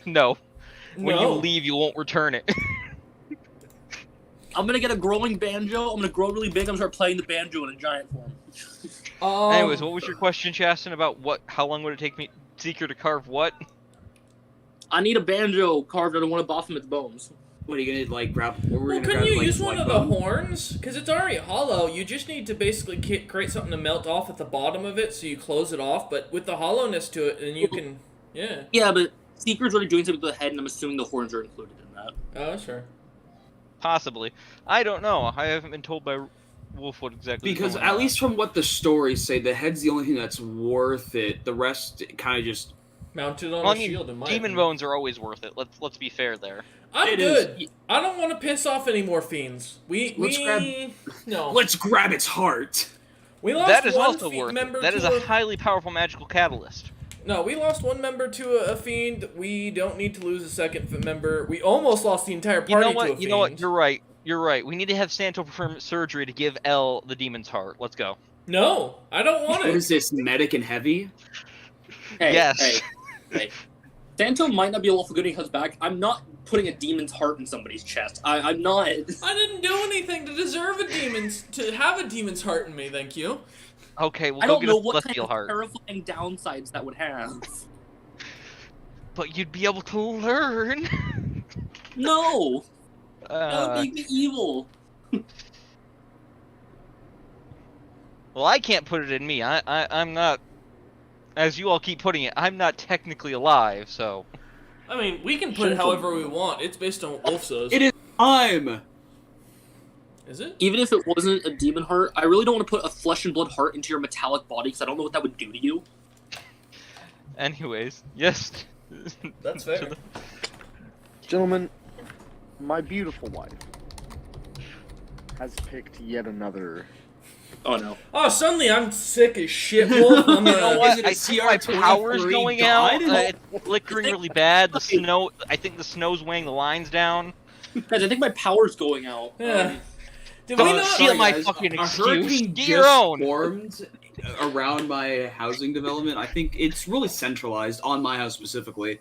No. When you No. leave, you won't return it. I'm gonna get a growing banjo. I'm gonna grow really big. I'm gonna start playing the banjo in a giant form. Anyways, what was your question, Chasten, about what? How long would it take me, Seeker, to carve what? I need a banjo carved out of one of Baphomet's bones. What are you gonna like grab? What we're Well, gonna couldn't grab, you like, use one of the bone? horns? Because it's already hollow. You just need to basically create something to melt off at the bottom of it, so you close it off. But with the hollowness to it, then you can, yeah. Yeah, but Seeker's already doing something to the head, and I'm assuming the horns are included in that. Oh, sure. Possibly. I don't know. I haven't been told by Wolf what exactly. Because at least from what the stories say, the head's the only thing that's worth it. The rest kind of just Mounted on Well, a shield, in my demon opinion. bones are always worth it. Let's be fair there. I'm It good. is. I don't want to piss off any more fiends. Let's grab- No. let's grab its heart. We lost That is one also fiend worth member it. That to is a highly powerful magical catalyst. No, we lost one member to a fiend. We don't need to lose a second member. We almost lost the entire party You know to a what? fiend. You know what? You're right. You're right. We need to have Santo perform surgery to give L the demon's heart. Let's go. No, I don't want What it. is this, medic and heavy? Hey, Yes. hey. Santo might not be able to getting his back. I'm not putting a demon's heart in somebody's chest. I'm not. I didn't do anything to deserve to have a demon's heart in me, thank you. Okay, we'll I go don't get know a what kind celestial of heart. terrifying downsides that would have. But you'd be able to learn. No! That would make me evil. Well, I can't put it in me. I'm not. As you all keep putting it, I'm not technically alive, so. I mean, we can put it however we want. It's based on what Wolf says. It is time. Is it? Even if it wasn't a demon heart, I really don't want to put a flesh and blood heart into your metallic body because I don't know what that would do to you. Anyways, yes. That's fair. Gentlemen, my beautiful wife has picked yet another. Oh no. Oh, suddenly I'm sick as shit, Wolf. I'm You know what? Is it a I think my CR23 power's going out. god? It's flickering really bad. The snow. I think the snow's weighing the lines down. Guys, I think my power's going out. Yeah. Did Don't we not? steal my guys, fucking a excuse. hurricane Get your just own. formed around my housing development. I think it's really centralized on my house specifically.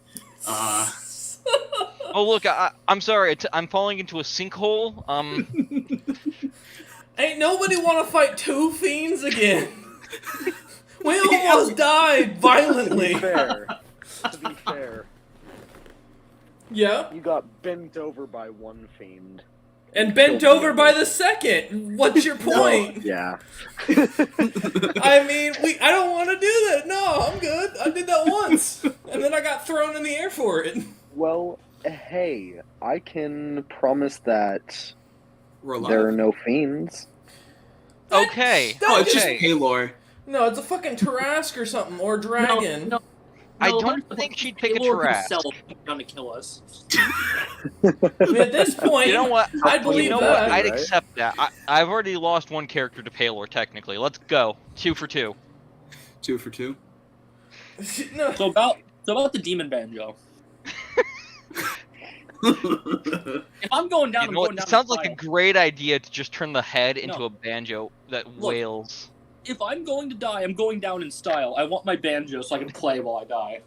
Oh look, I'm sorry. I'm falling into a sinkhole. Ain't nobody want to fight two fiends again. We almost died To be violently. fair, Yeah. you got bent over by one fiend. And bent over by the second. What's your point? Yeah. I mean, I don't want to do that. No, I'm good. I did that once. And then I got thrown in the air for it. Well, hey, I can promise that We're alive. there are no fiends. Okay. Oh, it's just Okay. Paylor. No, it's a fucking Tarask or something, or Dragon. No, I no, don't no, think she'd pick a Taylor Tarask. himself came down to kill us. I mean, at this point, You know what? I believe You know that. what? I'd right? accept that. I've already lost one character to Paylor, technically. Let's go. 2 for 2. 2 for 2. No. So about the demon banjo. If I'm going down, You I'm know what? going down. It sounds in like a style. great idea to just turn the head into No. a banjo that Look. wails. If I'm going to die, I'm going down in style. I want my banjo so I can play while I die.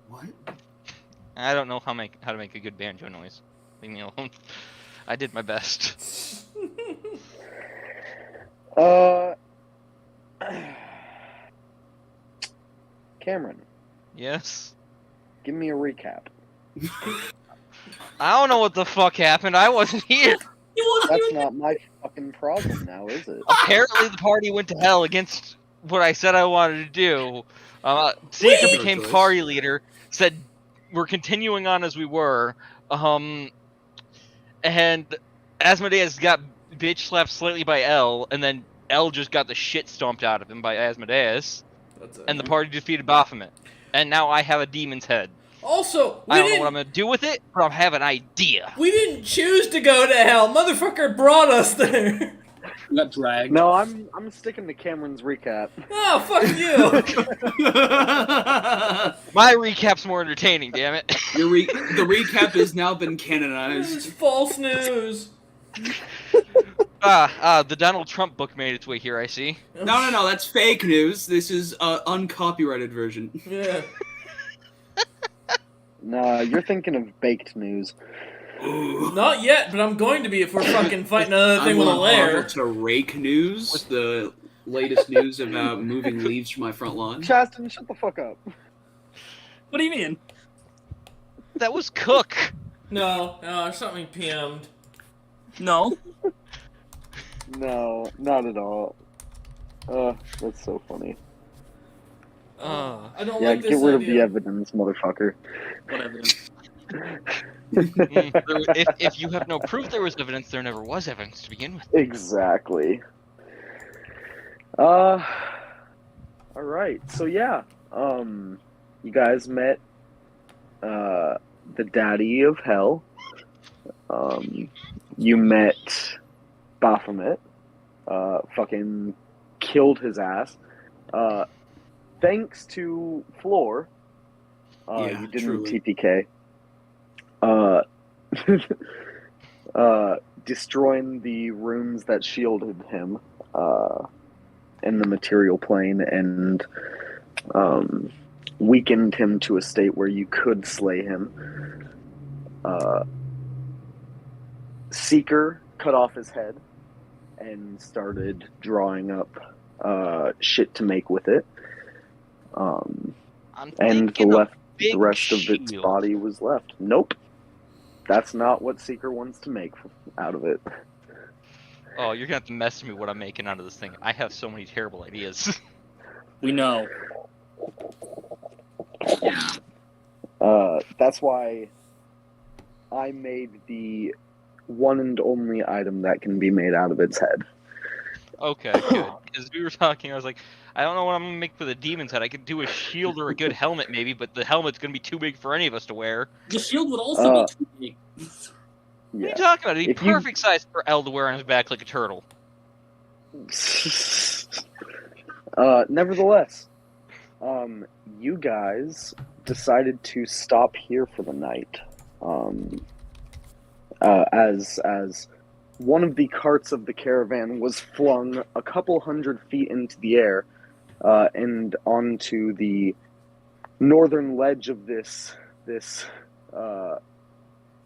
What? I don't know how to make a good banjo noise. Leave me alone. I did my best. Cameron, Yes. give me a recap. I don't know what the fuck happened. I wasn't here. That's not my fucking problem now, is it? Apparently, the party went to hell against what I said I wanted to do. Seeker Wait! became party leader. Said we're continuing on as we were. And Asmodeus got bitch slapped slightly by L, and then L just got the shit stomped out of him by Asmodeus, That's it. and the party defeated Baphomet. And now I have a demon's head. Also, I don't know what I'm gonna do with it, but I have an idea. we didn't choose to go to hell. Motherfucker brought us there. We got dragged. No, I'm sticking to Cameron's recap. Oh, fuck you. My recap's more entertaining, damn it. The recap has now been canonized. False news. The Donald Trump book made its way here, I see. No, that's fake news. This is uncopyrighted version. Yeah. Nah, you're thinking of baked news. Ooh. Not yet, but I'm going to be if we're fucking fighting another thing I'm with a on lair. Marvel to Rake News, the latest news about moving leaves from my front lawn. Chaston, shut the fuck up. What do you mean? That was Cook. No, something PM'd. No. No, not at all. That's so funny. I don't Yeah, like this get rid of the idea. evidence, motherfucker. What evidence? If you have no proof there was evidence, there never was evidence to begin with. Exactly. Alright, so yeah. You guys met the daddy of hell. You met Baphomet. Fucking killed his ass. Thanks to Floor, Yeah, you didn't truly. TPK. Destroying the runes that shielded him in the material plane and weakened him to a state where you could slay him. Seeker cut off his head and started drawing up shit to make with it. I'm And thinking the a big rest of its shield. body was left. Nope. That's not what Seeker wants to make out of it. Oh, you're gonna have to mess with me what I'm making out of this thing. I have so many terrible ideas. We know. That's why I made the one and only item that can be made out of its head. Okay, good. Because we were talking, I was like, I don't know what I'm gonna make for the demon's head. I could do a shield or a good helmet maybe, but the helmet's gonna be too big for any of us to wear. The shield would also be too big. What are you Yeah. talking about? It'd be If you- perfect size for L to wear on his back like a turtle. Nevertheless, you guys decided to stop here for the night. As one of the carts of the caravan was flung a couple 100 feet into the air and onto the northern ledge of this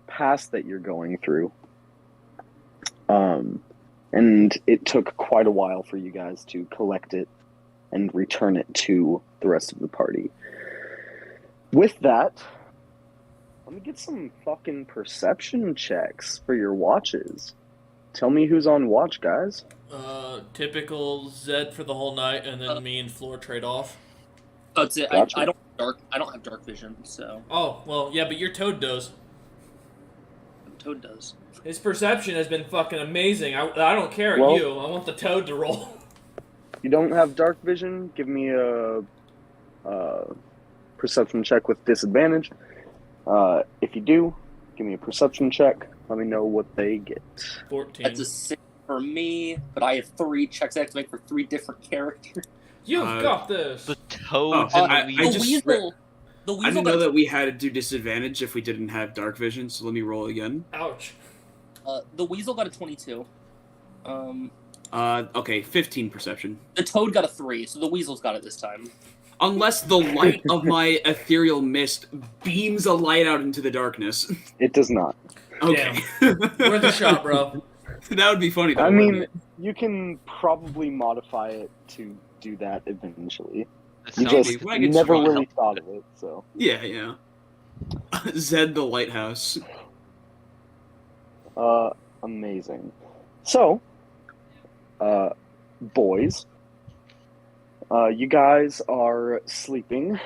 pass that you're going through. And it took quite a while for you guys to collect it and return it to the rest of the party. With that, let me get some fucking perception checks for your watches. Tell me who's on watch, guys. Typical Zed for the whole night, and then me and Floor trade off. That's it. Gotcha. I don't have dark vision, so Oh, well, yeah, but your Toad does. Toad does. His perception has been fucking amazing. I don't care at Well- you. I want the Toad to roll. You don't have dark vision, give me a perception check with disadvantage. If you do, give me a perception check. Let me know what they get. 14. That's a 6 for me, but I have 3 checks I have to make for 3 different characters. You've got this. The toads Oh, and the I weasels. The just weasel. The weasel. I didn't got know a- that we had to do disadvantage if we didn't have dark vision, so let me roll again. Ouch. The weasel got a 22. Okay, 15 perception. The toad got a 3, so the weasel's got it this time. Unless the light of my ethereal mist beams a light out into the darkness. It does not. Okay. Worth a shot, bro. That would be funny, though. I wouldn't mean, it? you can probably modify it to do that eventually. That You sounds just When I get never strong, really help. thought of it, so. Yeah. Zed the lighthouse. Amazing. So, boys, you guys are sleeping.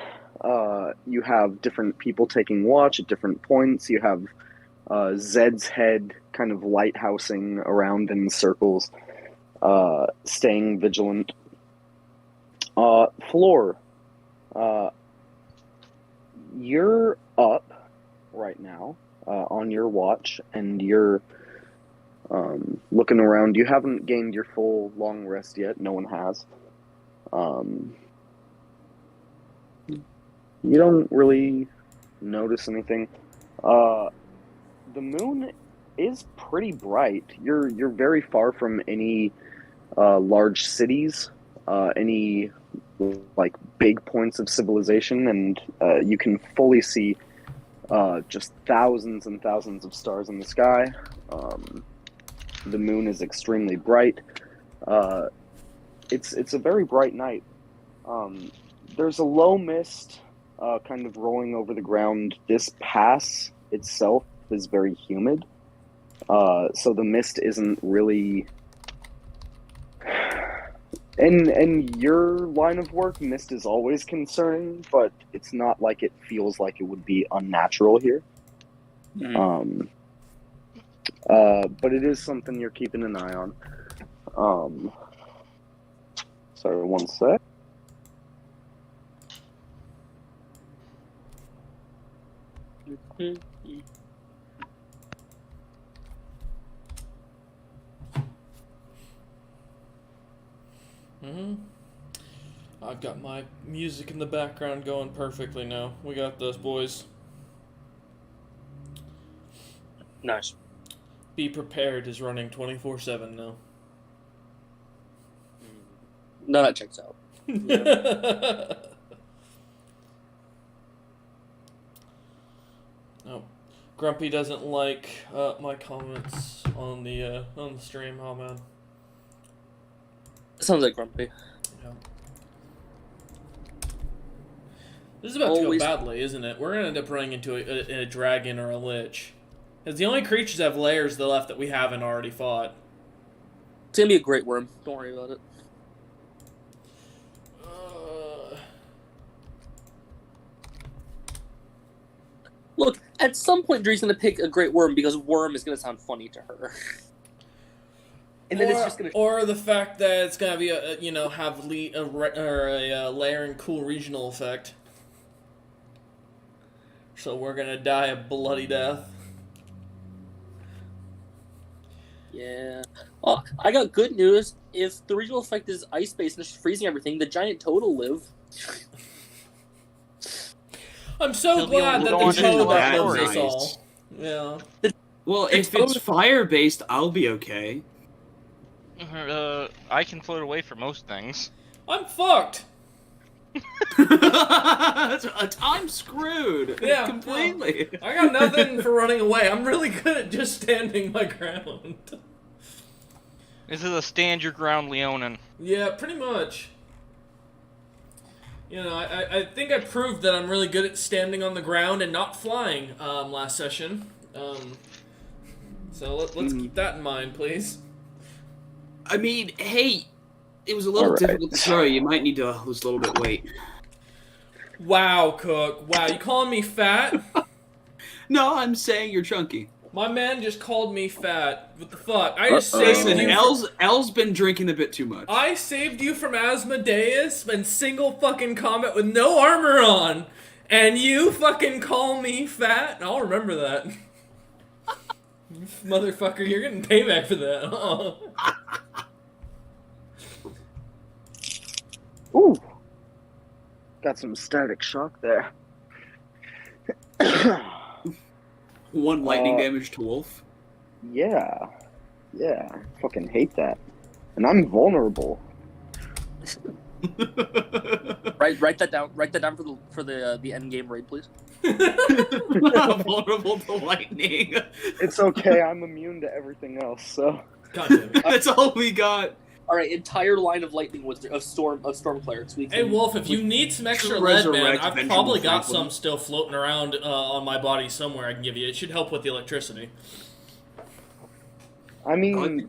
You have different people taking watch at different points. You have Zed's head kind of lighthousing around in circles, staying vigilant. Floor, you're up right now on your watch, and you're looking around. You haven't gained your full long rest yet. No one has. You don't really notice anything. The moon is pretty bright. You're very far from any large cities, any like big points of civilization, and you can fully see just thousands and thousands of stars in the sky. The moon is extremely bright. It's a very bright night. There's a low mist kind of rolling over the ground. This pass itself is very humid, so the mist isn't really. In your line of work, mist is always concerning, but it's not like it feels like it would be unnatural here. But it is something you're keeping an eye on. Sorry, one sec. I've got my music in the background going perfectly now. We got this, boys. Nice. Be Prepared is running 24/7 now. No, that checks out. No, Grumpy doesn't like my comments on the stream. Oh man. Sounds like Grumpy. Yeah. This is about to go badly, isn't it? We're gonna end up running into a dragon or a lich. Because the only creatures that have layers left that we haven't already fought. It's gonna be a great worm. Don't worry about it. Look, at some point, Dree's gonna pick a great worm because worm is gonna sound funny to her. And then it's just gonna. Or the fact that it's gonna be have a layering cool regional effect. So we're gonna die a bloody death. Yeah. Oh, I got good news. If the regional effect is ice-based and it's freezing everything, the giant toad will live. I'm so glad that the toad outlives us all. Yeah. Well, if it's fire-based, I'll be okay. I can float away for most things. I'm fucked. I'm screwed. Yeah, completely. I got nothing for running away. I'm really good at just standing my ground. This is a stand your ground Leonin. Yeah, pretty much. You know, I think I proved that I'm really good at standing on the ground and not flying last session. So let's keep that in mind, please. I mean, hey, it was a little difficult to throw. You might need to lose a little bit of weight. Wow, Cook. Wow, you calling me fat? No, I'm saying you're chunky. My man just called me fat. What the fuck? I just saved you. L's been drinking a bit too much. I saved you from Asmodeus and single fucking combat with no armor on, and you fucking call me fat? I'll remember that. Motherfucker, you're getting payback for that. Ooh. Got some static shock there. One lightning damage to Wolf. Yeah. Yeah. I fucking hate that. And I'm vulnerable. Write that down. Write that down for the end game raid, please. Vulnerable to lightning. It's okay. I'm immune to everything else. So. God damn it. That's all we got. All right, entire line of lightning of storm clerics. Hey Wolf, if you need some extra lead, man, I've probably got some still floating around on my body somewhere. I can give you. It should help with the electricity. I mean,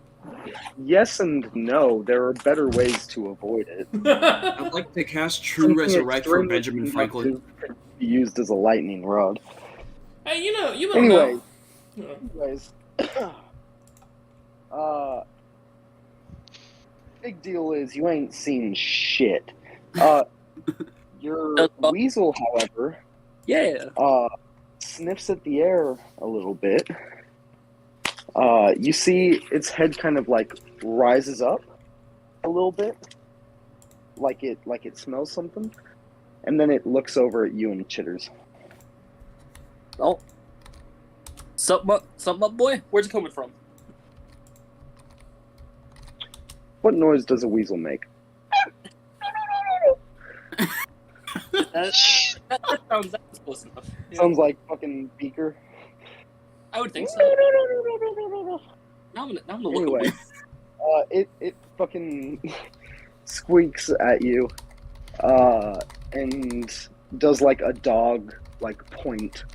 yes and no. There are better ways to avoid it. I'd like to cast True Resurrect for Benjamin Franklin. Be used as a lightning rod. Hey, you don't know. Anyways, big deal is you ain't seen shit. Your weasel, however, sniffs at the air a little bit. You see its head kind of like rises up a little bit, like it smells something, and then it looks over at you and chitters. Oh, Something up, boy? Where's it coming from? What noise does a weasel make? That sounds close enough. Yeah. Sounds like fucking Beaker. I would think so. Now I'm gonna look Anyway, away. it fucking squeaks at you, and does like a dog like point,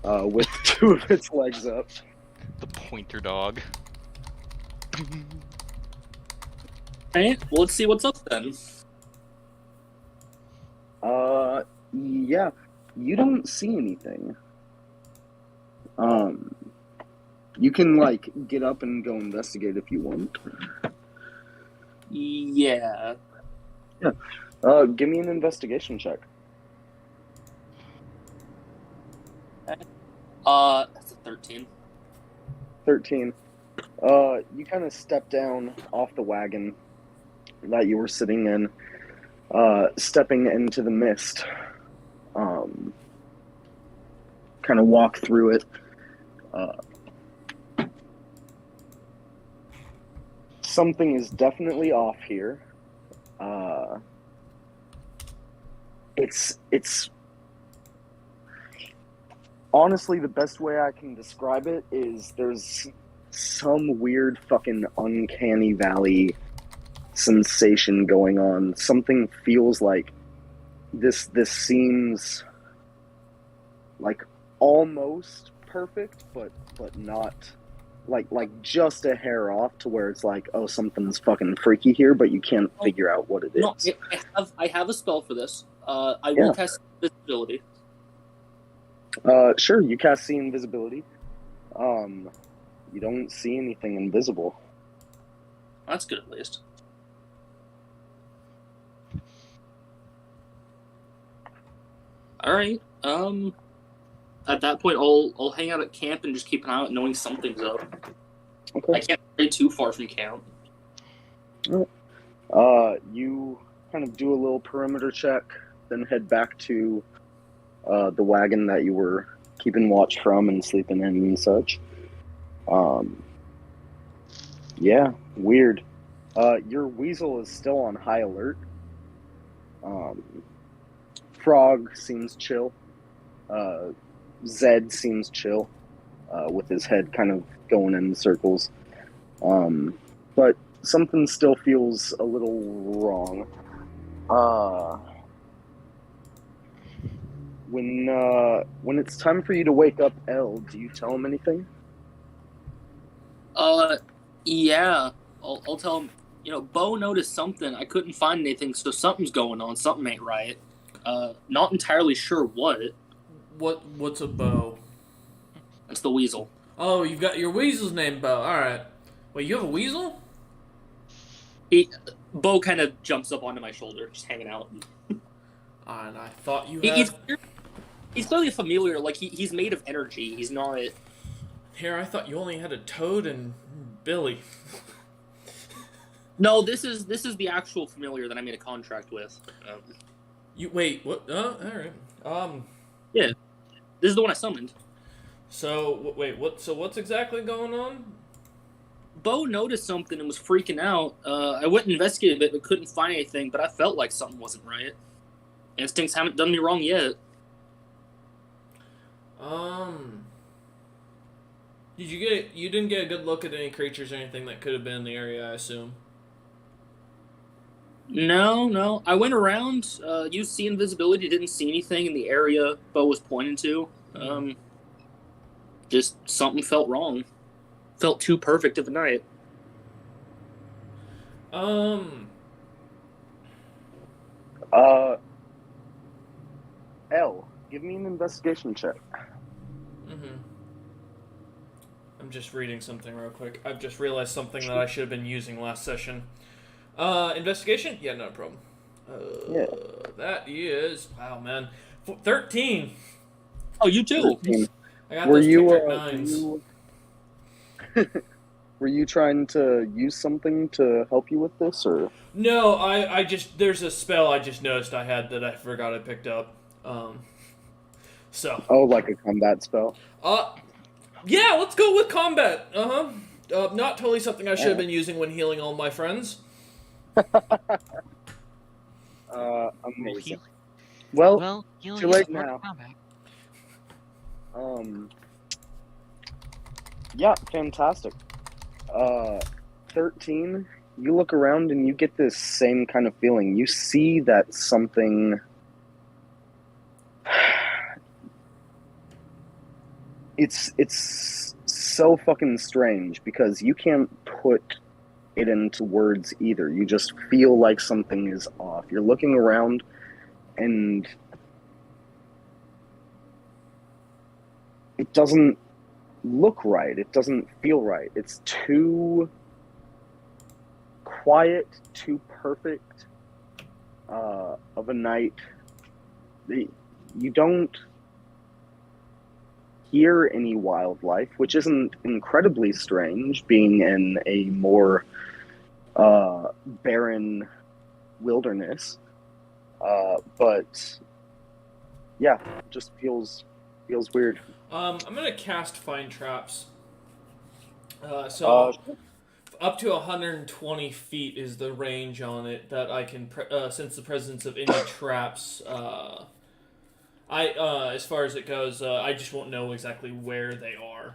with two of its legs up. The pointer dog. Alright, well, let's see what's up then. Yeah, you don't see anything. You can like get up and go investigate if you want. Yeah. Give me an investigation check. That's a 13. 13. You kind of step down off the wagon that you were sitting in, stepping into the mist. Kind of walk through it. Something is definitely off here. It's honestly the best way I can describe it is there's some weird fucking uncanny valley sensation going on. Something feels like this seems like almost perfect, but not like just a hair off to where it's like, oh, something's fucking freaky here, but you can't figure out what it is. No, I have a spell for this. I will cast invisibility. Sure, you cast see invisibility. You don't see anything invisible. That's good at least. Alright, at that point I'll hang out at camp and just keep an eye out knowing something's up. Okay. I can't stray too far from camp. You kind of do a little perimeter check, then head back to the wagon that you were keeping watch from and sleeping in and such. Yeah, weird. Your weasel is still on high alert. Frog seems chill. Zed seems chill, with his head kind of going in circles. But something still feels a little wrong. When it's time for you to wake up Elle, do you tell him anything? Yeah. I'll tell him, Bo noticed something. I couldn't find anything, so something's going on. Something ain't right. Not entirely sure what. What's a bow? That's the weasel. Oh, you've got your weasel's named Bo. Alright. Wait, you have a weasel? Bo kind of jumps up onto my shoulder, just hanging out. And I thought you had... He's clearly familiar. Like, he's made of energy. He's not... Here, I thought you only had a Toad and Billy. No, this is the actual familiar that I made a contract with. You wait, what? Oh, alright. Yeah. This is the one I summoned. So, wait, what's exactly going on? Bo noticed something and was freaking out. I went and investigated a bit, but couldn't find anything, but I felt like something wasn't right. Instincts haven't done me wrong yet. You didn't get a good look at any creatures or anything that could have been in the area, I assume? No. I went around, used see invisibility, didn't see anything in the area Bo was pointing to. Just something felt wrong. Felt too perfect of a night. Elle, give me an investigation check. I'm just reading something real quick. I've just realized something that I should have been using last session. Investigation? Yeah, no problem. Yeah. That is... Wow, man. 13! Oh, you too! 13. I got Were those you, picture nines. Were you trying to use something to help you with this, or? No, I just... There's a spell I just noticed I had that I forgot I picked up. So... Oh, like a combat spell? Yeah, let's go with combat. Not totally something I should have been using when healing all my friends. Amazing. Well, Well, healing too is late a part now. of combat. Yeah, fantastic. 13, you look around and you get this same kind of feeling. You see that something... It's so fucking strange because you can't put it into words either. You just feel like something is off. You're looking around and it doesn't look right. It doesn't feel right. It's too quiet, too perfect of a night. You don't hear any wildlife, which isn't incredibly strange, being in a more barren wilderness. But yeah, it just feels weird. I'm gonna cast Find Traps. Uh, Up to 120 feet is the range on it that I can sense the presence of any traps. As far as it goes, I just won't know exactly where they are.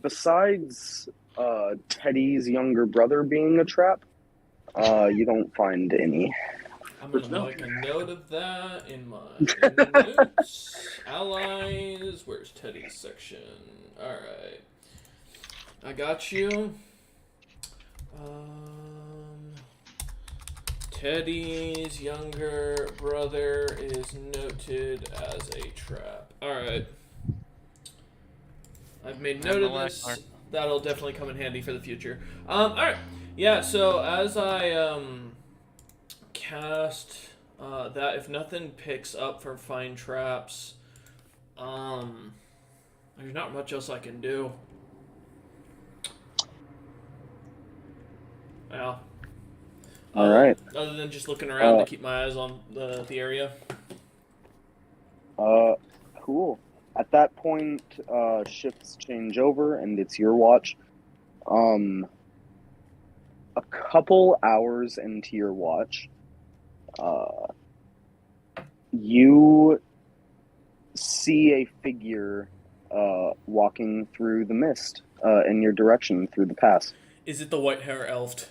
Besides Teddy's younger brother being a trap, you don't find any. I'm gonna make a note of that in my notes. Allies. Where's Teddy's section? All right, I got you. Teddy's younger brother is noted as a trap. All right. I've made note of this. That'll definitely come in handy for the future. All right. Yeah. So as I cast that, if nothing picks up from Find Traps, there's not much else I can do. Yeah. All right. Other than just looking around to keep my eyes on the area. Cool. At that point, shifts change over, and it's your watch. A couple hours into your watch, you see a figure walking through the mist in your direction through the pass. Is it the white hair elf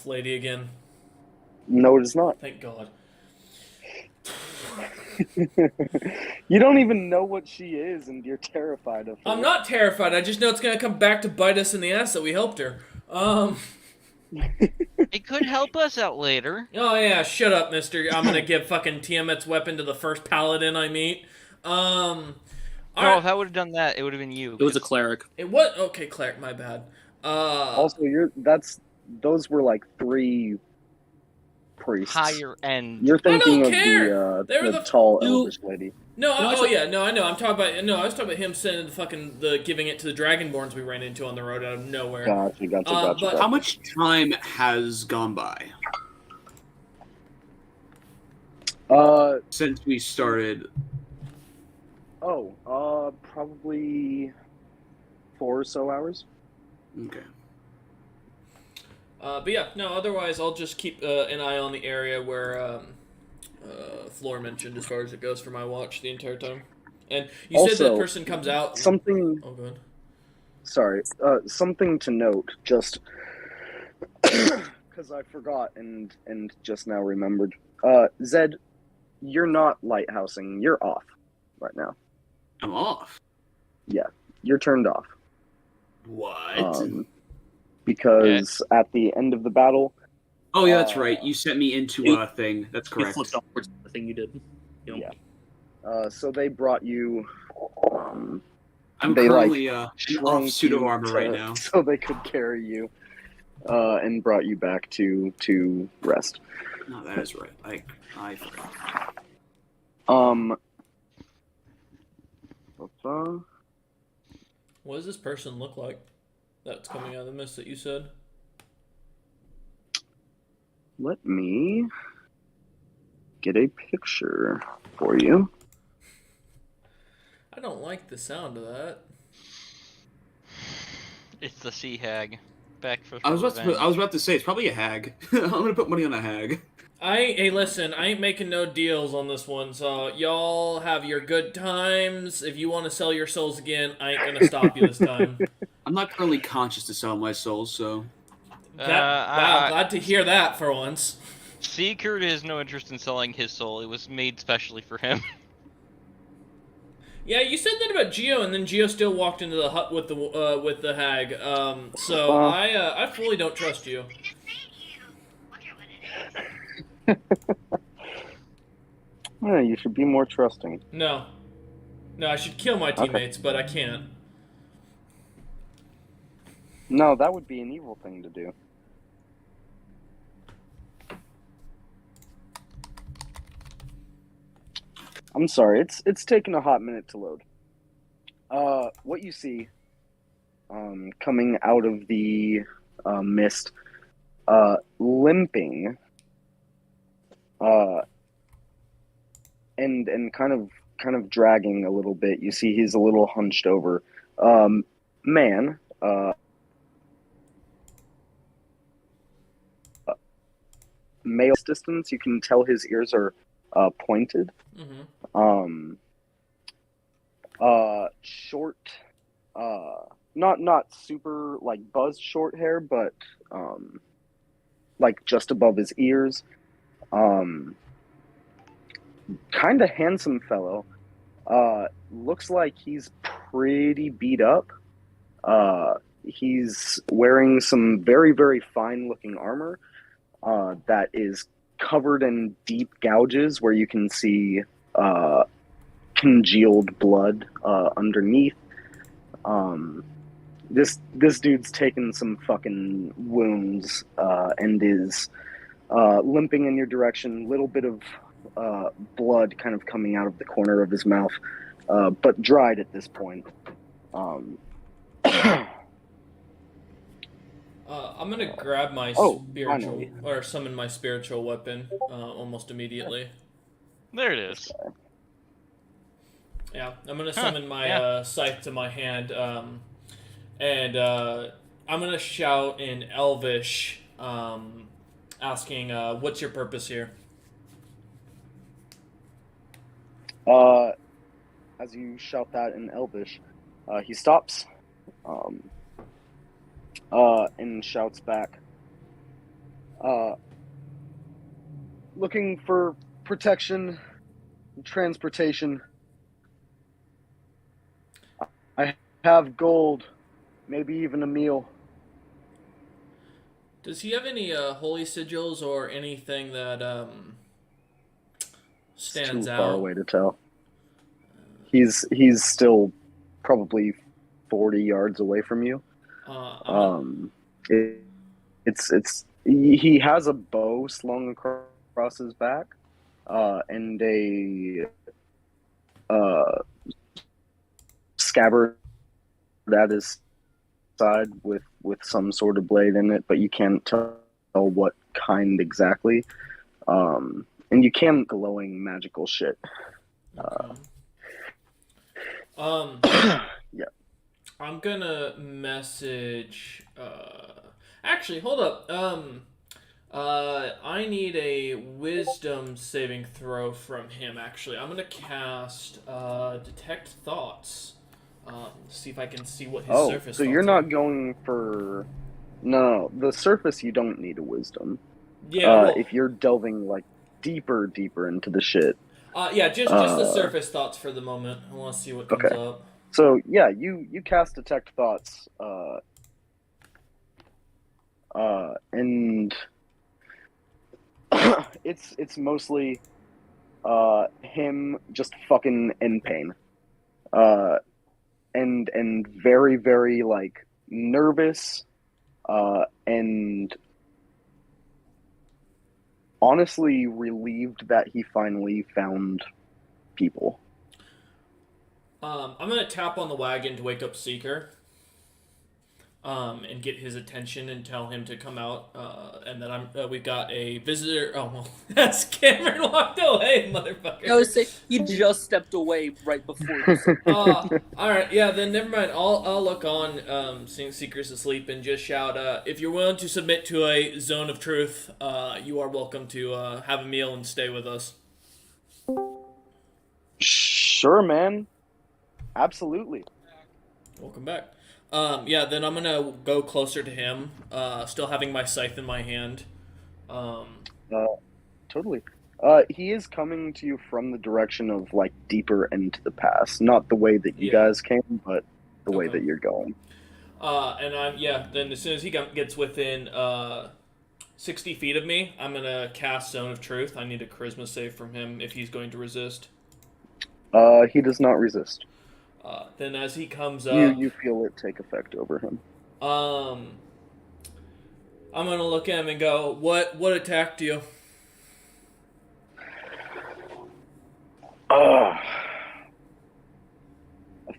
lady again? No, it is not. Thank God. You don't even know what she is, and you're terrified of her. I'm not terrified. I just know it's gonna come back to bite us in the ass that we helped her. It could help us out later. Oh yeah, shut up, mister. I'm gonna give fucking Tiamat's weapon to the first paladin I meet. No, if I would have done that, it would have been you. It was a cleric. It was okay, cleric. My bad. Also, those were like 3 priests. Higher end. You're thinking I don't of care. the tall elvish lady. No, I know. I'm talking about. No, I was talking about him sending the giving it to the Dragonborns we ran into on the road out of nowhere. Gotcha. But How much time has gone by since we started? Probably 4 or so hours. Okay. But yeah, no. Otherwise, I'll just keep an eye on the area where Floor mentioned as far as it goes for my watch the entire time. And you said Also, that person comes out. Something. Oh, go ahead. Sorry. Something to note, just because I forgot and just now remembered. Zed, you're not lighthousing. You're off right now. I'm off. Yeah, you're turned off. What? Because at the end of the battle. Oh yeah, that's right. You sent me into a thing. That's correct. You flipped upwards the thing you did. Yeah. So they brought you. I'm they currently shrunk off pseudo you armor right now, so they could carry you, and brought you back to rest. No, that is right. I forgot. What does this person look like? That's coming out of the mist that you said. Let me get a picture for you. I don't like the sound of that. It's the sea hag. Back for I was revenge. about to say it's probably a hag. I'm gonna put money on a hag. Hey, listen, I ain't making no deals on this one, so y'all have your good times. If you want to sell your souls again, I ain't gonna stop you this time. I'm not currently conscious to sell my soul, so Wow, glad to hear that for once. Seeker has no interest in selling his soul. It was made specially for him. Yeah, you said that about Geo, and then Geo still walked into the hut with the hag. So I fully don't trust you. Yeah, you should be more trusting. No, I should kill my teammates, but I can't. No, that would be an evil thing to do. I'm sorry, it's taking a hot minute to load. What you see, coming out of the mist, limping, and kind of dragging a little bit. You see he's a little hunched over. Man, male distance. You can tell his ears are pointed. Mm-hmm. Short, not super like buzz short hair, but like just above his ears. Kind of handsome fellow. Looks like he's pretty beat up. He's wearing some very, very fine looking armor that is covered in deep gouges where you can see congealed blood underneath. This dude's taken some fucking wounds and is limping in your direction. Little bit of blood kind of coming out of the corner of his mouth, but dried at this point. I'm gonna grab my spiritual finally. or summon my spiritual weapon almost immediately. There it is. Yeah, I'm gonna summon my scythe to my hand, and I'm gonna shout in Elvish, asking, "What's your purpose here?" As you shout that in Elvish, he stops, and shouts back, looking for protection and transportation. I have gold, maybe even a meal. Does he have any holy sigils or anything that stands It's too out? far away to tell. He's still probably 40 yards away from you. He has a bow slung across his back, and a scabbard at his side with some sort of blade in it, but you can't tell what kind exactly. And you can glowing magical shit. Yeah. I'm gonna message. Actually, hold up. I need a wisdom saving throw from him. Actually, I'm gonna cast detect thoughts. See if I can see what his surface. So thoughts you're are. not going for no the surface. You don't need a wisdom. Yeah. If you're delving like deeper into the shit. Yeah, just the surface thoughts for the moment. I want to see what comes up. So yeah, you cast detect thoughts, and it's mostly him just fucking in pain, and very very like nervous, and honestly relieved that he finally found people. I'm gonna tap on the wagon to wake up Seeker. and get his attention and tell him to come out. And then we've got a visitor. Oh well, that's Cameron walked away, motherfucker. I was saying he just stepped away right before you said. All right, yeah. Then never mind. I'll look on, seeing Seekers asleep, and just shout. If you're willing to submit to a zone of truth, you are welcome to have a meal and stay with us. Sure, man. Absolutely. Welcome back. Yeah, then I'm gonna go closer to him, still having my scythe in my hand. Totally. He is coming to you from the direction of, like, deeper into the pass. Not the way that you guys came, but the way that you're going. Then as soon as he gets within 60 feet of me, I'm gonna cast Zone of Truth. I need a charisma save from him if he's going to resist. He does not resist. Then as he comes up... You feel it take effect over him. I'm gonna look at him and go, What attacked you? A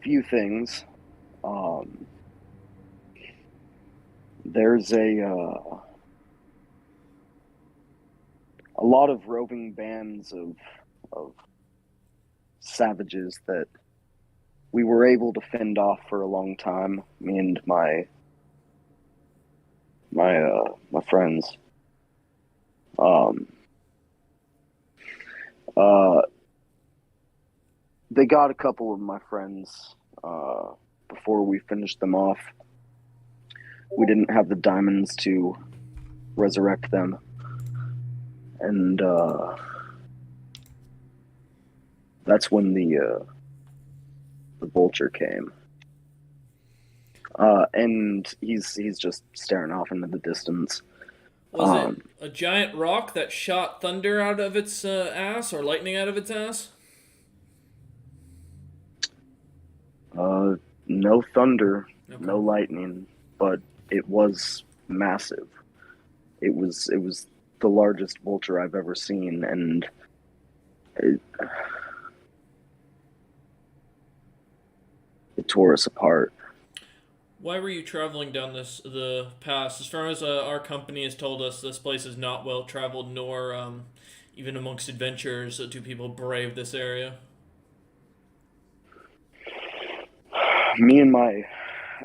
few things. There's a lot of roving bands of savages that we were able to fend off for a long time. Me and my friends. They got a couple of my friends before we finished them off. We didn't have the diamonds to resurrect them. And that's when the vulture came. And he's just staring off into the distance. Was it a giant rock that shot thunder out of its ass, or lightning out of its ass? No thunder, no lightning, but it was massive. It was the largest vulture I've ever seen, and it tore us apart. Why were you traveling down the pass? As far as our company has told us, this place is not well traveled, nor even amongst adventurers do people brave this area. Me and my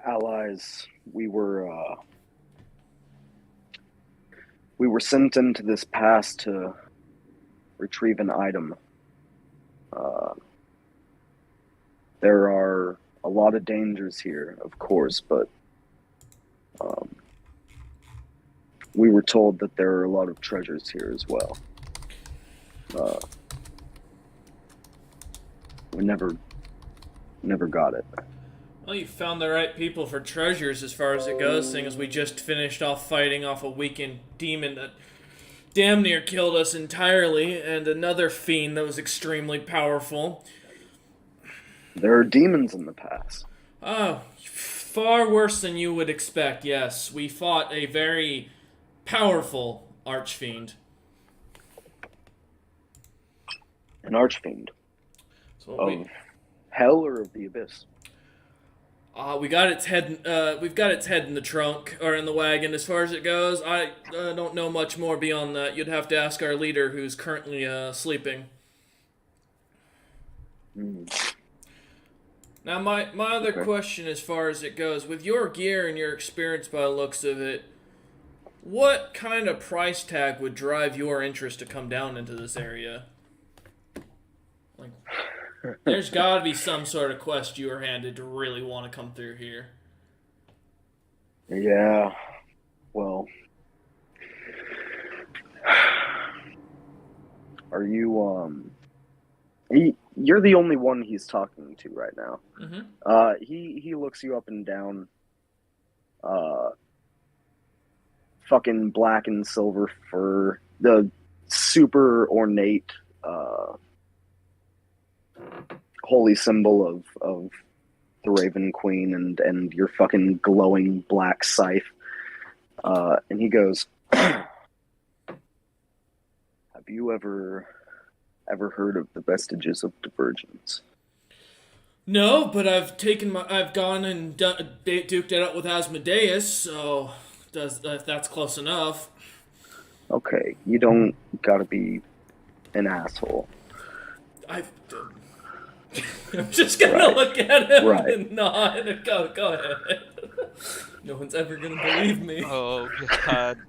allies, we were sent into this pass to retrieve an item. There are a lot of dangers here, of course, but we were told that there are a lot of treasures here as well. We never got it. Well, you found the right people for treasures as far as it goes, seeing as we just finished off fighting off a weakened demon that damn near killed us entirely, and another fiend that was extremely powerful. There are demons in the pass. Oh, far worse than you would expect, yes. We fought a very powerful archfiend. An archfiend? So hell or of the abyss? We got its head. We've got its head in the trunk or in the wagon. As far as it goes, I don't know much more beyond that. You'd have to ask our leader, who's currently sleeping. Now, my other question, as far as it goes, with your gear and your experience by the looks of it, what kind of price tag would drive your interest to come down into this area? Like, there's got to be some sort of quest you were handed to really want to come through here. Yeah. Well, are you you're the only one he's talking to right now. Mm-hmm. He looks you up and down. Fucking black and silver fur, the super ornate holy symbol of the Raven Queen, and your fucking glowing black scythe. And he goes, "Have you ever heard of the vestiges of divergence?" No, but I've gone and duked it out with Asmodeus, so if that's close enough. Okay, you don't gotta be an asshole. I'm just gonna look at him Right. and nod and go ahead. No one's ever gonna believe me. Oh god.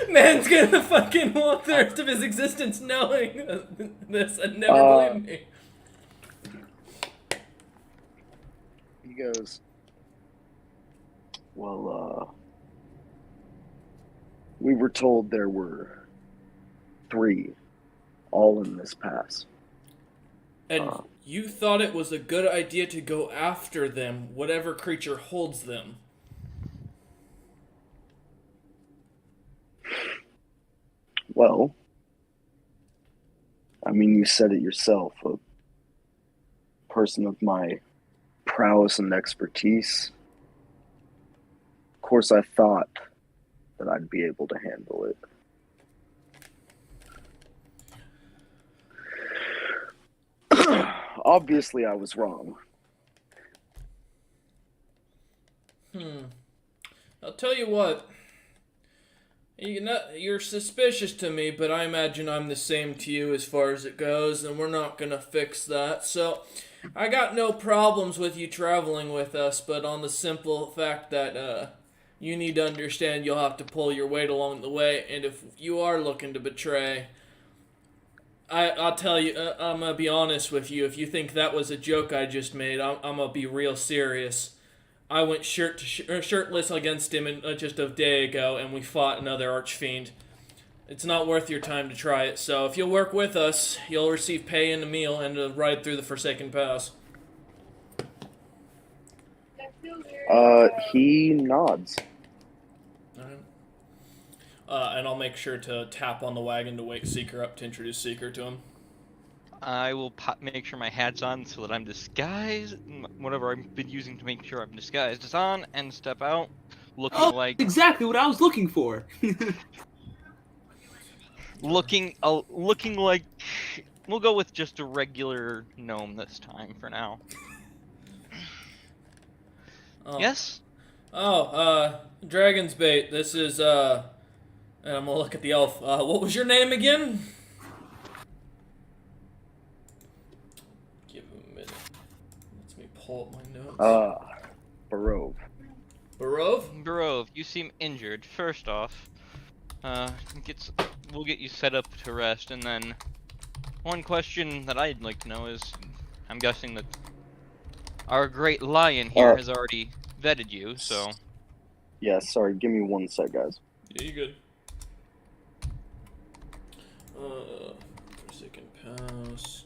Man's gonna fucking walk the rest of his existence knowing this and never believe me. He goes, well, we were told there were 3, all in this pass. And you thought it was a good idea to go after them, whatever creature holds them. Well, I mean, you said it yourself. A person of my prowess and expertise. Of course, I thought that I'd be able to handle it. Obviously, I was wrong. I'll tell you what. You're suspicious to me, but I imagine I'm the same to you as far as it goes, and we're not gonna fix that. So, I got no problems with you traveling with us, but on the simple fact that you need to understand you'll have to pull your weight along the way, and if you are looking to betray, I'll tell you, I'm gonna be honest with you. If you think that was a joke I just made, I'm gonna be real serious. I went shirtless against him just a day ago, and we fought another archfiend. It's not worth your time to try it, so if you'll work with us, you'll receive pay and a meal and a ride through the Forsaken Pass. He nods. And I'll make sure to tap on the wagon to wake Seeker up to introduce Seeker to him. I will make sure my hat's on so that I'm disguised. Whatever I've been using to make sure I'm disguised is on, and step out, looking like exactly what I was looking for. looking like we'll go with just a regular gnome this time for now. Oh. Yes. Dragon's Bait. This is and I'm gonna look at the elf. What was your name again? Give him a minute. Let me pull up my notes. Barove. Barove? Barove, you seem injured. First off, we'll get you set up to rest, and then one question that I'd like to know is, I'm guessing that our great lion here has already vetted you, so. Yeah, sorry, give me 1 sec, guys. Yeah, you good. Forsaken Pass.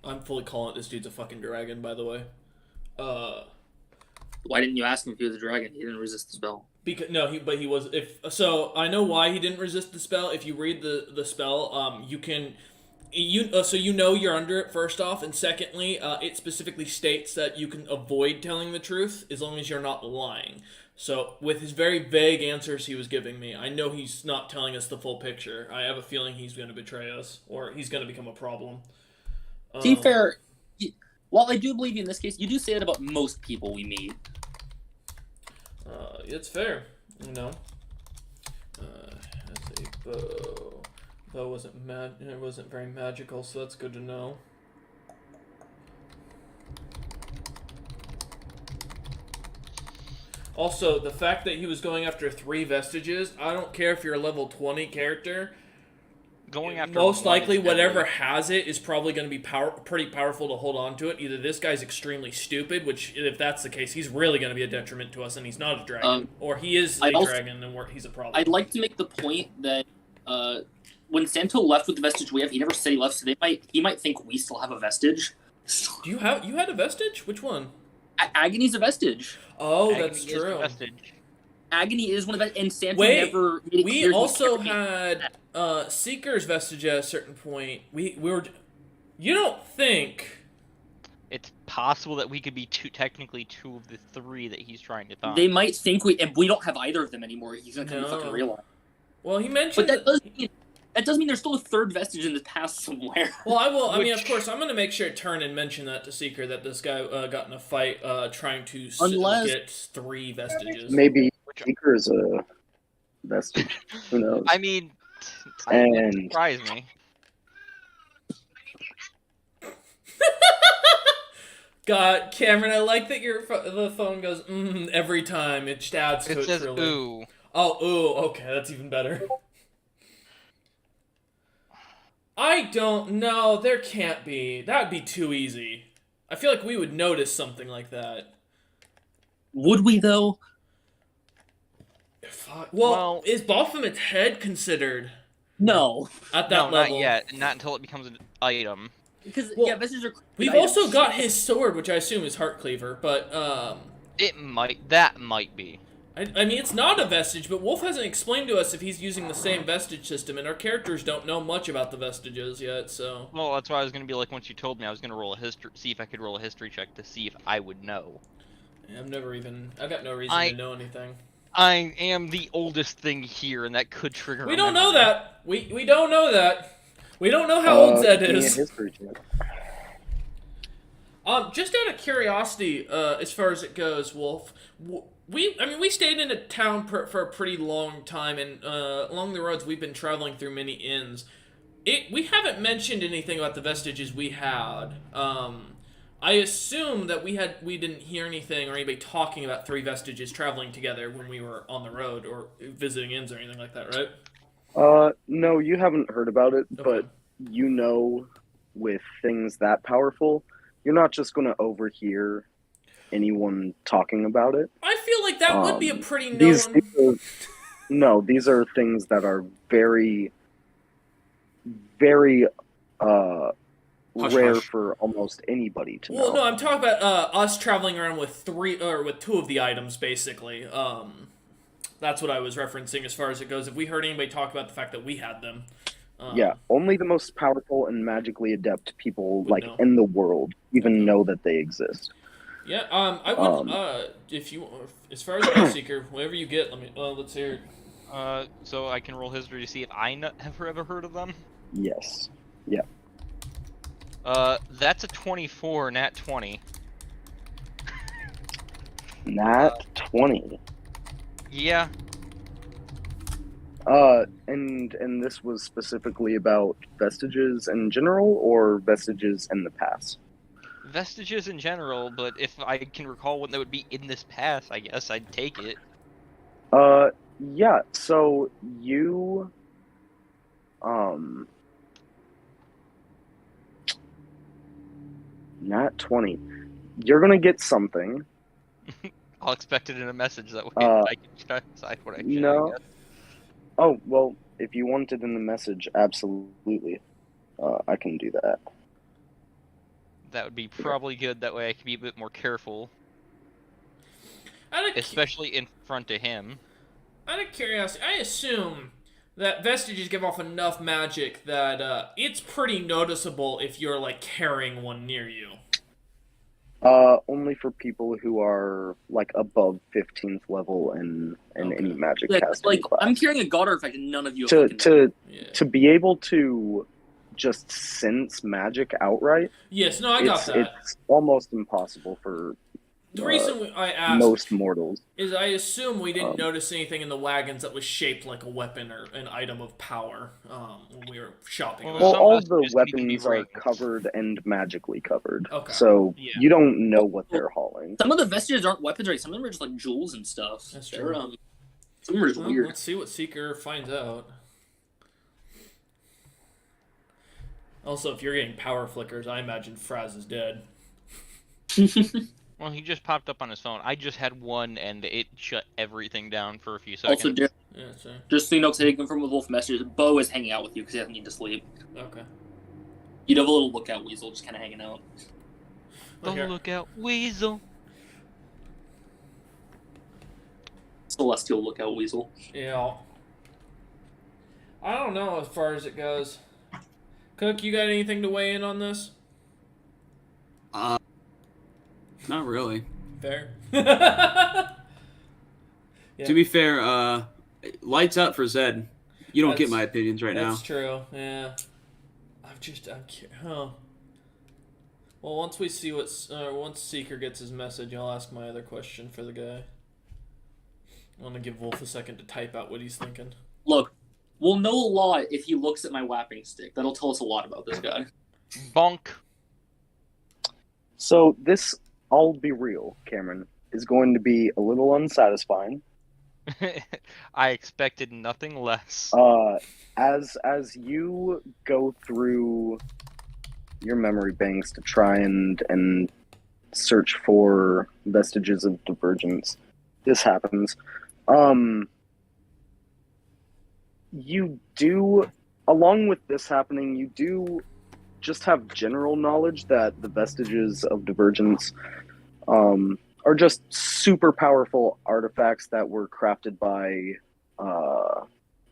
I'm fully calling it this dude's a fucking dragon, by the way. Why didn't you ask him if he was a dragon? He didn't resist the spell. Because he was. So I know why he didn't resist the spell. If you read the spell, you can. So you know you're under it, first off, and secondly, it specifically states that you can avoid telling the truth as long as you're not lying. So with his very vague answers he was giving me, I know he's not telling us the full picture. I have a feeling he's going to betray us, or he's going to become a problem. To be fair, while I do believe you in this case, you do say that about most people we meet. It's fair, you know. As a bow. Bow it wasn't very magical, so that's good to know. Also, the fact that he was going after 3 vestiges, I don't care if you're a level 20 character. Going after Most likely, whatever has it is probably going to be pretty powerful to hold on to it. Either this guy's extremely stupid, which, if that's the case, he's really going to be a detriment to us, and he's not a dragon. Or he is a dragon, and he's a problem. I'd like to make the point that when Santo left with the vestige we have, he never said he left, so he might think we still have a vestige. You had a vestige? Which one? Agony's a vestige. Oh, that's true. Agony is one of that, and Santo never. We also had Seeker's vestige at a certain point. We were. You don't think? It's possible that we could be technically two of the three that he's trying to find. They might think and we don't have either of them anymore. He's gonna come to fucking realize. Well, he mentioned But that does mean there's still a third vestige in the past somewhere. Well, I mean, of course, I'm going to make sure to turn and mention that to Seeker that this guy got in a fight trying to get 3 vestiges. Maybe Seeker is a vestige. Who knows? I mean, And- it wouldn't surprise me. God, Cameron, I like that the phone goes every time. It just adds to it. It says really. ooh. Oh, ooh, okay, that's even better. I don't know. There can't be. That would be too easy. I feel like we would notice something like that. Would we, though? Well, is Baphomet's head considered? No. At that No, level? not yet. Not until it becomes an item. Because, vestiges are... We've also got his sword, which I assume is Heart Cleaver, but, That might be. I mean, it's not a vestige, but Wolf hasn't explained to us if he's using the same vestige system, and our characters don't know much about the vestiges yet, so... Well, that's why I was going to be like, once you told me, I was going to roll a history, see if I could roll a history check to see if I would know. Yeah, I've got no reason to know anything. I am the oldest thing here, and that could trigger We don't know that! We don't know that! We don't know how old Zed is! Just out of curiosity, as far as it goes, Wolf, we stayed in a town for a pretty long time, and along the roads we've been traveling through many inns. We haven't mentioned anything about the vestiges we had. I assume that we didn't hear anything or anybody talking about 3 vestiges traveling together when we were on the road or visiting inns or anything like that, right? No, you haven't heard about it, Okay. but you know, with things that powerful, you're not just going to overhear anyone talking about it. I feel like that would be a pretty known... these are things that are very, very rare for almost anybody to know. Well, no, I'm talking about us traveling around with 2 of the items, basically. That's what I was referencing as far as it goes. If we heard anybody talk about the fact that we had them. Yeah, only the most powerful and magically adept people know. in the world even know that they exist. Yeah, I would, if you, as far as the Seeker, whatever you get, let's hear it. So I can roll history to see if I have ever heard of them? Yes. Yeah. That's a 24, nat 20. Nat 20. Yeah. And this was specifically about vestiges in general, or vestiges in the past? Vestiges in general, but if I can recall what that would be in this past, I guess I'd take it. Yeah, so you, nat 20. You're gonna get something. I'll expect it in a message that way I can decide what I should. No. I guess. Oh, well, if you want it in the message, absolutely. I can do that. That would be probably good. That way I can be a bit more careful. Especially in front of him. Out of curiosity, I assume that vestiges give off enough magic that it's pretty noticeable if you're, like, carrying one near you. Only for people who are, like, above 15th level in any magic casting like, class. I'm carrying a God Artifact and none of you To be able to just sense magic outright. Yes, no, I got that. It's almost impossible for the reason I asked most mortals is I assume we didn't notice anything in the wagons that was shaped like a weapon or an item of power when we were shopping. Well, all the vestiges weapons are rings. covered and magically covered. Okay. So Yeah. you don't know what they're hauling. Some of the vestiges aren't weapons, right? Some of them are just like jewels and stuff. That's They're, true. some of them are just Well, weird. let's see what Seeker finds out. Also, if you're getting power flickers, I imagine Fraz is dead. Well, he just popped up on his phone. I just had one, and it shut everything down for a few seconds. Also, Yeah, so, just so you know, taking from the Wolf messages, Bo is hanging out with you because he doesn't need to sleep. okay. You'd have a little lookout weasel just kind of hanging out. Don't Okay. look out, weasel. Celestial lookout weasel. Yeah. I don't know as far as it goes. Cook, you got anything to weigh in on this? Not really. Fair. Yeah. To be fair, lights out for Zed. You don't get That's- my opinions right now. That's true. Yeah. Huh. Well, once we see once Seeker gets his message, I'll ask my other question for the guy. I want to give Wolf a second to type out what he's thinking. Look, we'll know a lot if he looks at my whapping stick. That'll tell us a lot about this guy. Bonk. So this, I'll be real, Cameron, is going to be a little unsatisfying. I expected nothing less. As you go through your memory banks to try and search for vestiges of divergence, this happens. You do, along with this happening, you do just have general knowledge that the vestiges of divergence are just super powerful artifacts that were crafted by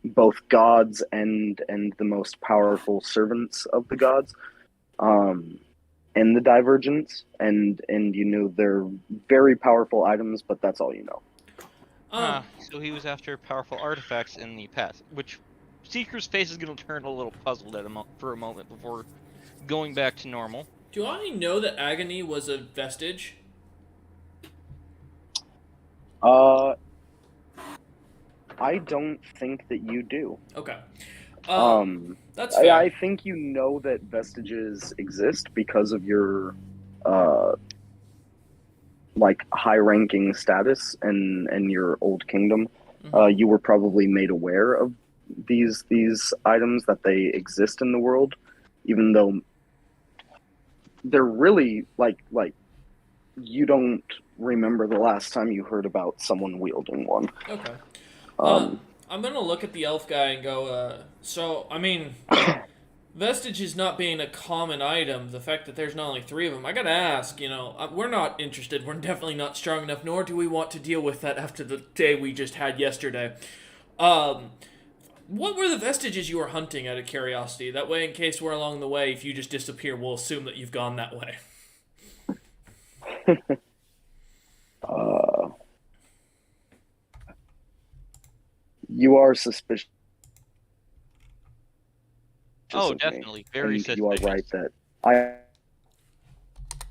both gods and the most powerful servants of the gods, and the divergence, and you know they're very powerful items, but that's all you know. So he was after powerful artifacts in the past, which Seeker's face is going to turn a little puzzled for a moment before going back to normal. Do I know that Agony was a vestige? I don't think that you do. Okay. That's I, fair. I think you know that vestiges exist because of your like high-ranking status and your old kingdom. Mhm. You were probably made aware of these items, that they exist in the world, even though they're really like you don't remember the last time you heard about someone wielding one. Okay. Um, I'm gonna look at the elf guy and go, so, I mean, vestiges not being a common item, the fact that there's not only 3 of them, I gotta ask, we're not interested, we're definitely not strong enough, nor do we want to deal with that after the day we just had yesterday. What were the vestiges you were hunting out of curiosity? That way, in case we're along the way, if you just disappear, we'll assume that you've gone that way. you are suspicious. Oh, of me, definitely. Very and you are suspicious. right that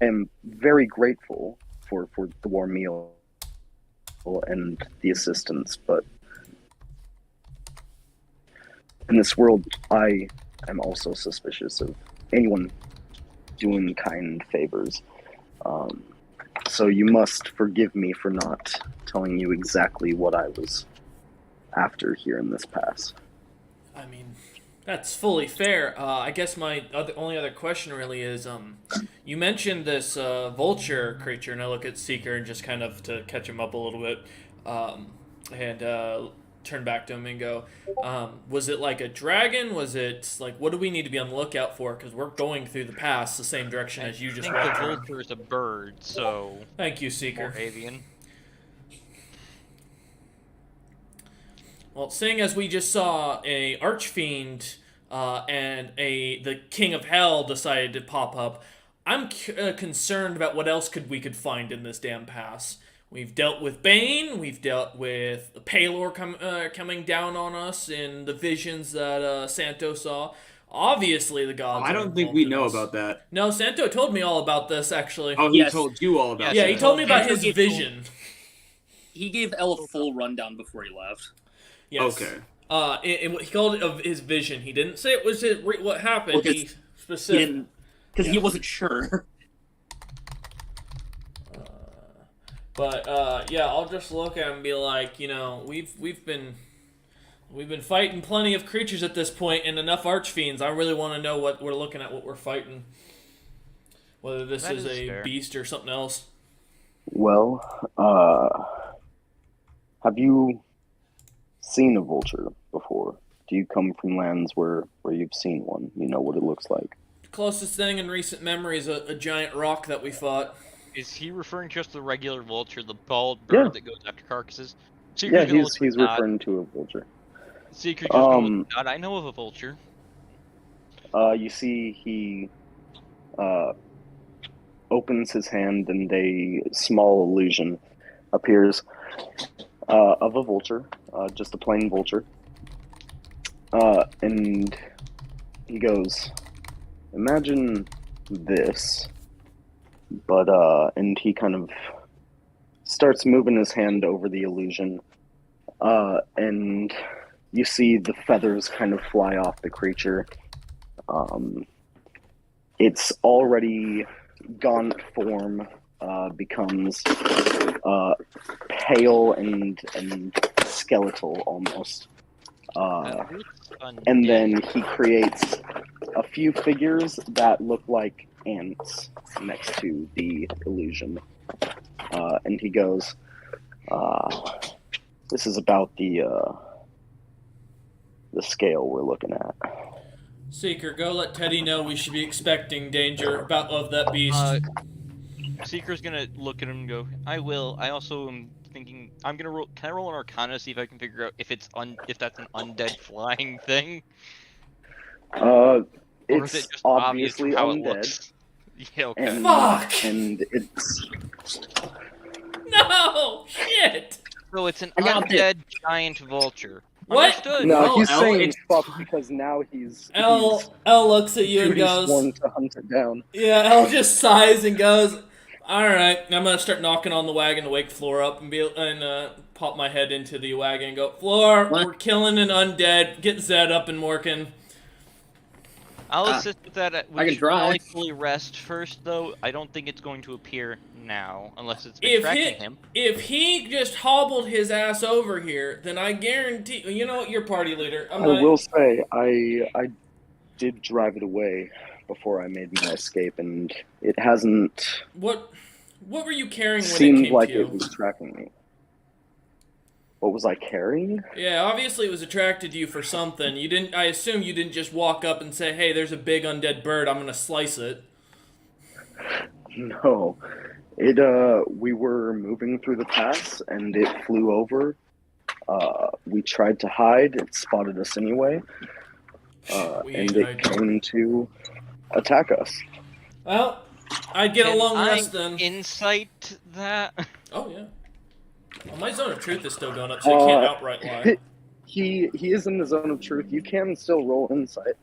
I am very grateful for the warm meal and the assistance, but in this world, I am also suspicious of anyone doing kind favors. So you must forgive me for not telling you exactly what I was after here in this pass. I mean, that's fully fair. I guess my only other question really is, you mentioned this vulture creature, and I look at Seeker and just kind of to catch him up a little bit, and turn back to him and go, was it like a dragon? Was it like, what do we need to be on the lookout for? Because we're going through the pass the same direction as you just I walked think the through. vulture is a bird, so Thank you, Seeker. more avian. Well, seeing as we just saw a archfiend and the king of hell decided to pop up, I'm concerned about what else we could find in this damn pass. We've dealt with Bane. We've dealt with Palor coming down on us in the visions that Santo saw. Obviously, the gods. I are don't think involved we in know this. about that. No, Santo told me all about this actually. Oh, he Yes. told you all about Yes, yeah, that. he told me about Santo his gave vision. He gave Elle a full rundown before he left. Yes. Okay. He called it of his vision. He didn't say it was what happened. Well, He He specific. didn't, because he wasn't sure. But yeah, I'll just look at him and be like, we've been fighting plenty of creatures at this point, and enough archfiends. I really want to know what we're looking at, what we're fighting. Whether this That is is a fair. beast or something else. Well, have you seen a vulture before? Do you come from lands where you've seen one? You know what it looks like? Closest thing in recent memory is a giant rock that we fought. Is he referring just to the regular vulture, the bald bird Yeah. that goes after carcasses? Yeah, Seeker's gonna he's look at Nod. referring to a vulture. Seeker's just gonna look at Nod. I know of a vulture. You see he opens his hand, and a small illusion appears of a vulture, just a plain vulture. And he goes, imagine this, but, and he kind of starts moving his hand over the illusion, and you see the feathers kind of fly off the creature. Its already gaunt form becomes pale and skeletal almost. And then he creates a few figures that look like ants next to the illusion. And he goes, this is about the scale we're looking at. Seeker, go let Teddy know we should be expecting danger of that beast. Seeker's gonna look at him and go, I will. I also am thinking, I'm gonna roll, can I roll an Arcana to see if I can figure out if it's if that's an undead flying thing? Or It's is it just obviously obvious how undead. it looks? Yeah, okay. And, Fuck! And it's... No! Shit! So it's an I got undead giant vulture. What? Understood. No, Well, he's L, saying it's- fuck because now he's L looks at you and duty goes, sworn to hunt it down. yeah, L just sighs and goes, alright, I'm gonna start knocking on the wagon to wake Floor up and pop my head into the wagon and go, Floor, What? we're killing an undead, get Zed up and working. I'll assist with that. I can try. Probably fully rest first, though. I don't think it's going to appear now, unless it's been If tracking him. if he just hobbled his ass over here, then I guarantee, you know what, you're party leader. I will say, I did drive it away before I made my escape, and it hasn't What were you carrying when it seemed came like to you? it was tracking me. What was I carrying? Yeah, obviously it was attracted to you for something. You didn't. I assume you didn't just walk up and say, "Hey, there's a big undead bird. I'm gonna slice it." No. It, we were moving through the pass, and it flew over. We tried to hide. It spotted us anyway. We And ain't it hiding. came to attack us. Well, I'd get Can a long I rest then. insight that? Oh yeah. Well, my zone of truth is still going up, so you can't outright lie. He is in the zone of truth. You can still roll insight.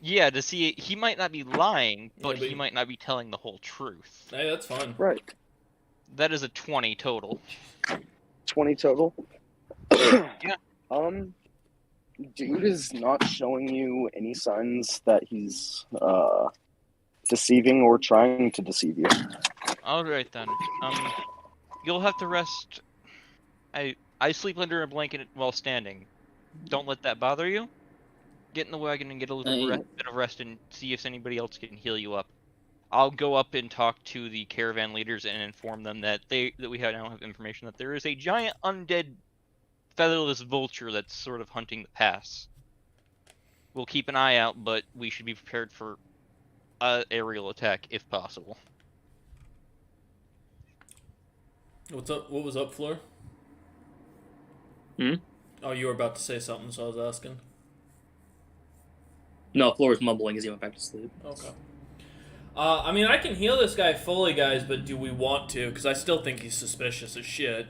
Yeah, to see he might not be lying, but but- he might not be telling the whole truth. Hey, that's fine. Right. That is a 20 total. 20 total. Yeah. Dude is not showing you any signs that he's deceiving or trying to deceive you. Alright then. You'll have to rest. I sleep under a blanket while standing. Don't let that bother you. Get in the wagon and get a little bit of rest and see if anybody else can heal you up. I'll go up and talk to the caravan leaders and inform them that we now have information that there is a giant undead featherless vulture that's sort of hunting the pass. We'll keep an eye out, but we should be prepared for aerial attack if possible. What's up? What was up, Floor? Hmm? Oh, you were about to say something, so I was asking. No, Floor was mumbling as he went back to sleep. Okay. I mean, I can heal this guy fully, guys, but do we want to? Because I still think he's suspicious as shit.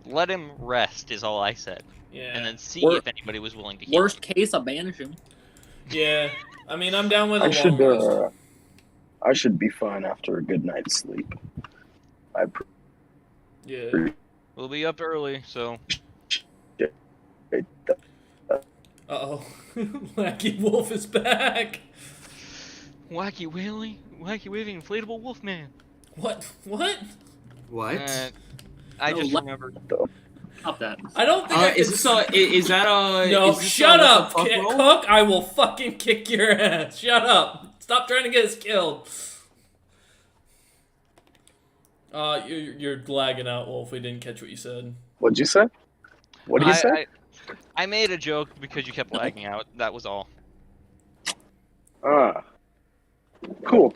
Let him rest is all I said. Yeah. And then see Wor- if anybody was willing to heal. Worst case, I'll banish him. Yeah. I mean, I'm down with a I long should rest. I should be fine after a good night's sleep. Yeah. We'll be up early, so Uh-oh. Wacky Wolf is back! wacky waving inflatable wolfman. What? What? What? I No, just let- remembered. Stop that. I don't think I can... Is this is that a... No, is this shut a up, fuck roll? Cook! I will fucking kick your ass. Shut up. Stop trying to get us killed. You're lagging out, Wolf. We didn't catch what you said. What'd you say? What did you say? I made a joke because you kept lagging out. That was all. Cool.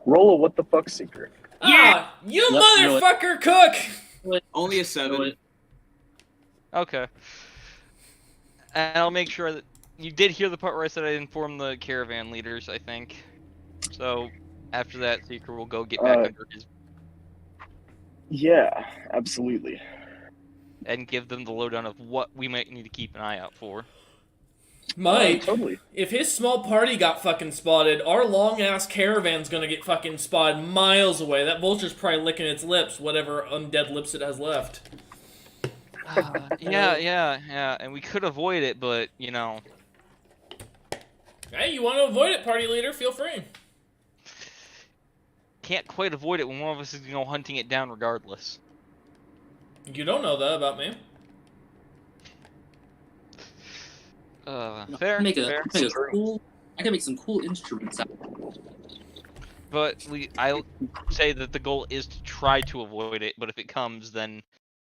Roll a what the fuck secret. Yeah! You Yep, know it. motherfucker, Cook! Only a 7. Okay. And I'll make sure that you did hear the part where I said I informed the caravan leaders, I think. So, After that, Seeker will go get back under his Yeah, absolutely. and give them the lowdown of what we might need to keep an eye out for. Mike, Totally. if his small party got fucking spotted, our long-ass caravan's gonna get fucking spotted miles away. That vulture's probably licking its lips, whatever undead lips it has left. Yeah, and we could avoid it, but, you know... Hey, you want to avoid it, party leader? Feel free. Can't quite avoid it when one of us is going to go hunting it down regardless. You don't know that about me. Fair, I can make some cool instruments out. But I'll say that the goal is to try to avoid it, but if it comes, then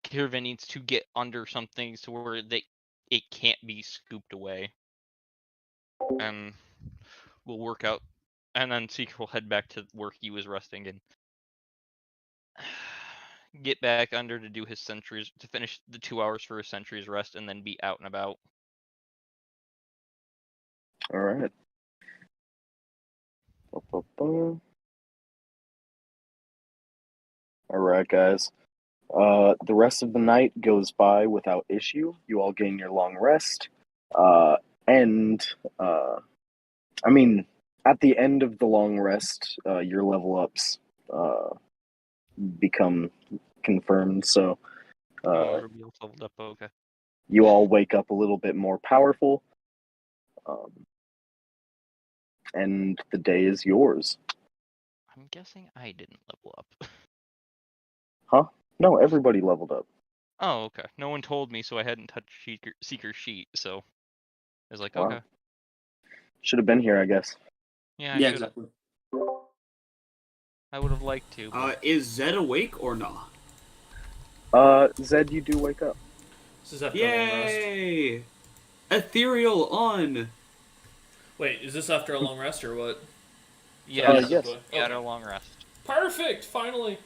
Caravan needs to get under something to where it can't be scooped away. And we'll work out, and then Seeker will head back to where he was resting and get back under to do his sentries, to finish the 2 hours for his sentries rest, and then be out and about. All right. All right, guys. The rest of the night goes by without issue. You all gain your long rest. I mean, at the end of the long rest, your level ups become confirmed. So Reveal's leveled up, okay. you all wake up a little bit more powerful. And the day is yours. I'm guessing I didn't level up. Huh? No, everybody leveled up. Oh, okay. No one told me, so I hadn't touched Seeker's sheet, so I was like, Wow. okay. Should have been here, I guess. Yeah, Yeah, exactly. I would have liked to. But... Is Zed awake or nah? Zed, you do wake up. This is after a long rest. Yay! Ethereal on! Wait, is this after a long rest or what? yeah, yes. we had our long rest. Perfect, finally.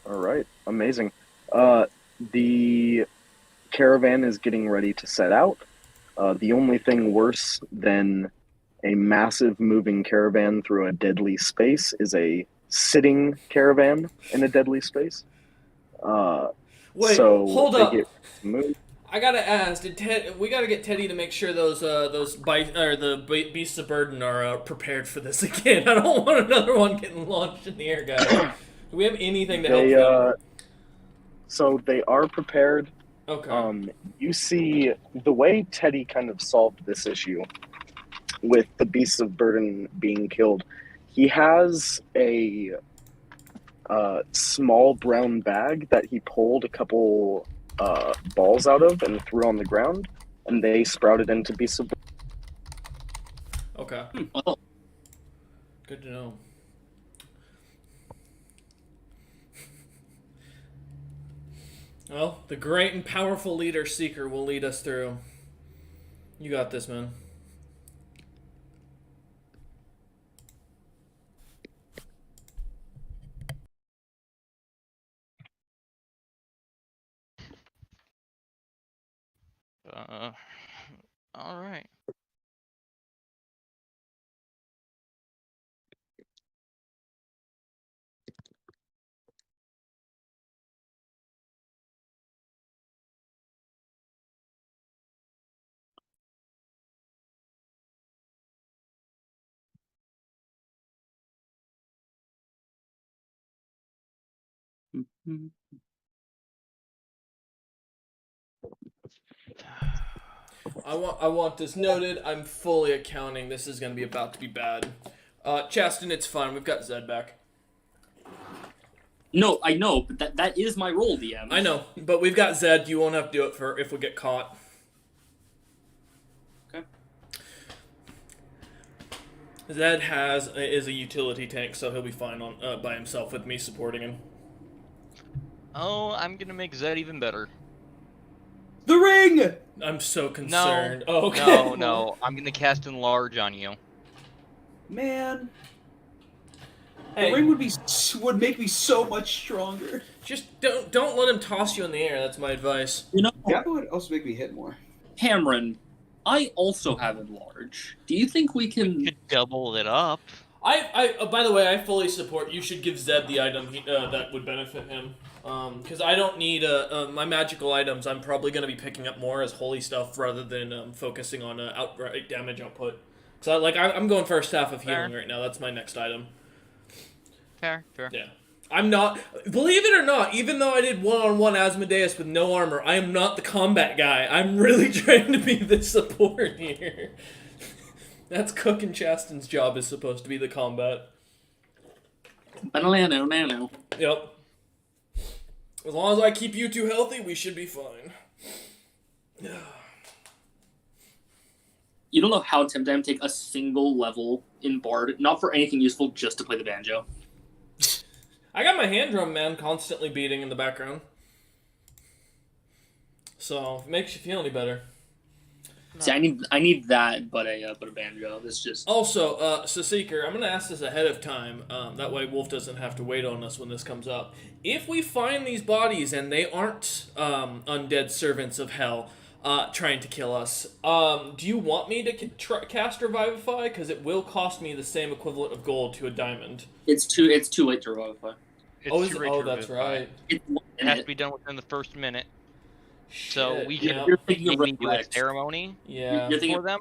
All right, amazing. The caravan is getting ready to set out. The only thing worse than a massive moving caravan through a deadly space is a sitting caravan in a deadly space. Wait, so hold they up. get moved. I gotta ask, we gotta get Teddy to make sure the beasts of burden are prepared for this again. I don't want another one getting launched in the air, guys. Do we have anything to help them? So they are prepared. Okay. You see the way Teddy kind of solved this issue with the beasts of burden being killed. He has a small brown bag that he pulled a couple balls out of and threw on the ground, and they sprouted into beasts of burden. Okay. Oh. Good to know. Well, the great and powerful leader Seeker will lead us through. You got this, man. All right. I want this noted. I'm fully accounting. This is going to be about to be bad. Chaston, it's fine. We've got Zed back. No, I know, but that is my role, DM. I know, but we've got Zed. You won't have to do it for if we get caught. Okay. Zed is a utility tank, so he'll be fine on by himself with me supporting him. Oh, I'm gonna make Zed even better. The ring! I'm so concerned. No, Oh, okay. no, I'm gonna cast Enlarge on you. Man. Hey, The ring would make me so much stronger. just don't let him toss you in the air. That's my advice. You know, That would also make me hit more. Cameron, I also have Enlarge. Do you think we You can... could double it up. By the way, I fully support. You should give Zeb the item that would benefit him. Because I don't need my magical items. I'm probably going to be picking up more as holy stuff rather than focusing on outright damage output. So I'm going for a staff of healing right now. That's my next item. Fair. Yeah. I'm not. Believe it or not, even though I did one-on-one Asmodeus with no armor, I am not the combat guy. I'm really trying to be the support here. That's Cook and Chasten's job is supposed to be the combat. Nano. Yep. As long as I keep you two healthy, we should be fine. You don't know how tempted I am to take a single level in Bard, not for anything useful, just to play the banjo. I got my hand drum, man, constantly beating in the background. So, if it makes you feel any better. No. See, I need that, but a banjo. This just... Also, so Seeker, I'm going to ask this ahead of time. That way Wolf doesn't have to wait on us when this comes up. If we find these bodies and they aren't undead servants of hell trying to kill us, do you want me to cast Revivify? Because it will cost me the same equivalent of gold to a diamond. It's too late to Revivify. That's right. It has to be done within the first minute. Shit, So we can do a ceremony for them.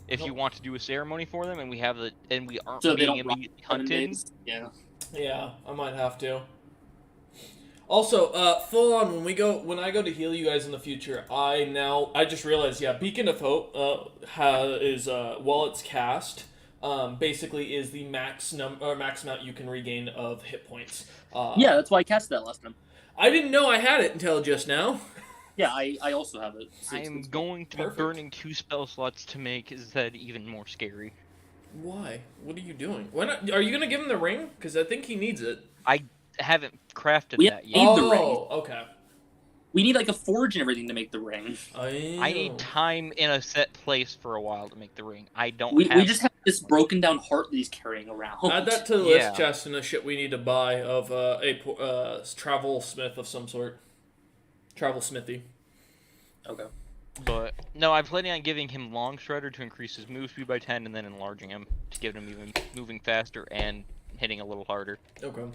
If you want to do a ceremony for them, and we aren't being immediately hunted. Yeah, I might have to. Also, full on when I go to heal you guys in the future, I just realized Beacon of Hope is while it's cast, basically is the max amount you can regain of hit points. That's why I cast that last time. I didn't know I had it until just now. Yeah, I also have it. I am going to be burning 2 spell slots to make Zed even more scary. Why? What are you doing? Why not? Are you gonna give him the ring? Because I think he needs it. I haven't crafted that yet. Need the ring. Okay. We need like a forge and everything to make the ring. I need time in a set place for a while to make the ring. We just have this broken down heart that he's carrying around. Add that to the list, chest, and the shit we need to buy of a travel smith of some sort. Travel smithy. Okay. But no, I'm planning on giving him Long Strider to increase his move speed by 10, and then enlarging him to give him even moving faster and hitting a little harder. Okay.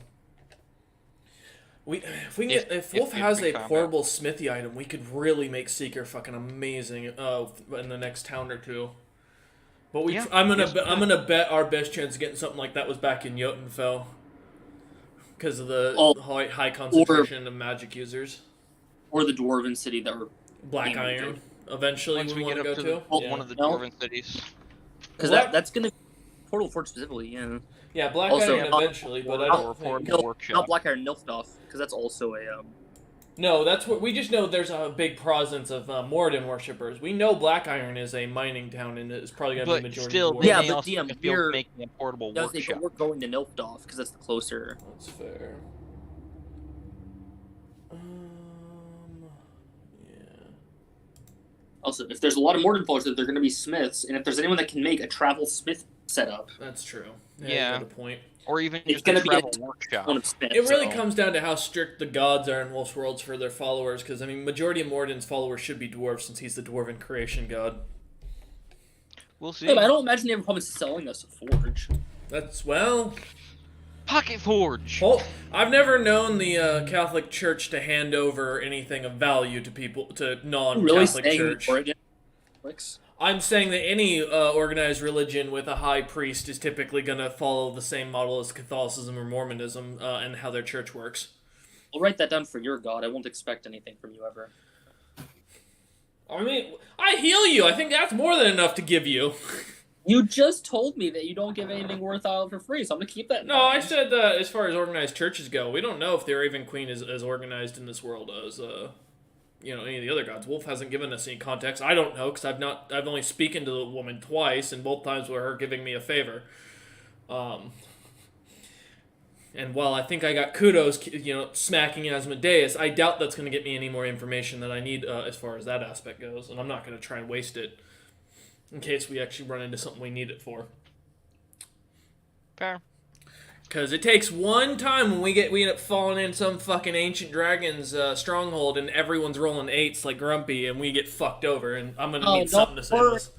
If Wolf has a portable smithy item, we could really make Seeker fucking amazing in the next town or two. But I'm gonna bet our best chance of getting something like that was back in Jotunfell, because of the high concentration of magic users. Or the dwarven city that were Black Iron. Eventually, once we want get to up go to one of the dwarven cities. Because that's gonna Portal Forge specifically, yeah. Yeah, Black Iron eventually, but I don't think... Not Black Iron, Nilfgaard, because that's also a... No, that's what we just know. There's a big presence of Moradin worshippers. We know Black Iron is a mining town, and it's probably going to be majority. Still, dwarves. Yeah, but DM, we're making a portable workshop. We're going to Nilfgaard because that's the closer. That's fair. Yeah. Also, if there's a lot of Moradin followers, they're going to be smiths, and if there's anyone that can make a travel smith setup, that's true. Yeah. Good point. Or even it's just a travel workshop. It really comes down to how strict the gods are in Wolf's Worlds for their followers, because, I mean, majority of Moradin's followers should be dwarves, since he's the dwarven creation god. We'll see. Yeah, but I don't imagine they have a problem selling us a forge. That's, well... Pocket Forge! Well, I've never known the Catholic Church to hand over anything of value to people, to non-Catholic Church. I'm saying that any organized religion with a high priest is typically going to follow the same model as Catholicism or Mormonism and how their church works. I'll write that down for your god. I won't expect anything from you ever. I mean, I heal you. I think that's more than enough to give you. You just told me that you don't give anything worthwhile for free, so I'm going to keep that in mind. I said that as far as organized churches go, we don't know if the Raven Queen is as organized in this world as... any of the other gods. Wolf hasn't given us any context. I don't know, because I've only spoken to the woman twice, and both times were her giving me a favor. And while I think I got kudos, smacking Asmodeus, I doubt that's going to get me any more information that I need as far as that aspect goes, and I'm not going to try and waste it in case we actually run into something we need it for. Fair. Because it takes one time when we end up falling in some fucking ancient dragon's stronghold and everyone's rolling 8s like Grumpy and we get fucked over and I'm gonna need something to save us.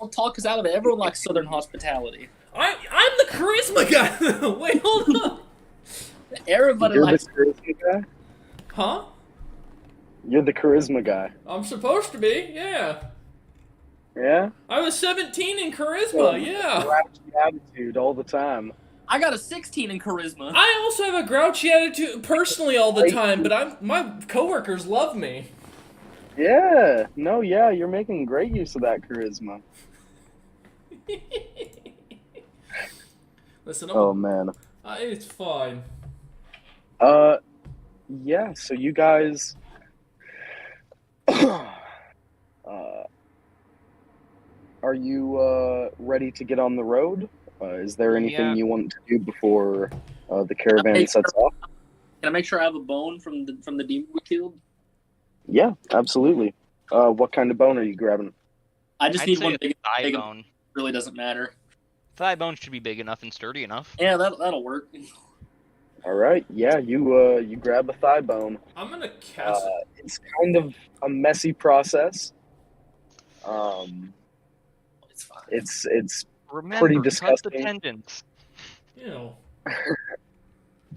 I'll talk us out of it. Everyone likes Southern hospitality. I'm the charisma guy. Wait, hold on. Everybody You're likes. the charisma guy? Huh? You're the charisma guy. I'm supposed to be, yeah. Yeah? I was 17 in charisma, yeah. Grouchy attitude all the time. I got a 16 in charisma. I also have a grouchy attitude personally all the time, but my coworkers love me. Yeah. No, yeah, you're making great use of that charisma. Listen, Oh, man. it's fine. Yeah, so you guys... are you, ready to get on the road? Is there anything you want to do before the caravan sets off? Can I make sure I have a bone from the demon we killed? Yeah, absolutely. What kind of bone are you grabbing? I just I'd need say one a big. thigh bone. Really doesn't matter. Thigh bone should be big enough and sturdy enough. Yeah, that'll work. All right, yeah, you grab a thigh bone. I'm gonna cast it. It's kind of a messy process. It's fine. It's Remember, pretty cut the disgusting. tendons. Ew.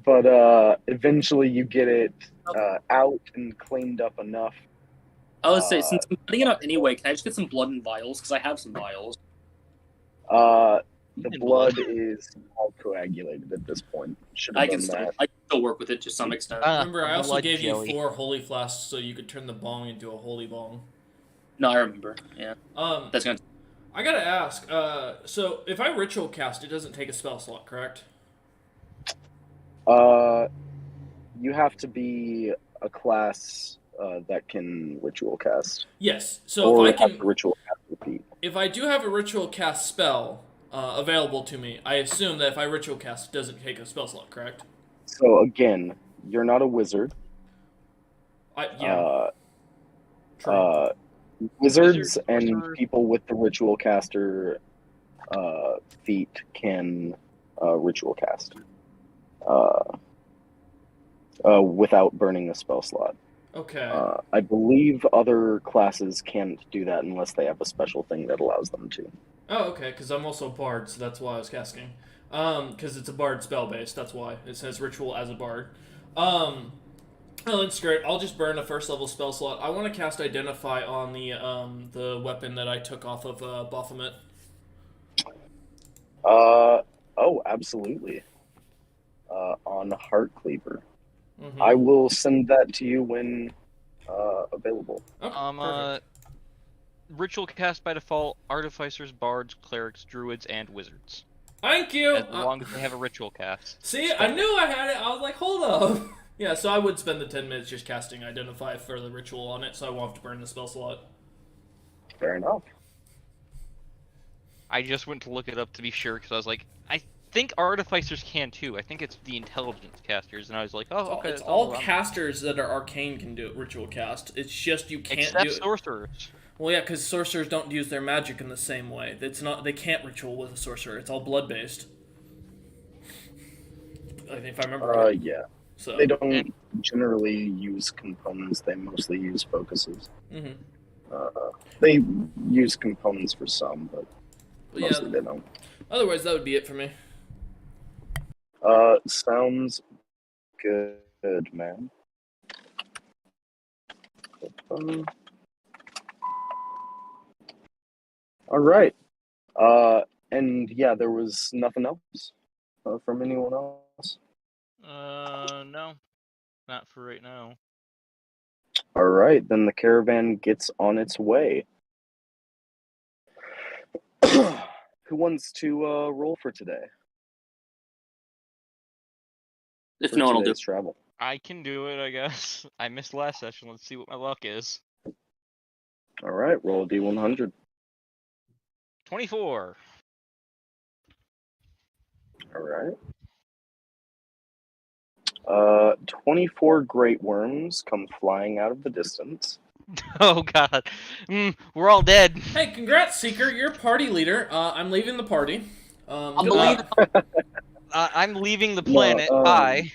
But eventually you get it out and cleaned up enough. I would say, since I'm cutting it up anyway, can I just get some blood and vials? Because I have some vials. The blood is all coagulated at this point. Should I have can done still, that. I can still work with it to some extent. Remember, I also blood gave jelly. you 4 holy flasks so you could turn the bong into a holy bong. No, I remember. Yeah, that's gonna. I gotta ask, so if I ritual cast, it doesn't take a spell slot, correct? You have to be a class that can ritual cast. Yes. So Or if I have can, to ritual cast repeat. if I do have a ritual cast spell available to me, I assume that if I ritual cast, it doesn't take a spell slot, correct? So again, you're not a wizard. Yeah. True. Wizards Wizards, and sorcerers. people with the ritual caster feat can ritual cast without burning a spell slot. Okay. I believe other classes can't do that unless they have a special thing that allows them to. Oh, okay, because I'm also a bard, so that's why I was casting. Because it's a bard spell based, that's why. It says ritual as a bard. Oh, that's great. I'll just burn a first level spell slot. I want to cast Identify on the weapon that I took off of Baphomet. Oh, absolutely. On Heart Cleaver. Mm-hmm. I will send that to you when available. Okay, perfect. Ritual cast by default, artificers, bards, clerics, druids, and wizards. Thank you! As long as they have a ritual cast. See, I knew I had it. I was like, hold up. Yeah, so I would spend the 10 minutes just casting Identify for the ritual on it, so I won't have to burn the spell slot. Fair enough. I just went to look it up to be sure, because I was like, I think artificers can too. I think it's the intelligence casters, and I was like, oh, okay. It's that's all around. casters that are arcane can do it, ritual cast. It's just you can't Except do it. sorcerers. Well, yeah, because sorcerers don't use their magic in the same way. It's not. They can't ritual with a sorcerer. It's all blood based. I think if I remember right. Yeah. So They don't generally use components. They mostly use focuses. Mhm. They use components for some, but But mostly yeah. they don't. Otherwise, that would be it for me. Sounds good, man. All right. And yeah, there was nothing else from anyone else. No. Not for right now. All right, then the caravan gets on its way. Who wants to roll for today? If For no one will do. today's travel. I can do it, I guess. I missed last session. Let's see what my luck is. All right, roll a d100. 24. All right. 24 great worms come flying out of the distance. Oh god. We're all dead. Hey, congrats, Seeker! You're party leader. I'm leaving the party. I'm good luck. I'm leaving the planet. No, Bye.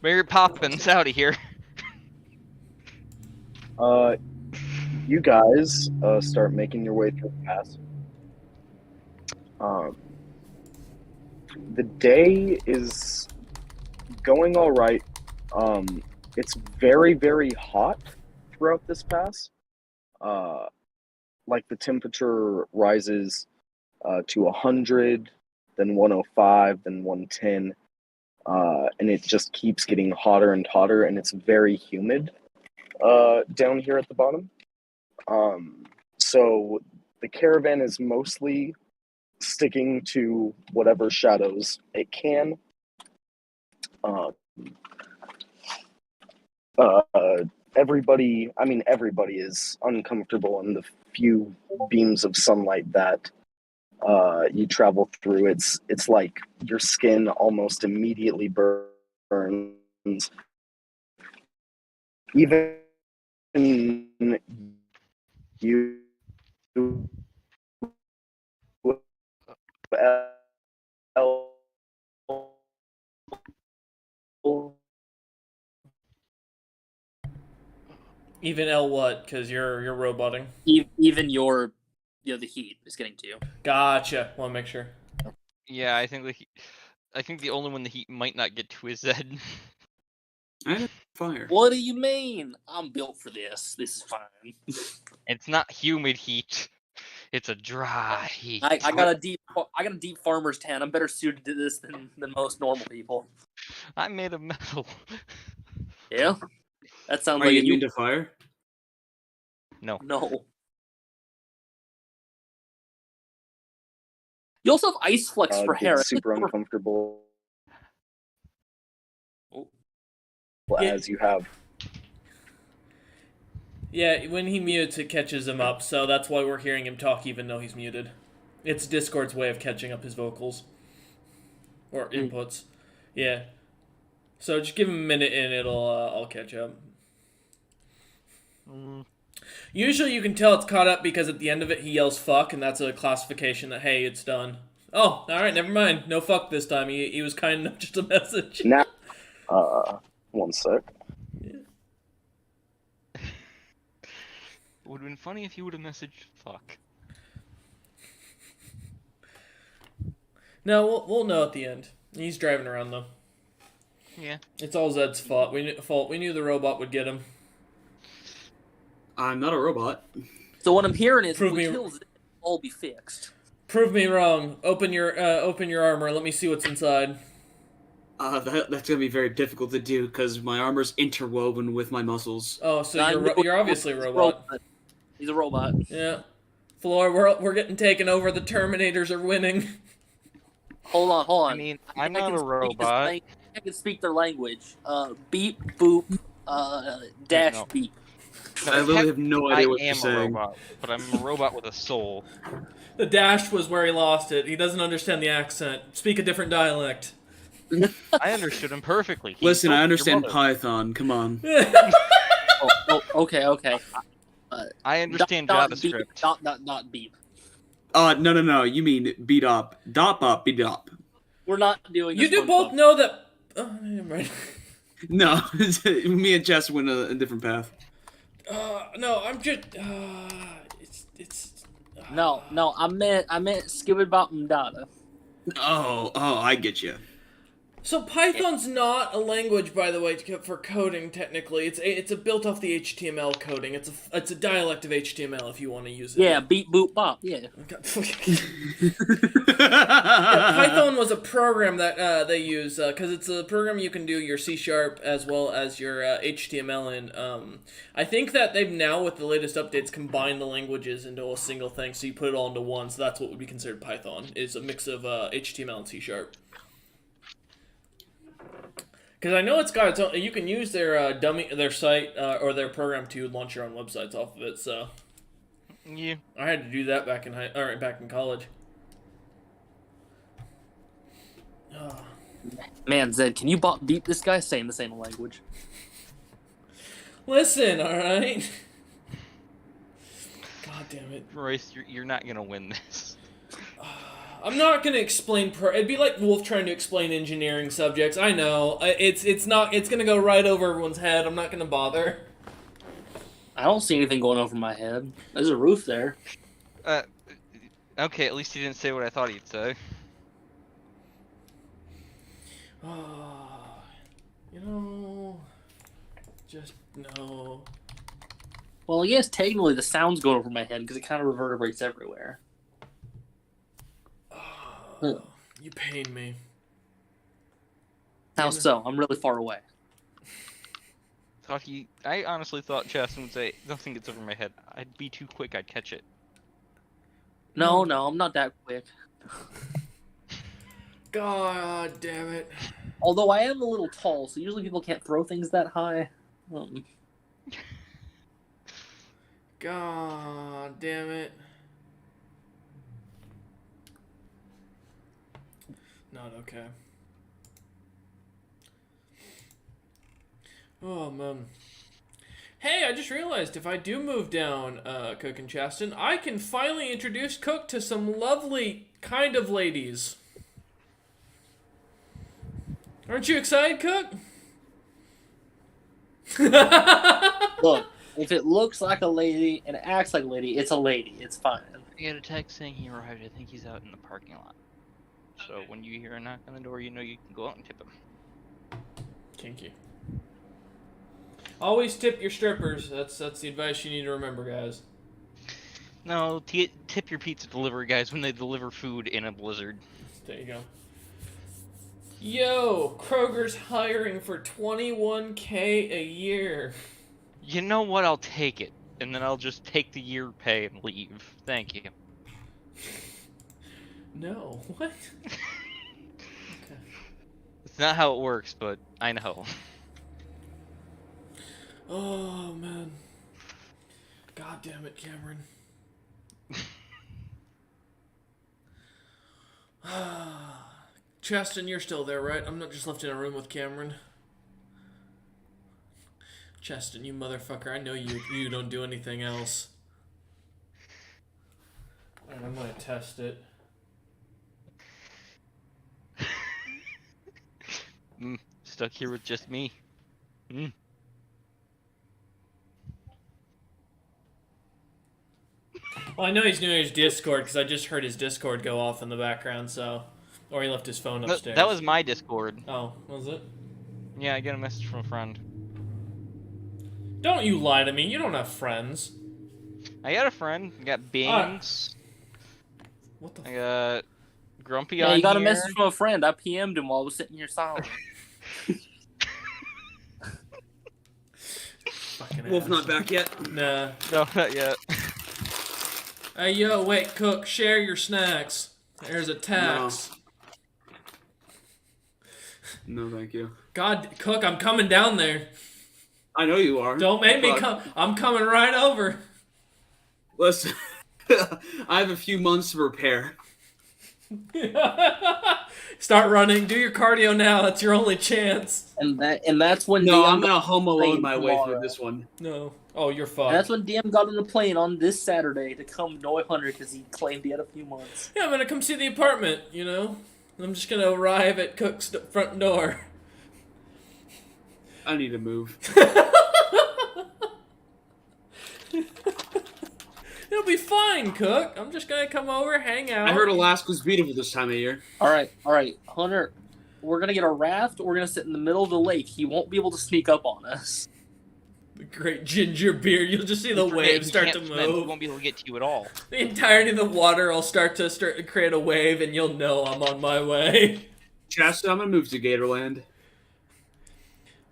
Mary Poppins out of here. You guys start making your way through the pass. The day is going all right. It's very, very hot throughout this pass. Like the temperature rises to 100, then 105, then 110, and it just keeps getting hotter and hotter, and it's very humid down here at the bottom. So the caravan is mostly sticking to whatever shadows it can. Everybody is uncomfortable in the few beams of sunlight that you travel through. It's like your skin almost immediately burns. Even you Even L what? Because you're roboting. Even the heat is getting to you. Gotcha. Want to make sure. Yeah, I think the only one the heat might not get to is Zed. I have fire. What do you mean? I'm built for this. This is fine. It's not humid heat. It's a dry heat. I got a deep farmer's tan. I'm better suited to this than most normal people. I'm made of metal. Yeah, that sounds Are like you a immune to fire? No. No. You also have ice flex for hair. Get super uncomfortable as you have. Yeah, when he mutes, it catches him up, so that's why we're hearing him talk even though he's muted. It's Discord's way of catching up his vocals. Or inputs. Yeah. So just give him a minute and I'll catch up. Usually you can tell it's caught up because at the end of it he yells fuck, and that's a classification that, hey, it's done. Oh, alright, never mind. No fuck this time. He was kind enough just a message. Now, one sec. It would have been funny if you would have messaged fuck. No, we'll know at the end. He's driving around though. Yeah. It's all Zed's fault. We knew the robot would get him. I'm not a robot. So what I'm hearing is, Prove if we me- kill Zed, it'll all be fixed. Prove me wrong. Open your armor. Let me see what's inside. That's gonna be very difficult to do because my armor's interwoven with my muscles. Oh, so you're obviously a robot. He's a robot. Yeah. Floor, we're getting taken over. The Terminators are winning. Hold on. I mean, I'm not can a speak robot. I can speak their language. Beep, boop, dash, No. beep. No, I literally have no idea what I you're am a saying. robot, but I'm a robot with a soul. The dash was where he lost it. He doesn't understand the accent. Speak a different dialect. I understood him perfectly. He Listen, told I your understand mother. Python. Come on. Okay. I understand dot, JavaScript. Beep, dot, beep. No. You mean beat up. Dot bop, beat up. We're not doing You this do both know that. Oh, never mind. No, me and Jess went a different path. No, I'm just. It's. No, I meant skibid bop and data. Oh, I get you. So Python's not a language, by the way, for coding. Technically, it's a built off the HTML coding. It's a dialect of HTML if you want to use it. Yeah, beep, boop, bop. Yeah. Python was a program that they use because it's a program you can do your C# as well as your HTML in. I think that they've now, with the latest updates, combined the languages into a single thing, so you put it all into one. So that's what would be considered Python. Is a mix of HTML and C#. Because I know it's got its own. You can use their site or their program to launch your own websites off of it. So Yeah. I had to do that back in college. Oh. Man, Zed, can you beep this guy saying the same language? Listen, all right. God damn it, Royce, you're not gonna win this. I'm not gonna explain. It'd be like Wolf trying to explain engineering subjects. I know. It's not. It's gonna go right over everyone's head. I'm not gonna bother. I don't see anything going over my head. There's a roof there. Okay, at least he didn't say what I thought he'd say. You know, just no. Well, I guess technically the sound's going over my head because it kind of reverberates everywhere. You pain me. How so? I'm really far away. I honestly thought Chaston would say, nothing gets over my head. I'd be too quick, I'd catch it. No, I'm not that quick. God damn it. Although I am a little tall, so usually people can't throw things that high. God damn it. Not okay. Oh, man. Hey, I just realized if I do move down Cook and Chaston, I can finally introduce Cook to some lovely kind of ladies. Aren't you excited, Cook? Look, if it looks like a lady and acts like a lady, it's a lady. It's fine. I got a text saying he arrived. I think he's out in the parking lot. So when you hear a knock on the door, you know you can go out and tip him. Kinky. Always tip your strippers. That's the advice you need to remember, guys. No, tip your pizza delivery guys when they deliver food in a blizzard. There you go. Yo, Kroger's hiring for $21K a year. You know what? I'll take it. And then I'll just take the year pay and leave. Thank you. No, what? Okay. It's not how it works, but I know. Oh, man. God damn it, Cameron. Chaston, you're still there, right? I'm not just left in a room with Cameron. Chaston, you motherfucker, I know you don't do anything else. Alright, I'm gonna test it. Stuck here with just me. Well, I know he's doing his Discord because I just heard his Discord go off in the background, so... Or he left his phone upstairs. That was my Discord. Oh, was it? Yeah, I got a message from a friend. Don't you lie to me, you don't have friends. I got a friend. I got Bings. What the I got Grumpy Yeah, on you got a here. message from a friend. I PM'd him while I was sitting here silent. fucking Wolf ass. not back yet. Nah. No, not yet. Hey, yo, wait, Cook, share your snacks. There's a tax. No, thank you. God, Cook, I'm coming down there. I know you are. Don't make me but- come. I'm coming right over. Listen, I have a few months to prepare. Start running. Do your cardio now. That's your only chance. And that's when No, DM I'm gonna home alone my way tomorrow. through this one. No. Oh, you're And fucked. that's when DM got on the plane on this Saturday to come to Noi Hunter because he claimed he had a few months. Yeah, I'm gonna come see the apartment, you know? I'm just gonna arrive at Cook's front door. I need to move. It'll be fine, Cook. I'm just gonna come over, hang out. I heard Alaska's beautiful this time of year. All right, Hunter. We're gonna get a raft. We're gonna sit in the middle of the lake. He won't be able to sneak up on us. The great ginger beard. You'll just see the waves start to He move. won't be able to get to you at all. The entirety of the water will start to create a wave, and you'll know I'm on my way. Chasta, I'm gonna move to Gatorland.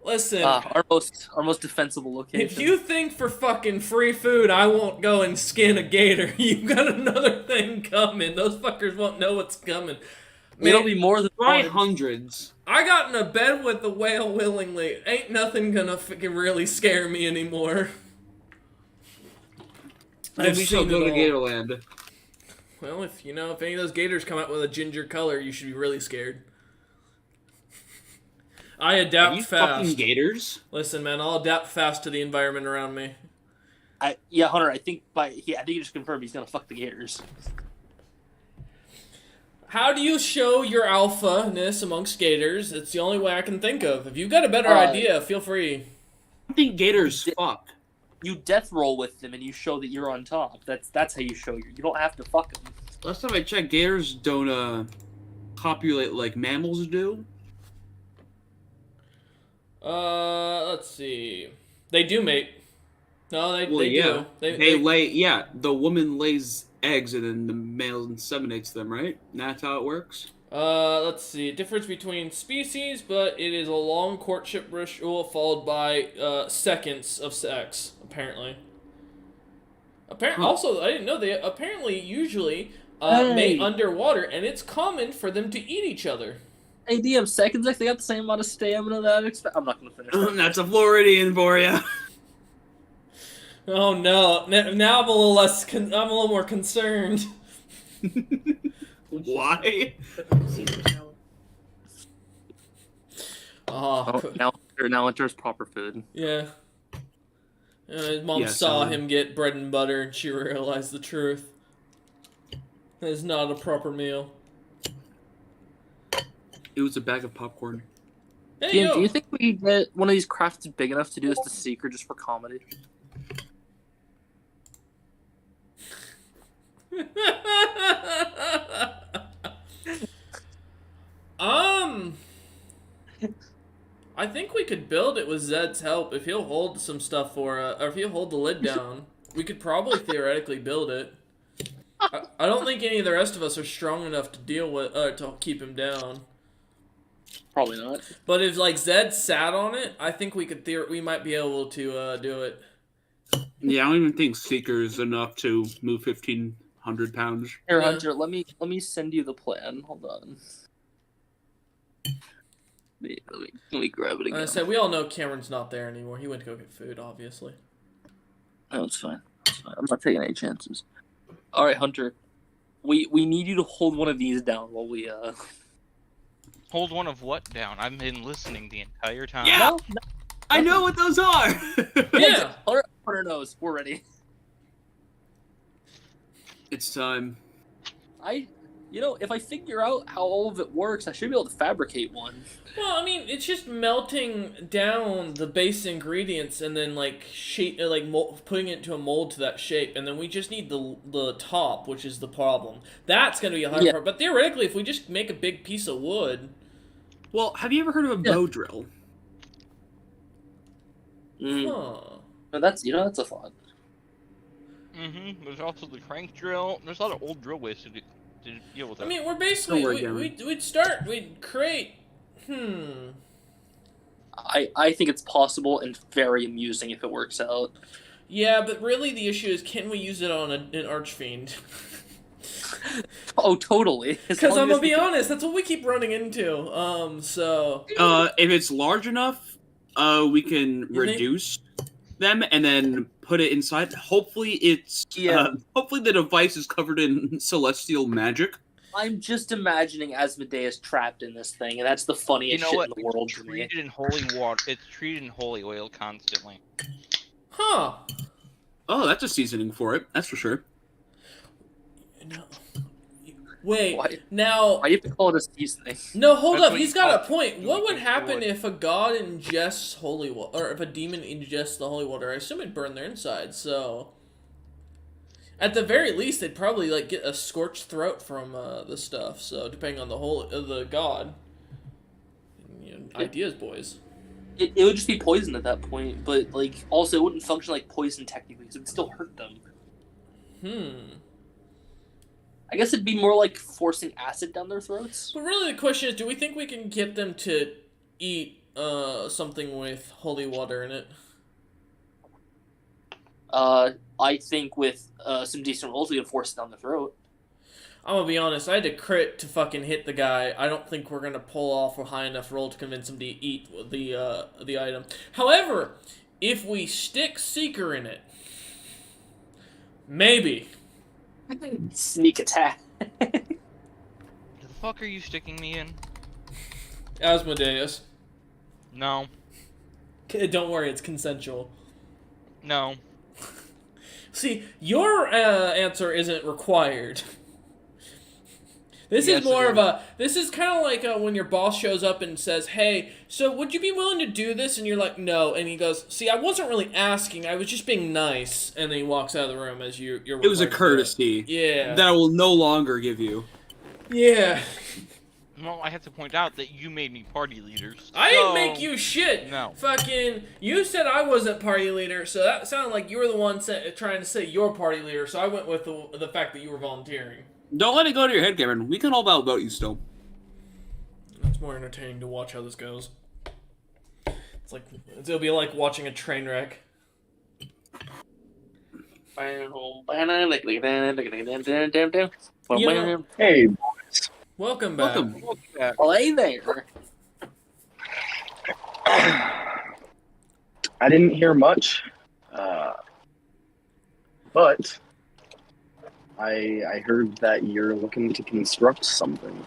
Listen, Our most defensible location. if you think for fucking free food I won't go and skin a gator, you got another thing coming. Those fuckers won't know what's coming. It'll be more than Try one. hundreds. I got in a bed with the whale willingly. Ain't nothing gonna fucking really scare me anymore. Maybe we shall go to Gatorland. Well, if any of those gators come out with a ginger color, you should be really scared. I Are adapt you fast. fucking gators? Listen, man, I'll adapt fast to the environment around me. Hunter. I think he just confirmed he's gonna fuck the gators. How do you show your alpha-ness among skaters? It's the only way I can think of. If you've got a better idea, feel free. I think gators fuck. You death roll with them and you show that you're on top. That's how you show you. You don't have to fuck them. Last time I checked, gators don't copulate like mammals do. Let's see. They do mate. No, they yeah. do. They lay. Yeah, the woman lays eggs and then the male inseminates them, right? And that's how it works. Let's see. Difference between species, but it is a long courtship ritual followed by seconds of sex. Apparently. Also, I didn't know they apparently usually mate underwater, and it's common for them to eat each other. Hey, DM, seconds like they got the same amount of stamina that I'd expect. I'm not gonna finish that. That's a Floridian for you. Oh no! Now I'm a little less. I'm a little more concerned. Why? Now enters proper food. Yeah. His mom saw him get bread and butter, and she realized the truth. That is not a proper meal. It was a bag of popcorn. Hey, Ian, do you think we get one of these crafts big enough to do this to Seeker just for comedy? I think we could build it with Zed's help if he'll hold some stuff or if he'll hold the lid down. We could probably theoretically build it. I don't think any of the rest of us are strong enough to deal with to keep him down. Probably not. But if like Zed sat on it, I think we could we might be able to do it. Yeah, I don't even think Seeker is enough to move 1,500 pounds. Here, Hunter, let me send you the plan. Hold on. Let me grab it again. I said we all know Cameron's not there anymore. He went to go get food, obviously. Oh, it's fine. It's fine. I'm not taking any chances. All right, Hunter. We need you to hold one of these down while we Hold one of what down? I've been listening the entire time. Yeah, no. I know what those are. Yeah. Hunter knows. We're ready. It's time. If I figure out how all of it works, I should be able to fabricate one. Well, I mean, it's just melting down the base ingredients and then like putting it into a mold to that shape, and then we just need the top, which is the problem. That's gonna be a hard part. But theoretically, if we just make a big piece of wood. Well, have you ever heard of a bow drill? Huh. No, that's a thought. There's also the crank drill. There's a lot of old drill ways to deal with it. I mean, we're basically we'd create. I think it's possible and very amusing if it works out. Yeah, but really the issue is, can we use it on an Archfiend? Oh, totally. Because I'm gonna be honest, that's what we keep running into. If it's large enough, we can reduce them and then put it inside. Hopefully hopefully the device is covered in celestial magic. I'm just imagining Asmodeus trapped in this thing, and that's the funniest shit in the world to me. Treated in holy water. It's treated in holy oil constantly. Huh. Oh, that's a seasoning for it. That's for sure. No. Wait. Why Now. do you have to call it a seasoning? No, hold up. He's got a point. What would happen if a god ingests holy water, or if a demon ingests the holy water? I assume it'd burn their insides. So, at the very least, they'd probably like get a scorched throat from the stuff. So, depending on the god. Ideas, boys. It would just be poison at that point, but like also it wouldn't function like poison technically, because it would still hurt them. I guess it'd be more like forcing acid down their throats. But really, the question is, do we think we can get them to eat something with holy water in it? I think with some decent rolls, we can force it down the throat. I'm gonna be honest, I had to crit to fucking hit the guy. I don't think we're gonna pull off a high enough roll to convince him to eat the item. However, if we stick Seeker in it, maybe. Sneak attack. The fuck are you sticking me in? Asmodeus. No. Don't worry, it's consensual. No. See, your answer isn't required. This Yes, is more it of a. This is kind of like when your boss shows up and says, "Hey, so would you be willing to do this?" And you're like, "No," and he goes, "See, I wasn't really asking. I was just being nice." And then he walks out of the room as you're. It was a courtesy. Yeah. That I will no longer give you. Yeah. Well, I have to point out that you made me party leaders. I didn't make you shit. No. Fucking, you said I wasn't party leader, so that sounded like you were the one trying to say you're party leader. So I went with the fact that you were volunteering. Don't let it go to your head, Cameron. We can all outvote you still. It's more entertaining to watch how this goes. It'll be like watching a train wreck. Hey, Welcome back. Welcome. Play there. I didn't hear much, but I heard that you're looking to construct something.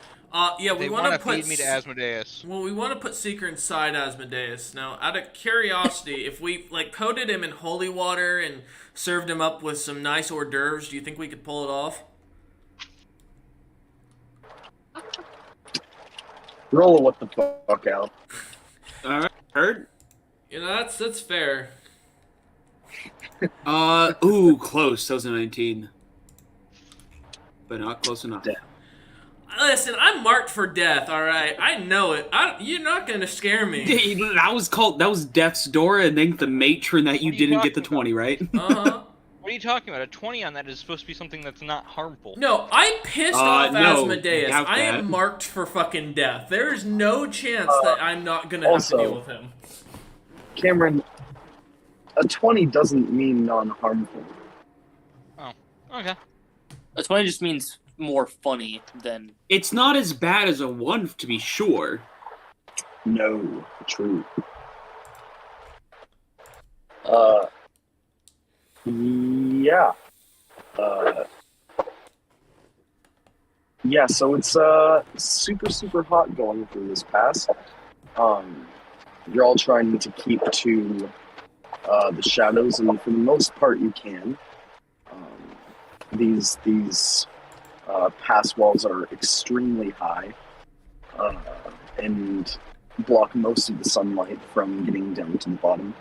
Yeah, we They want to want to put. feed me to Asmodeus. Well, we want to put Seeker inside Asmodeus. Now, out of curiosity, if we coated him in holy water and served him up with some nice hors d'oeuvres, do you think we could pull it off? Roll a what the fuck out. Alright, heard? You know, that's fair. Ooh, close. That was a 19. But not close enough. Damn. Listen, I'm marked for death, alright? I know it. You're not gonna scare me. That was Death's Door, and then the matron that you What are you didn't get the talking 20, right? Uh-huh. What are you talking about? A 20 on that is supposed to be something that's not harmful. No, I pissed off no, Asmodeus. doubt I am that. marked for fucking death. There is no chance that I'm not gonna have to also- deal with him. Cameron, a 20 doesn't mean non-harmful. Oh, okay. A 20 just means more funny than. It's not as bad as a 1, to be sure. No, true. Yeah. Yeah, so it's super hot going through this pass. You're all trying to keep to the shadows, and for the most part you can. These pass walls are extremely high and block most of the sunlight from getting down to the bottom.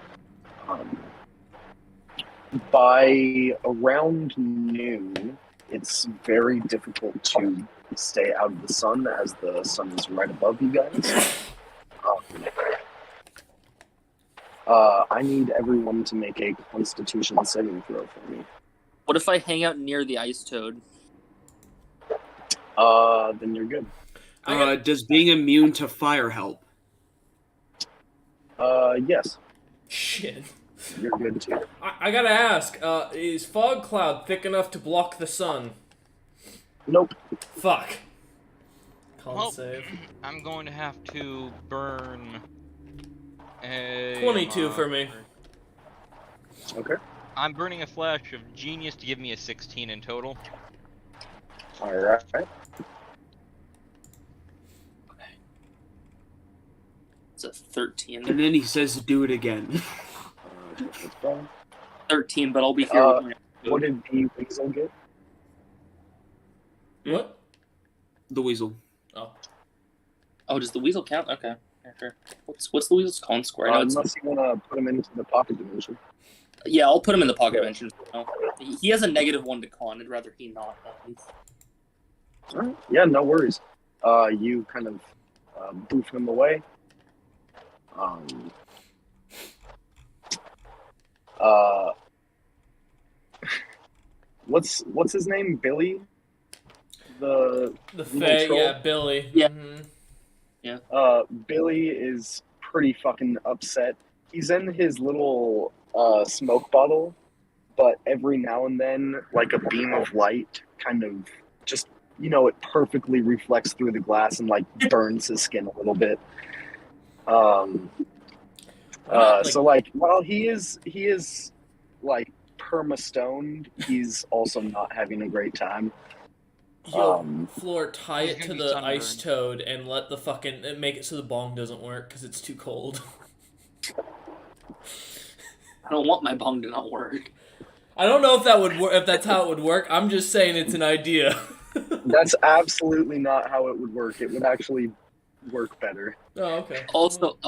By around noon, it's very difficult to stay out of the sun as the sun is right above you guys. I need everyone to make a Constitution saving throw for me. What if I hang out near the ice toad? Then you're good. Does being immune to fire help? Yes, Shit. you're good too. I gotta ask, is fog cloud thick enough to block the sun? Nope. Fuck. Con Well, save. I'm going to have to burn a 22 for me. Okay. I'm burning a flash of genius to give me a 16 in total. All right. It's a 13. And then he says, do it again. That's fine. 13, but I'll be here. with my- What did the weasel get? What? The weasel. Oh, does the weasel count? Okay. Yeah, sure. What's the weasel's con score? I know it's, Unless you want to put him into the pocket dimension. yeah, I'll put him in the pocket dimension. Oh, he has a -1 to con. I'd rather he not. All right. Yeah, no worries. You kind of boof him away. What's his name? Billy? The Fae, troll? yeah, Billy. Yeah. Billy is pretty fucking upset. He's in his little smoke bottle, but every now and then, like a beam of light kind of just, it perfectly reflects through the glass and like burns his skin a little bit. So like while he is like perma-stoned, he's also not having a great time. Yo, Floor, tie He's it to gonna be the ice sunburned. toad and let the fucking make it so the bong doesn't work because it's too cold. I don't want my bong to not work. I don't know if that would work. If that's how it would work, I'm just saying it's an idea. That's absolutely not how it would work. It would actually work better. Oh, okay. Also,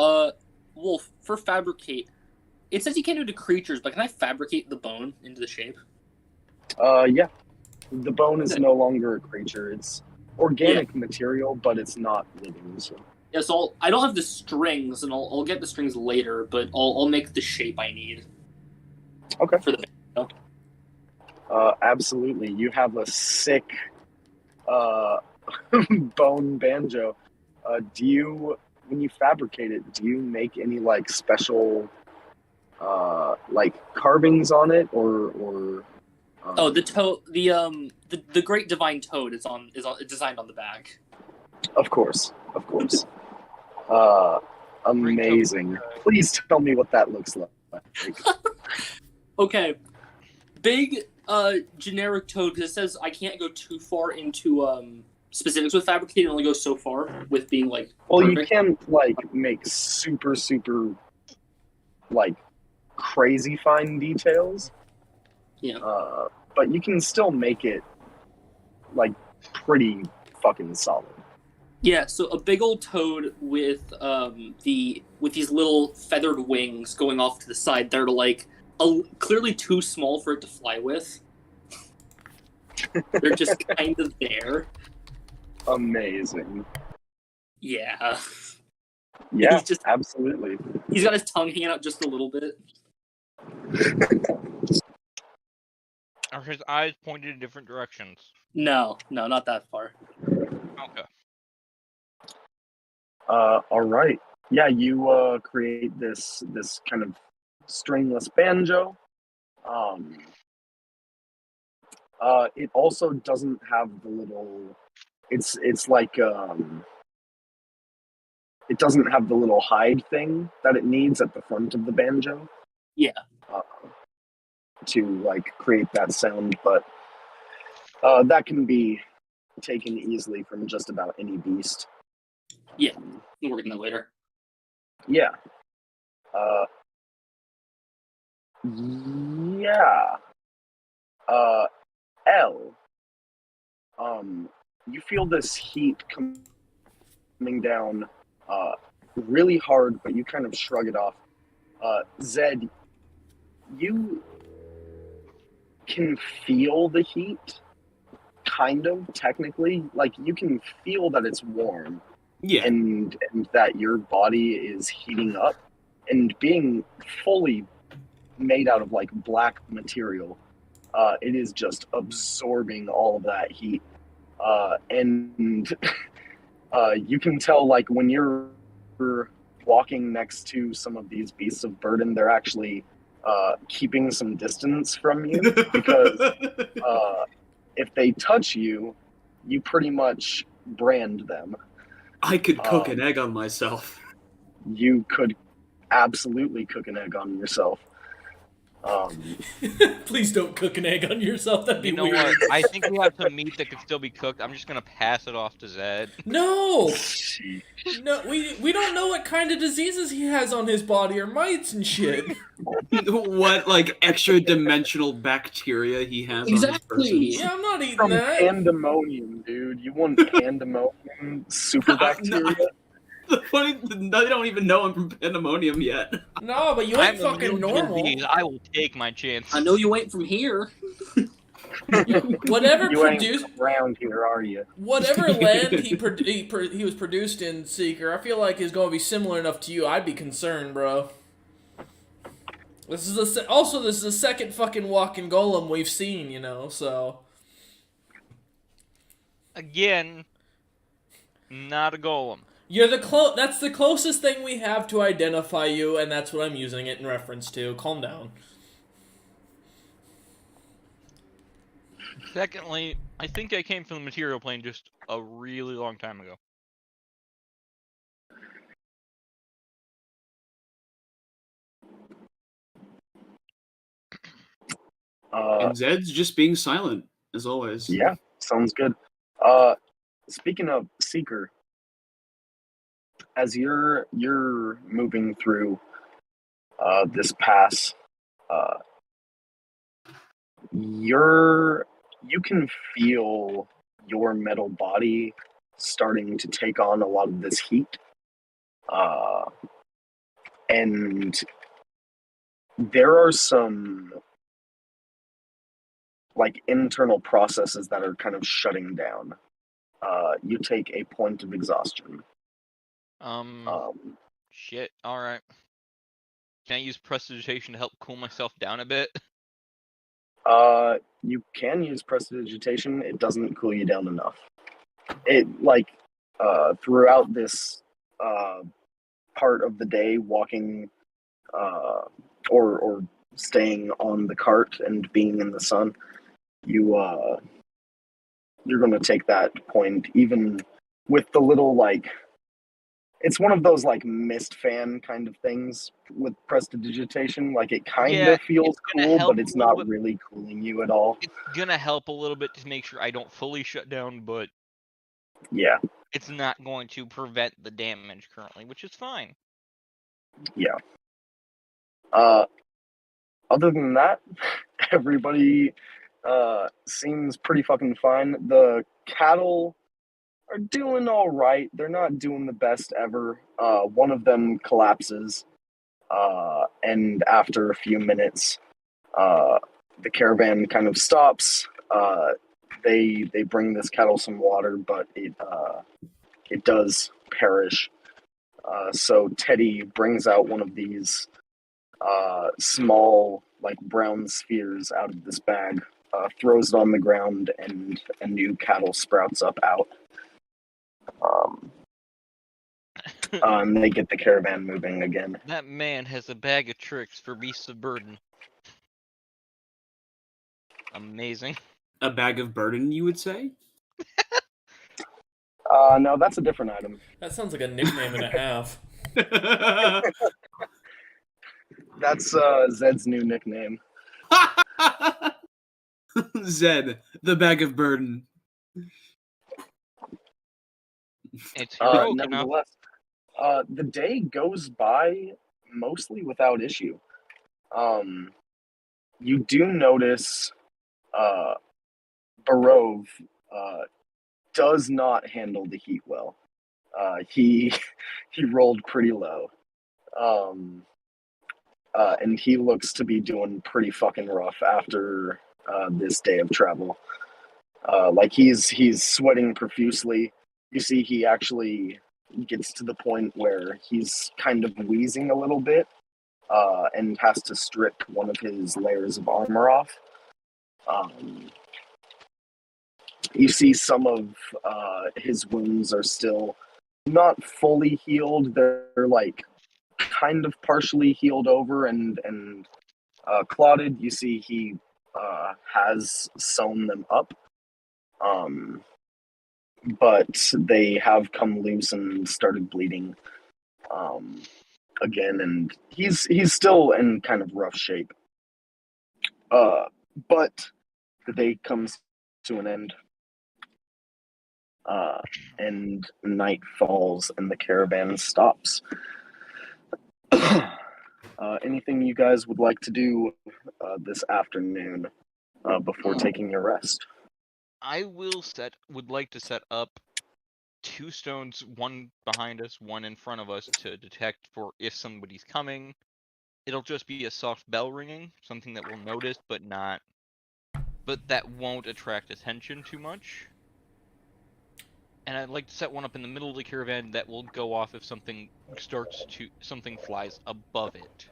Wolf, for fabricate, it says you can't do it to creatures, but can I fabricate the bone into the shape? Yeah. The bone is no longer a creature. It's organic material, but it's not living. So. Yeah, so I don't have the strings, and I'll get the strings later, but I'll make the shape I need. Okay. For the absolutely. You have a sick bone banjo. When you fabricate it, do you make any like special like carvings on it or the Great Divine Toad is designed on the back. Of course. Amazing. Please tell me what that looks like. Okay. Big generic toad, because it says I can't go too far into specifics with fabricating, only go so far with being like well perfect. You can like make super like crazy fine details. Yeah. But you can still make it like pretty fucking solid. Yeah, so a big old toad with these little feathered wings going off to the side. They're like clearly too small for it to fly with. They're just kind of there. Amazing. Yeah. Yeah, absolutely. He's got his tongue hanging out just a little bit. Are his eyes pointed in different directions? No, not that far. Okay. All right. Yeah, you create this kind of stringless banjo. It also doesn't have the little. It's like it doesn't have the little hide thing that it needs at the front of the banjo. Yeah. To like create that sound, but that can be taken easily from just about any beast. Yeah, we'll work on that later. Yeah. Yeah. L. You feel this heat coming down really hard, but you kind of shrug it off. Zed, you can feel the heat, kind of, technically. Like, you can feel that it's warm. Yeah. And that your body is heating up. And being fully made out of, like, black material, it is just absorbing all of that heat. And you can tell, like, when you're walking next to some of these beasts of burden, they're actually keeping some distance from you, because if they touch you, you pretty much brand them. I could cook an egg on myself. You could absolutely cook an egg on yourself. Please don't cook an egg on yourself. That'd be You know weird. what? I think we have some meat that can still be cooked. I'm just gonna pass it off to Zed. No, we don't know what kind of diseases he has on his body, or mites and shit. What, like, extra dimensional bacteria he has on his person? Yeah, I'm not eating From that. pandemonium, dude. You want pandemonium super bacteria? The funny, they don't even know I'm from Pandemonium yet. No, but you ain't fucking normal. I will take my chance. I know you ain't from here. Whatever You produced ain't around here, are you? whatever land he was produced in, Seeker, I feel like is going to be similar enough to you. I'd be concerned, bro. This is the second fucking walking golem we've seen, you know. So Again, not a golem. you're that's the closest thing we have to identify you, and that's what I'm using it in reference to. Calm down. Secondly, I think I came from the material plane just a really long time ago. And Zed's just being silent, as always. Yeah, sounds good. Speaking of Seeker, as you're moving through this pass, you can feel your metal body starting to take on a lot of this heat. And there are some like internal processes that are kind of shutting down. You take a point of exhaustion. Shit. All right. Can I use prestidigitation to help cool myself down a bit? You can use prestidigitation. It doesn't cool you down enough. It throughout this part of the day, walking or staying on the cart and being in the sun, you're going to take that point even with the little like. It's one of those like mist fan kind of things with prestidigitation. Like it kind of feels cool, but it's not really cooling you at all. It's gonna help a little bit to make sure I don't fully shut down, but yeah, it's not going to prevent the damage currently, which is fine. Yeah. Other than that, everybody seems pretty fucking fine. The cattle are doing all right. They're not doing the best ever. One of them collapses, and after a few minutes, the caravan kind of stops. They bring this cattle some water, but it does perish. So Teddy brings out one of these small, like brown spheres out of this bag, throws it on the ground, and a new cattle sprouts up out. And they get the caravan moving again. That man has a bag of tricks for beasts of burden. Amazing. A bag of burden, you would say? No, that's a different item. That sounds like a nickname and a half. That's Zed's new nickname. Zed, the bag of burden. It's heroic enough. Nevertheless, the day goes by mostly without issue. You do notice Barov does not handle the heat well. He rolled pretty low. And he looks to be doing pretty fucking rough after this day of travel. Like he's sweating profusely. You see, he actually gets to the point where he's kind of wheezing a little bit, and has to strip one of his layers of armor off. You see some of his wounds are still not fully healed. They're like kind of partially healed over and clotted. You see he has sewn them up. But they have come loose and started bleeding again, and he's still in kind of rough shape. But the day comes to an end, and night falls and the caravan stops. Anything you guys would like to do this afternoon before taking your rest? I would like to set up 2 stones, one behind us, one in front of us, to detect for if somebody's coming. It'll just be a soft bell ringing, something that we'll notice, but that won't attract attention too much. And I'd like to set one up in the middle of the caravan that will go off if something flies above it.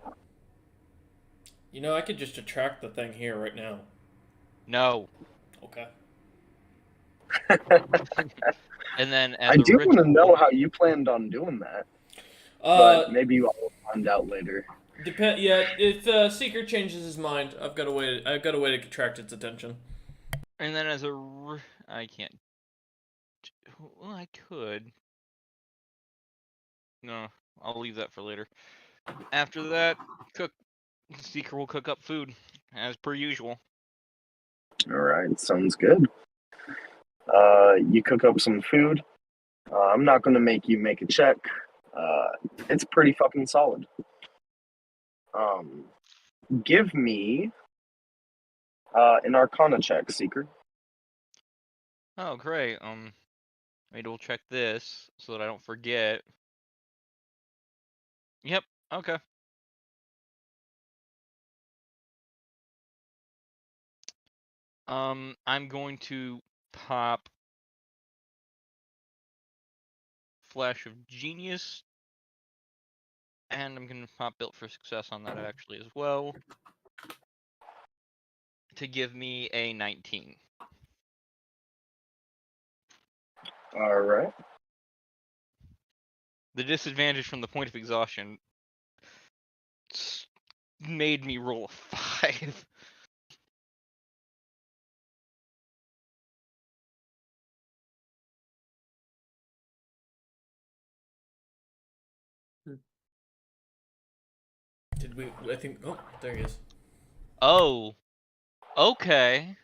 You know, I could just attract the thing here right now. No. Okay. And then I do want to know how you planned on doing that. But maybe I'll find out later. Yeah, if Seeker changes his mind, I've got a way to attract its attention. And then I can't. Well, I could. No, I'll leave that for later. After that, Seeker will cook up food, as per usual. Alright, sounds good. You cook up some food. I'm not going to make you make a check. It's pretty fucking solid. Give me an Arcana check, Seeker. Oh, great. Maybe we'll check this so that I don't forget. Yep. Okay. I'm going to pop Flash of Genius, and I'm gonna pop Built for Success on that actually as well, to give me a 19. All right. The disadvantage from the point of exhaustion made me roll a 5. Did we? I think. Oh, there he is. Oh. Okay.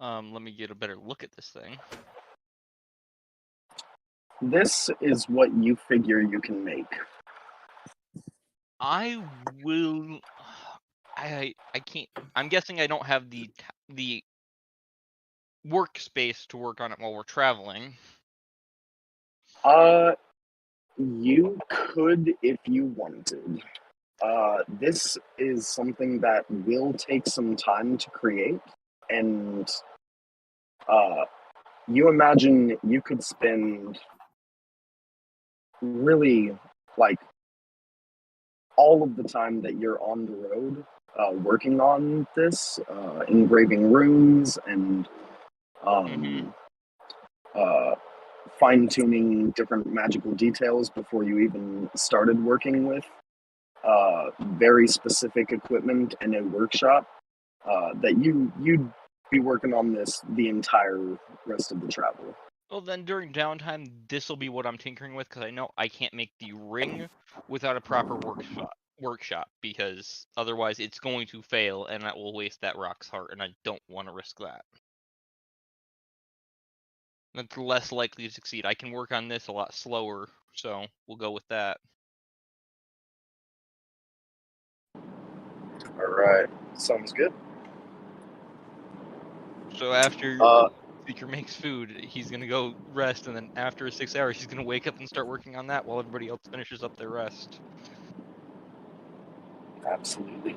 Let me get a better look at this thing. This is what you figure you can make. I will. I can't. I'm guessing I don't have the workspace to work on it while we're traveling. You could if you wanted. This is something that will take some time to create, and you imagine you could spend really like all of the time that you're on the road working on this, engraving runes and fine-tuning different magical details before you even started working with very specific equipment and a workshop, that you'd be working on this the entire rest of the travel. Well, then during downtime, this will be what I'm tinkering with, because I know I can't make the ring without a proper workshop, because otherwise it's going to fail, and that will waste that rock's heart, and I don't want to risk that. That's less likely to succeed. I can work on this a lot slower, so we'll go with that. All right, sounds good. So after Seeker makes food, he's gonna go rest, and then after 6 hours, he's gonna wake up and start working on that while everybody else finishes up their rest. Absolutely.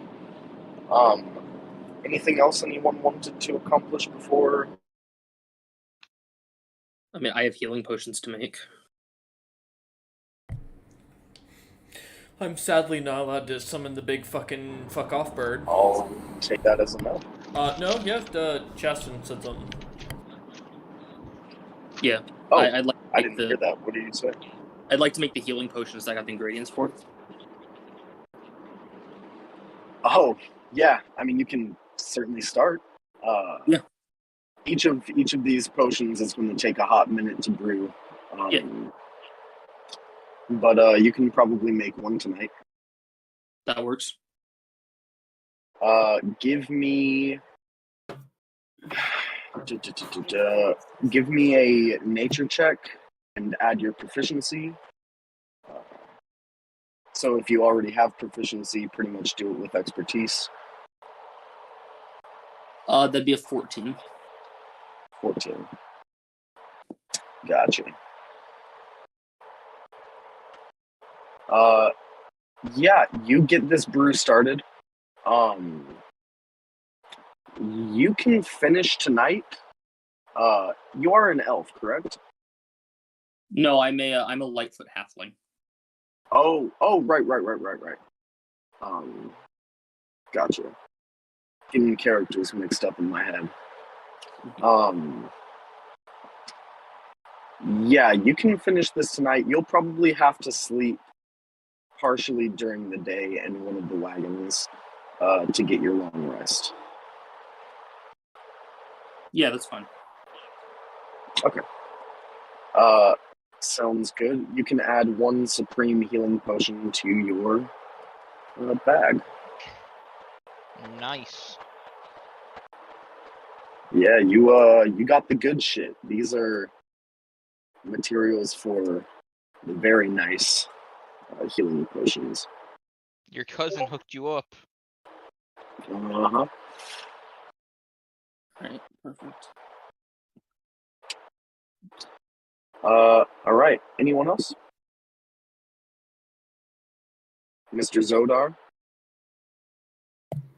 Anything else anyone wanted to accomplish before? I mean, I have healing potions to make. I'm sadly not allowed to summon the big fucking fuck off bird. I'll take that as a no. No, you have to. Chastin said something. Yeah. Oh, I'd like I didn't hear that. What did you say? I'd like to make the healing potions that I got the ingredients for. Oh, yeah. I mean, you can certainly start. Yeah. Each of these potions is going to take a hot minute to brew. Yeah. But you can probably make one tonight. That works. Give me. Give me a nature check and add your proficiency. So if you already have proficiency, pretty much do it with expertise. That'd be a 14. 14. Gotcha. Yeah, you get this brew started. You can finish tonight. You are an elf, correct? No, I'm a Lightfoot halfling. Oh, right. Gotcha. Getting characters mixed up in my head. Yeah, you can finish this tonight. You'll probably have to sleep partially during the day in one of the wagons to get your long rest. Yeah, that's fine. Okay. Sounds good. You can add one supreme healing potion to your bag. Nice. Yeah, you got the good shit. These are materials for the very nice healing potions. Your cousin hooked you up. Uh-huh. Alright, perfect. All right. Anyone else? Mr. Zodar?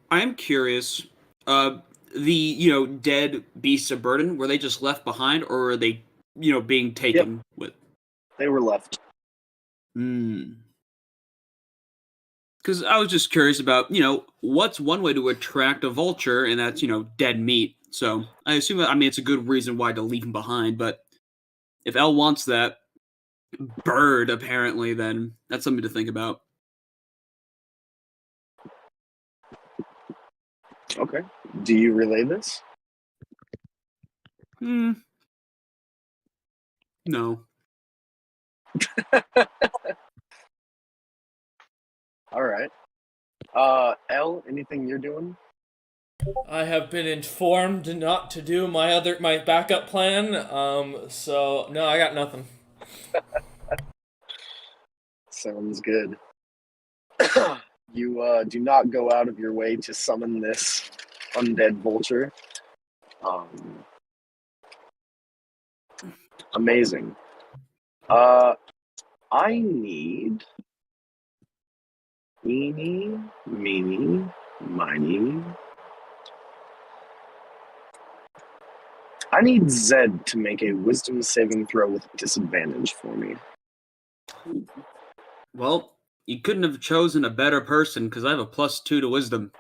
I am curious. The dead beasts of burden, were they just left behind, or were they being taken with? They were left. Because I was just curious about what's one way to attract a vulture, and that's dead meat. So I assume it's a good reason why to leave them behind. But if Elle wants that bird, apparently, then that's something to think about. Okay. Do you relay this? No. All right. Elle, anything you're doing? I have been informed not to do my backup plan. So no, I got nothing. Sounds good. You do not go out of your way to summon this undead vulture. Amazing. I need eeny, meeny, miny. I need Zed to make a wisdom saving throw with disadvantage for me. Well, you couldn't have chosen a better person because I have a +2 to wisdom.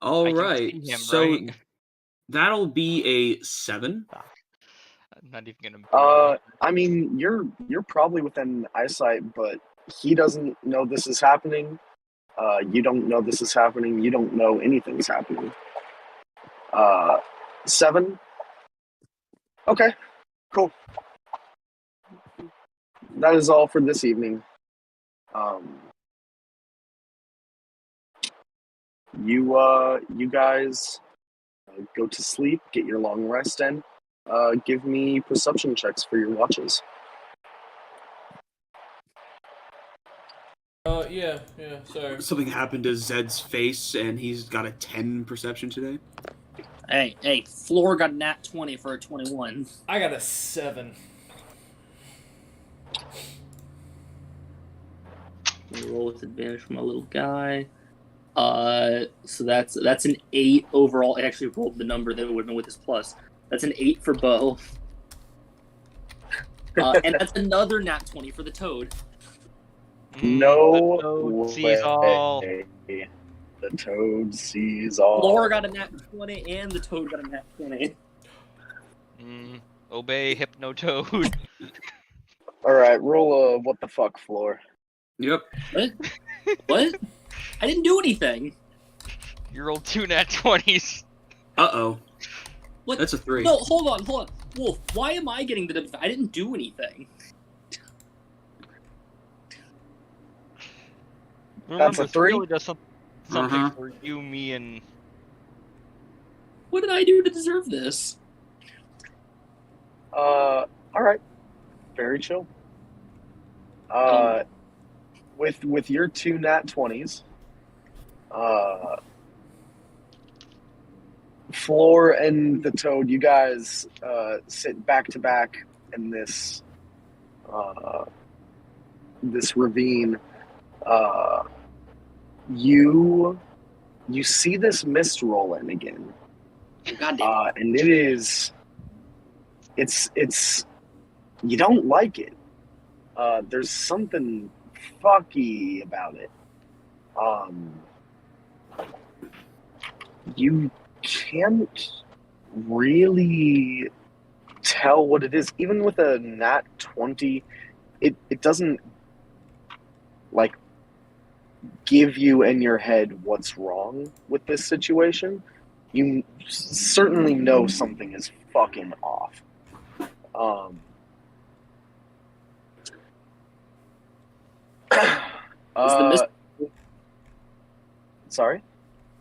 All right, see him, so right? that'll be a 7. I'm not even gonna. I mean, you're probably within eyesight, but he doesn't know this is happening. You don't know this is happening. You don't know anything's happening. 7. Okay, cool. That is all for this evening. You guys go to sleep, get your long rest in. Give me perception checks for your watches. Yeah, sorry. Something happened to Zed's face, and he's got a 10 perception today. Hey, Floor got a nat 20 for a 21. I got a 7. Roll with advantage for my little guy. So that's an 8 overall. I actually rolled the number that would have been with his plus. That's an 8 for Bo. And that's another nat 20 for the Toad. No the Toad way. sees all. The Toad sees all. Floor got a nat 20 and the Toad got a nat 20. Obey Hypno Toad. All right, roll a what the fuck floor. Yep. What? I didn't do anything. You rolled 2 nat 20s. Uh-oh. What? That's a 3. No, hold on. Wolf, why am I getting the... I didn't do anything. Remember, That's a 3? Really does something for you, me, and... What did I do to deserve this? All right. Very chill. With your 2 nat 20s, Floor and the Toad, you guys sit back to back in this this ravine. You see this mist roll in again. God damn it. And it's you don't like it. There's something fucky about it. You can't really tell what it is. Even with a nat 20, it doesn't like give you in your head what's wrong with this situation. You certainly know something is fucking off. Is the mist... Sorry?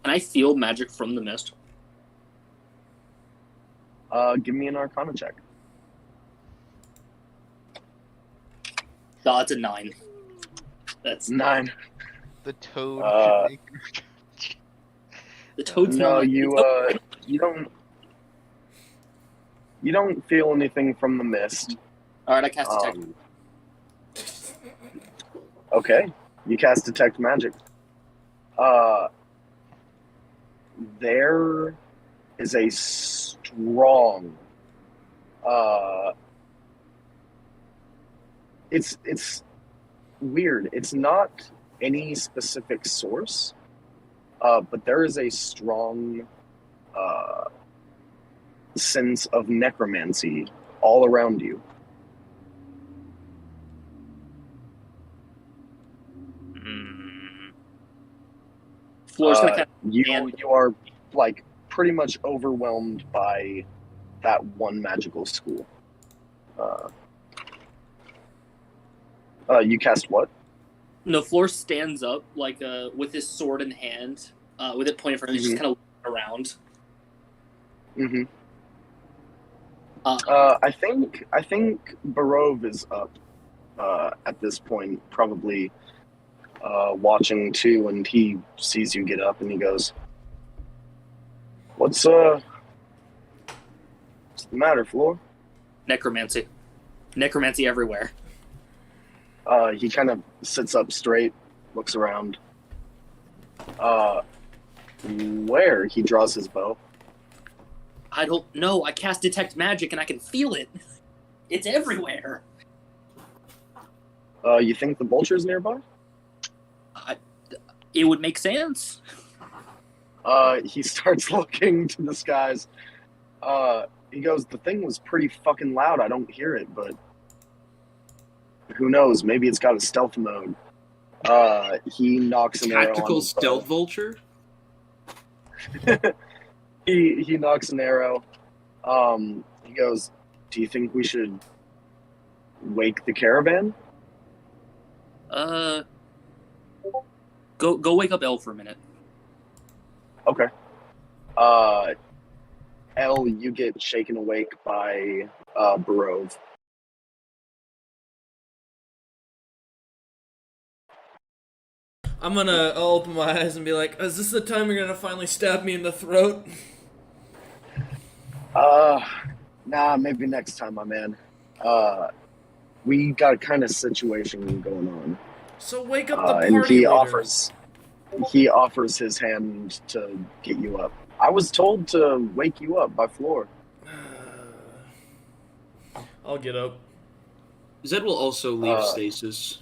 Can I feel magic from the mist? Give me an Arcana check. No, it's a 9. That's 9. The Toad should make... The toad's No, not. you don't feel anything from the mist. All right, I cast detect. Okay, you cast detect magic. There is a strong. It's weird. It's not any specific source, but there is a strong sense of necromancy all around you. Floor's gonna cast. You are like pretty much overwhelmed by that one magical school. You cast what? No, Floor stands up like with his sword in hand, with it pointed for him, just kind of looking around. Mm-hmm. I think Barov is up at this point, probably watching too, and he sees you get up, and he goes, "What's the matter, Floor?" Necromancy everywhere. He kind of sits up straight, looks around. Where? He draws his bow. I don't know. I cast detect magic and I can feel it. It's everywhere. You think the vulture's nearby? It would make sense. He starts looking to the skies. He goes, "The thing was pretty fucking loud. I don't hear it, but who knows? Maybe it's got a stealth mode." He knocks an arrow. Tactical stealth vulture? He knocks an arrow. He goes, "Do you think we should wake the caravan?" Go wake up Elle for a minute. Okay. Elle, you get shaken awake by Barov. I'll open my eyes and be like, is this the time you're gonna finally stab me in the throat? Nah, maybe next time, my man. We got a kind of situation going on. So wake up the And party leader. he offers his hand to get you up. I was told to wake you up by Floor. I'll get up. Zed will also leave stasis.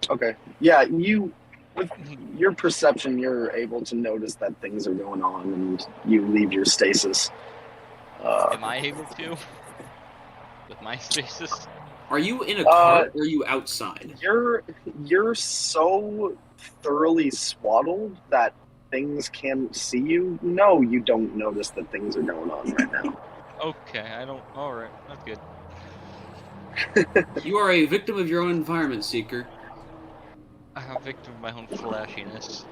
Okay. Yeah, with your perception, you're able to notice that things are going on, and you leave your stasis. Am I able to? With my stasis? Are you in a cart or are you outside? You're so thoroughly swaddled that things can't see you. No, you don't notice that things are going on right now. Okay, I don't. Alright, that's good. You are a victim of your own environment, Seeker. I'm a victim of my own flashiness.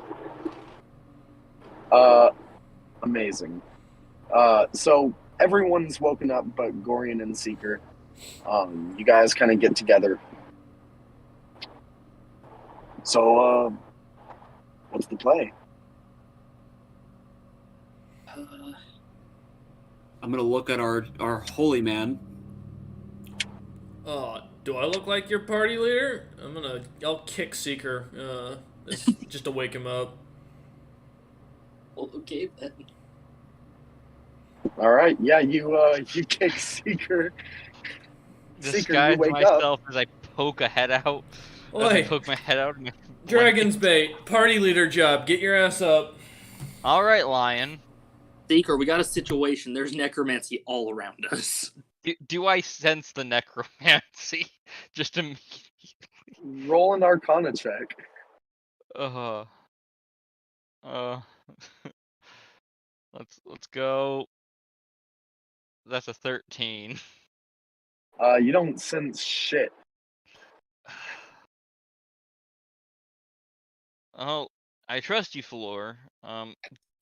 Amazing. So everyone's woken up but Gorian and Seeker. You guys kind of get together. So, what's the play? I'm gonna look at our holy man. Do I look like your party leader? I'll kick Seeker, just to wake him up. Well, okay then. All right, yeah, you kick Seeker. Disguise myself as I poke a head out. As I poke my head out. Dragon's bait, party leader job. Get your ass up. All right, Lion. Seeker, we got a situation. There's necromancy all around us. Do I sense the necromancy? Just immediately. Roll an Arcana check. Let's go. That's a 13. You don't sense shit. Oh, I trust you, Floor. Can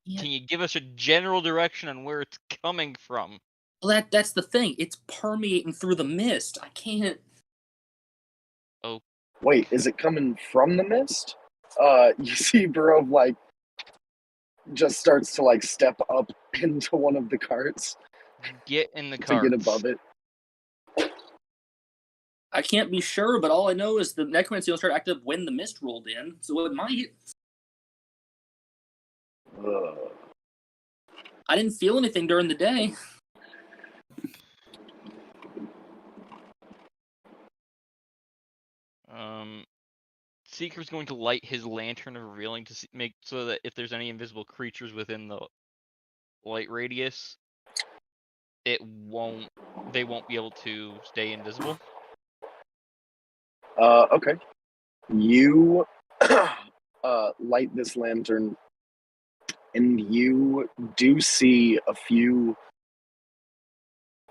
you give us a general direction on where it's coming from? Well, that's the thing. It's permeating through the mist. I can't. Oh. Wait, is it coming from the mist? You see Barov, like, just starts to like step up into one of the carts Get in the to car. get above it. I can't be sure, but all I know is the necromancy will start acting up when the mist rolled in, so it might. I didn't feel anything during the day. Seeker's going to light his lantern of revealing to make so that if there's any invisible creatures within the light radius, they won't be able to stay invisible. Okay. You light this lantern, and you do see a few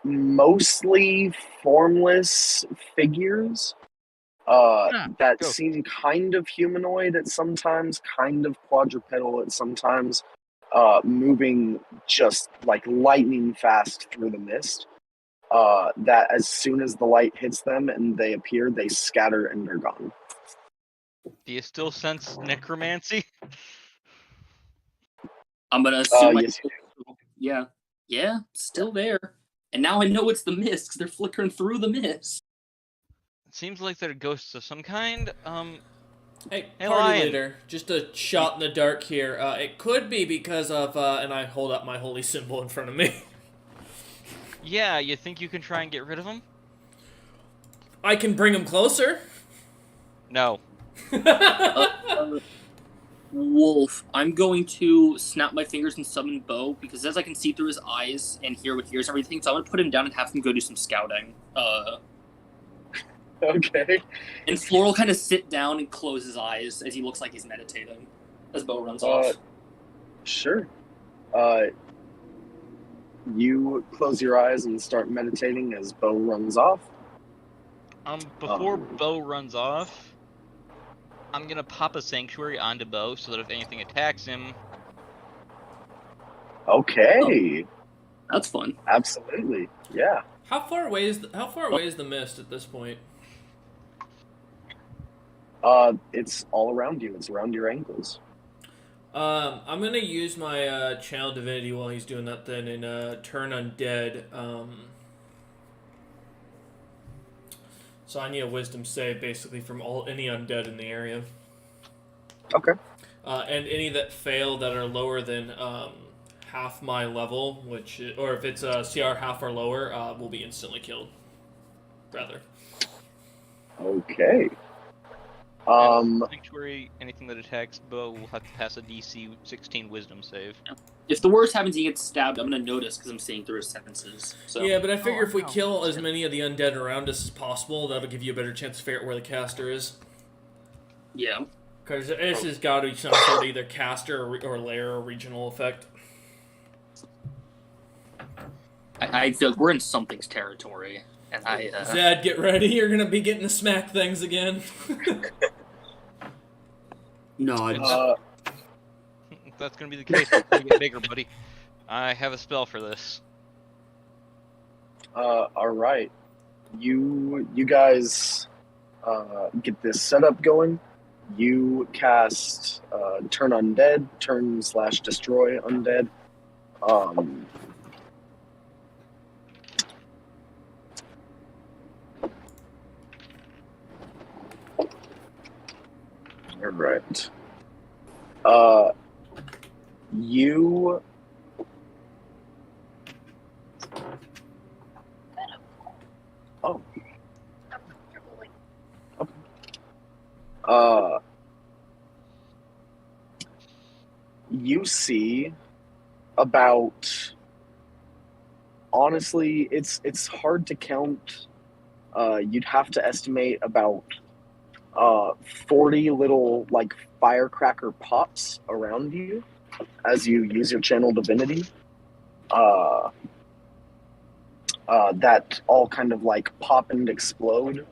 mostly formless figures that go. seem kind of humanoid at sometimes, kind of quadrupedal at sometimes, moving just like lightning fast through the mist. That as soon as the light hits them and they appear, they scatter and they're gone. Do you still sense necromancy? I'm gonna assume. Yes, Yeah, it's still there. And now I know it's the mist because they're flickering through the mist. It seems like they're ghosts of some kind. Hey, Hey, party Lion. leader, just a shot in the dark here. It could be because of, and I hold up my holy symbol in front of me. Yeah, you think you can try and get rid of them? I can bring him closer. No. Wolf, I'm going to snap my fingers and summon Bo, because as I can see through his eyes and hear what he hears and everything, so I'm going to put him down and have him go do some scouting. Okay. And Floral kind of sit down and close his eyes as he looks like he's meditating as Bo runs off. Sure. You close your eyes and start meditating as Bo runs off. Before Bo runs off, I'm gonna pop a sanctuary onto Bo so that if anything attacks him. Okay. Oh, that's fun. Absolutely. Yeah. How far away is the mist at this point? It's all around you. It's around your ankles. I'm gonna use my channel divinity while he's doing that then and turn undead. So I need a wisdom save basically from any undead in the area. Okay. And any that fail that are lower than half my level, or if it's CR half or lower, will be instantly killed. Rather. Okay. Sanctuary, anything that attacks Bo will have to pass a DC 16 Wisdom save. If the worst happens, he gets stabbed, I'm going to notice because I'm seeing through his sentences. So. Yeah, but I figure if we kill as many of the undead around us as possible, that'll give you a better chance to figure out where the caster is. Yeah. Because this has got to be some sort of either caster or lair or regional effect. I feel like we're in something's territory. And Zed, get ready. You're going to be getting to smack things again. No, That's gonna be the case. It's gonna get bigger, buddy. I have a spell for this. All right. You guys get this setup going. You cast turn undead, turn/destroy undead. All right. You. Oh. Okay. You see about. Honestly, it's hard to count. You'd have to estimate about 40 little like firecracker pops around you as you use your channel divinity. That all kind of like pop and explode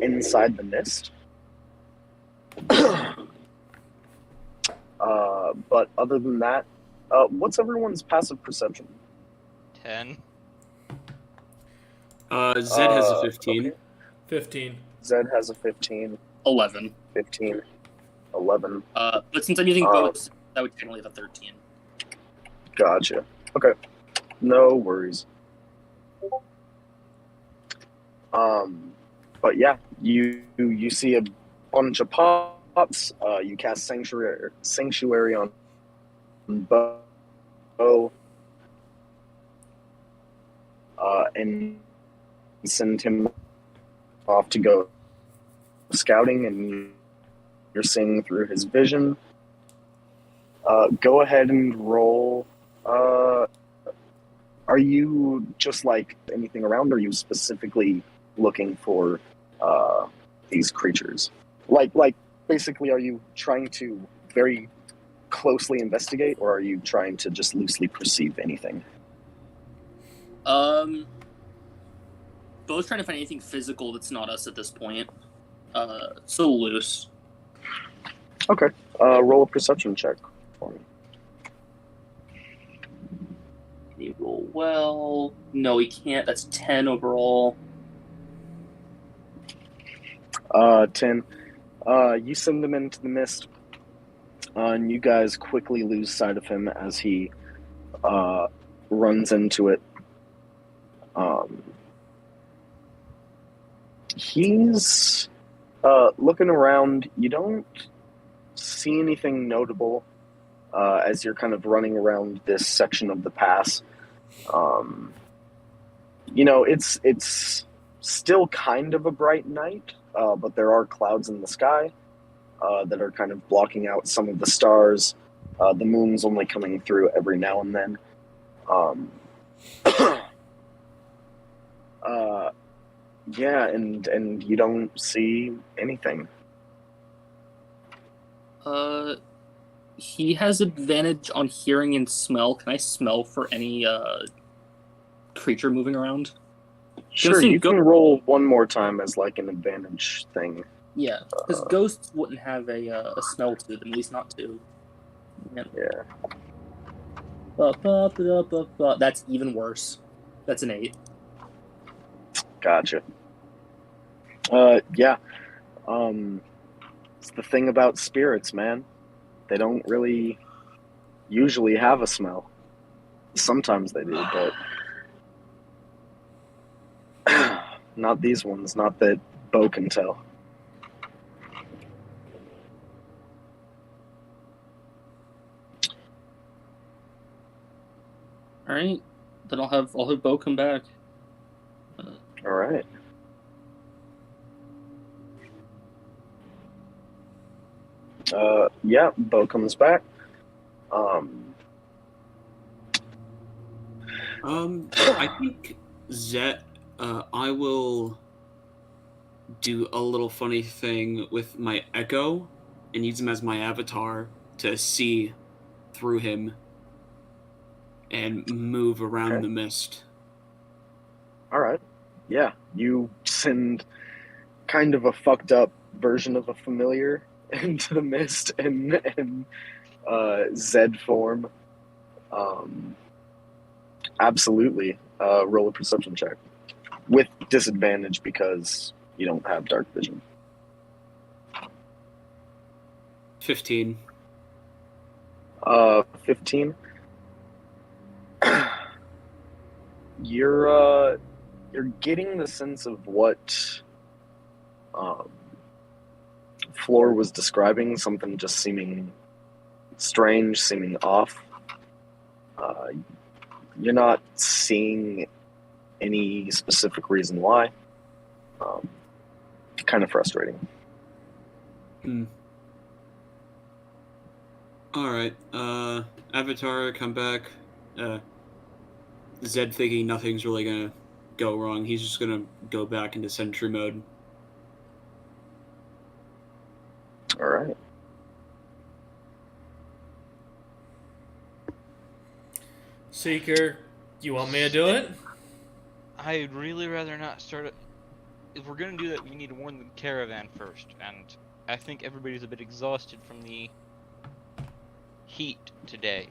inside the mist. But other than that, what's everyone's passive perception? 10. Zed has a 15. Okay. 15. Zed has a 15. 11. 15. 11. But since I'm using both That would generally have a 13. Gotcha. Okay. No worries. But yeah, you see a bunch of pops. You cast sanctuary on Bo, and send him off to go scouting, and you're seeing through his vision. Go ahead and roll. Are you just like anything around, or are you specifically looking for these creatures? Like basically, are you trying to very closely investigate, or are you trying to just loosely perceive anything? Both trying to find anything physical that's not us at this point. So loose. Okay. Roll a perception check for me. Can he roll well? No, he can't. That's 10 overall. 10. You send him into the mist, and you guys quickly lose sight of him as he runs into it. He's looking around. You don't see anything notable as you're kind of running around this section of the pass. It's still kind of a bright night, but there are clouds in the sky that are kind of blocking out some of the stars. The moon's only coming through every now and then. Yeah, and you don't see anything. He has advantage on hearing and smell. Can I smell for any creature moving around? Sure, you can roll one more time as like an advantage thing. Yeah, because ghosts wouldn't have a smell to them, at least not to. Yeah. That's even worse. That's an 8. Gotcha. Yeah. It's the thing about spirits, man. They don't really usually have a smell. Sometimes they do, but not these ones. Not that Bo can tell. All right, then I'll have Bo come back. All right. Yeah, Bo comes back. I think I will do a little funny thing with my Echo and use him as my avatar to see through him and move around the mist. All right. Yeah, you send kind of a fucked up version of a familiar into the mist in Zed form. Absolutely. Roll a perception check with disadvantage because you don't have dark vision. 15. 15. You're getting the sense of what Floor was describing, something just seeming strange, seeming off. You're not seeing any specific reason why. Kind of frustrating. Alright, Avatar, come back. Zed thinking nothing's really gonna go wrong. He's just gonna go back into sentry mode. Alright. Seeker, you want me to do it? I'd really rather not start it. If we're gonna do that, we need to warn the caravan first, and I think everybody's a bit exhausted from the heat today.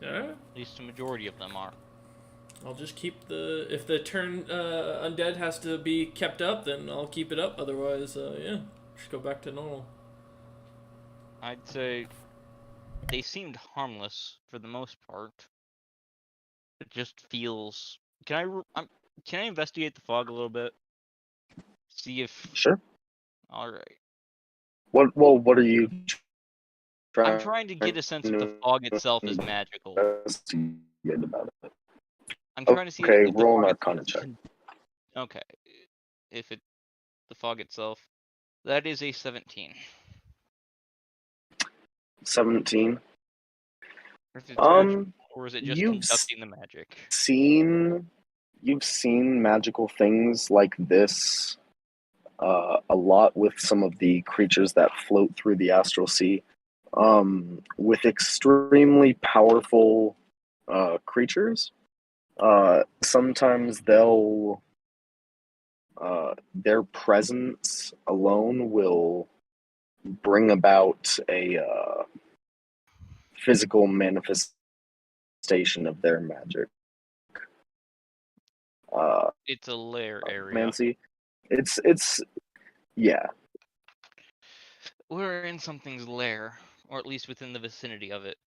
Yeah? At least the majority of them are. I'll just keep if the turn undead has to be kept up, then I'll keep it up. Otherwise, yeah, just go back to normal. I'd say they seemed harmless for the most part. It just feels. Can I investigate the fog a little bit? See if. Sure. All right. What are you I'm trying trying to get a sense if the to fog itself is magical. investigate about it? I'm trying to see Okay, if the roll an fog Arcana itself check. Okay. If the fog itself, that is a 17. 17. If it's magical, Um, or is it just you've conducting the magic? you've seen magical things like this a lot with some of the creatures that float through the astral sea. With extremely powerful creatures, sometimes their presence alone will bring about a physical manifestation of their magic. It's a lair area. Mancy, it's yeah. We're in something's lair, or at least within the vicinity of it.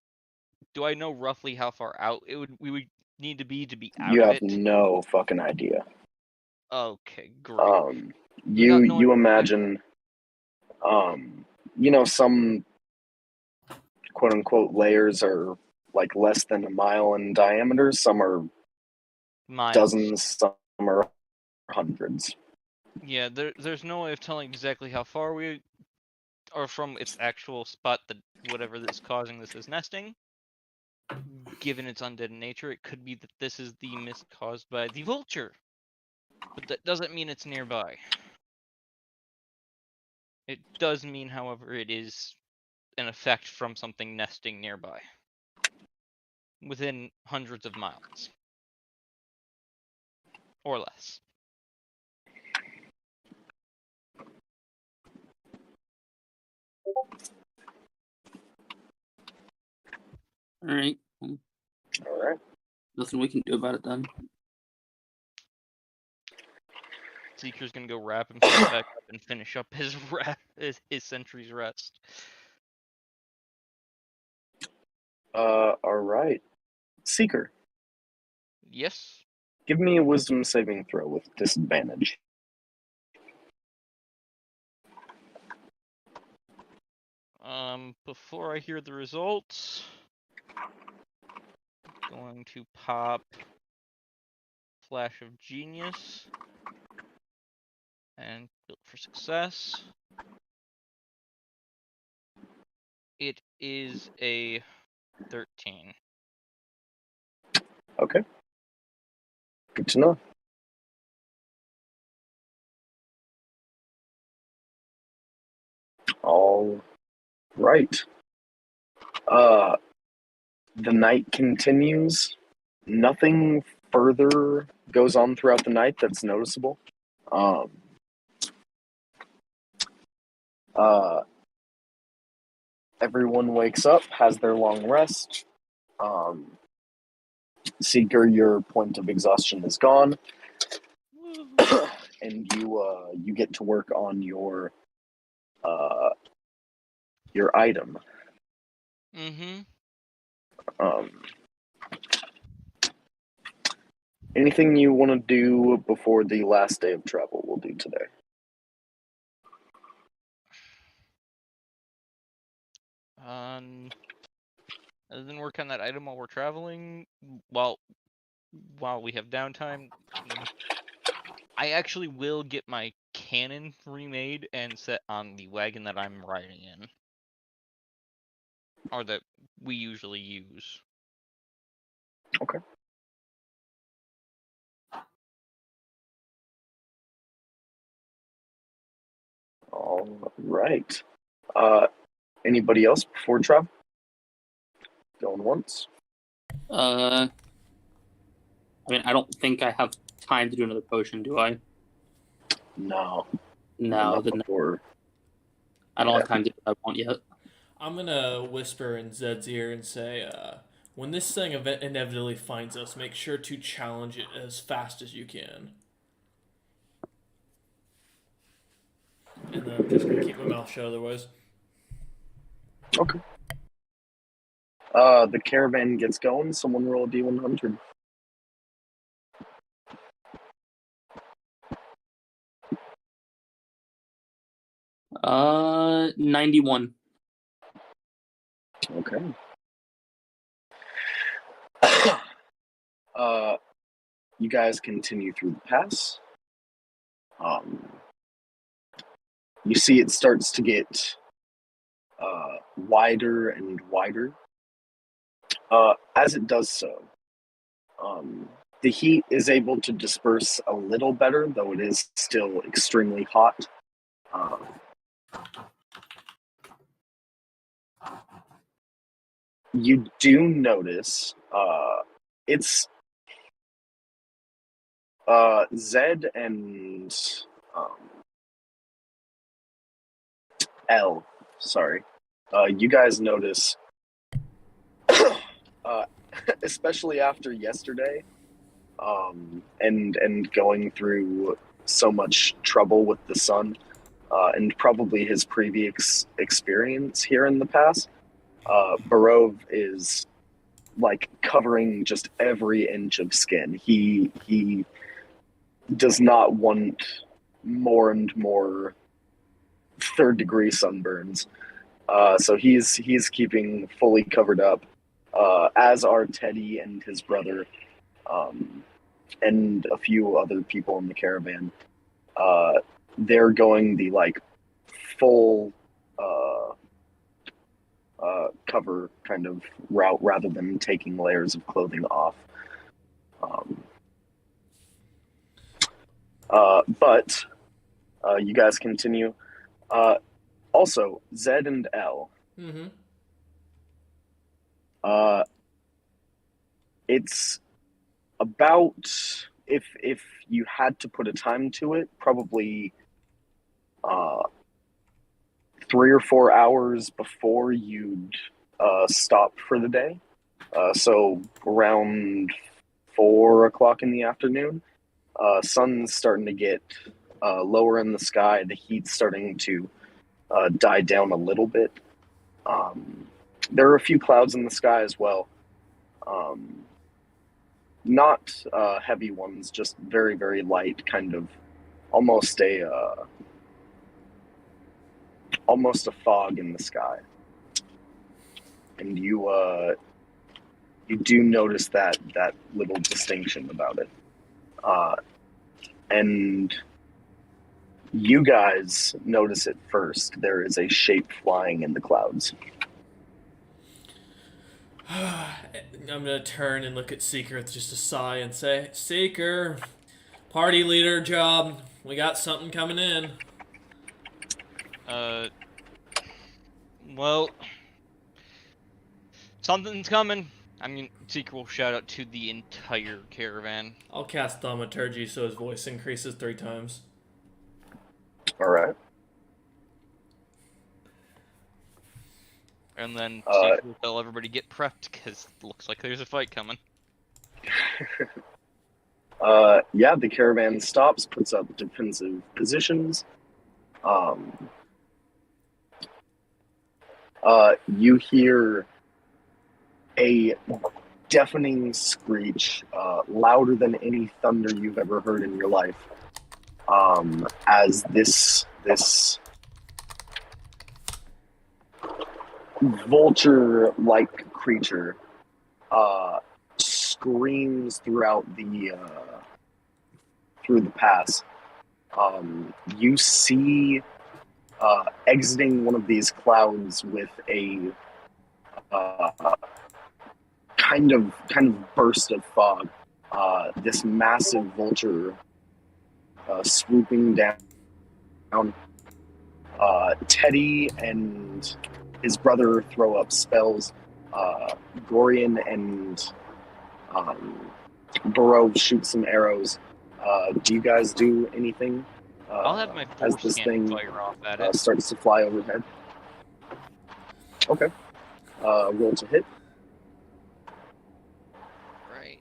Do I know roughly how far out we would need to be out You of have it? no fucking idea. Okay, great. You imagine, some quote unquote layers are like less than a mile in diameter. Some are Miles. dozens. Some are hundreds. Yeah, there's no way of telling exactly how far we are from its actual spot that whatever that's causing this is nesting. Given its undead nature, it could be that this is the mist caused by the vulture. But that doesn't mean it's nearby. It does mean, however, it is an effect from something nesting nearby. Within hundreds of miles. Or less. Alright. All right. Nothing we can do about it then. Seeker's gonna go wrap himself back up and finish up his sentry's rest. All right. Seeker, Yes. give me a wisdom saving throw with disadvantage. Before I hear the results, going to pop Flash of Genius and build for success. It is a 13. Okay. Good to know. All right. The night continues. Nothing further goes on throughout the night that's noticeable. Um, everyone wakes up, has their long rest. Seeker, your point of exhaustion is gone, and you get to work on your item. Mm-hmm. Anything you want to do before the last day of travel, we'll do today. Other than work on that item while we're traveling, while we have downtime, I actually will get my cannon remade and set on the wagon that I'm riding in. Or that we usually use. Okay. All right. Anybody else before travel? Going once? I mean, I don't think I have time to do another potion, do I? No. No, Not then before. I don't have time to do what I want yet. I'm gonna whisper in Zed's ear and say, when this thing inevitably finds us, make sure to challenge it as fast as you can. And then I'm just gonna keep my mouth shut otherwise. Okay. The caravan gets going. Someone roll a D100. 91. Okay. You guys continue through the pass. You see it starts to get wider and wider. As it does so, the heat is able to disperse a little better, though it is still extremely hot. You do notice it's Zed and L. Sorry. You guys notice, especially after yesterday, and going through so much trouble with the sun, and probably his previous experience here in the past, Barov is like covering just every inch of skin. He does not want more and more third-degree sunburns. So he's keeping fully covered up, as are Teddy and his brother, and a few other people in the caravan. They're going the like full cover kind of route rather than taking layers of clothing off. But you guys continue. Also, Zed and L. Mm-hmm. It's about, if you had to put a time to it, probably 3 or 4 hours before you'd stop for the day. So around 4 o'clock in the afternoon, sun's starting to get lower in the sky. The heat's starting to die down a little bit. There are a few clouds in the sky as well. Not heavy ones, just very, very light, kind of almost a fog in the sky. And you do notice that little distinction about it. And you guys notice it first. There is a shape flying in the clouds. I'm gonna turn and look at Seeker with just a sigh and say, Seeker, party leader job. We got something coming in. Well, something's coming. I mean, Seeker will shout out to the entire caravan. I'll cast Thaumaturgy so his voice increases 3 times. All right. And then Seeker will tell everybody get prepped, because it looks like there's a fight coming. Yeah, the caravan stops, puts up defensive positions. You hear a deafening screech, louder than any thunder you've ever heard in your life, as this vulture-like creature screams throughout through the pass. You see exiting one of these clouds with a kind of burst of fog. This massive vulture swooping down. Teddy and his brother throw up spells. Gorian and Barov shoot some arrows. Do you guys do anything? I'll have my as force this cannon thing fire off at it. starts to fly overhead. Okay. Roll to hit. Right.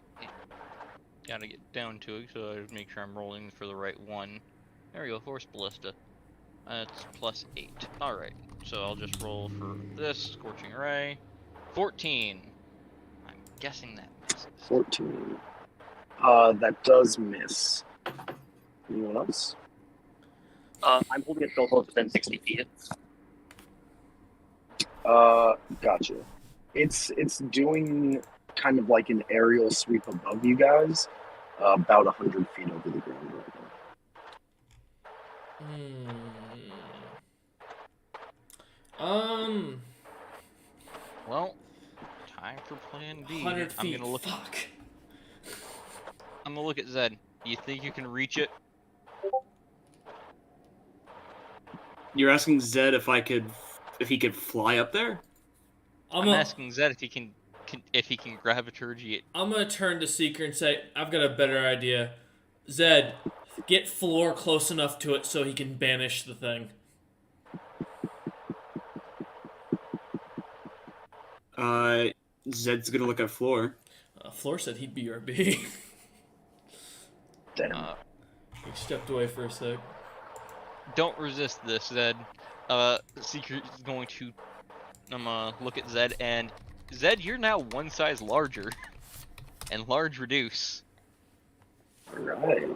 Gotta get down to it, so I make sure I'm rolling for the right one. There we go, Force Ballista. That's +8. Alright, so I'll just roll for this, Scorching Ray. 14. I'm guessing that misses. 14. That does miss. Anyone else? I'm holding it still close within 60 feet. Gotcha. It's doing kind of like an aerial sweep above you guys, about 100 feet over the ground right now. Well, time for plan B. 100 feet. I'm gonna look. Fuck. I'm gonna look at Zed. Do you think you can reach it? You're asking Zed if he could fly up there? I'm asking Zed if he can graviturgy it. I'm gonna turn to Seeker and say, I've got a better idea. Zed, get Floor close enough to it so he can banish the thing. Zed's gonna look at Floor. Floor said he'd be RB. Damn. He stepped away for a sec. Don't resist this, Zed. Seeker is going to look at Zed, and Zed, you're now one size larger, and large reduce. Alright.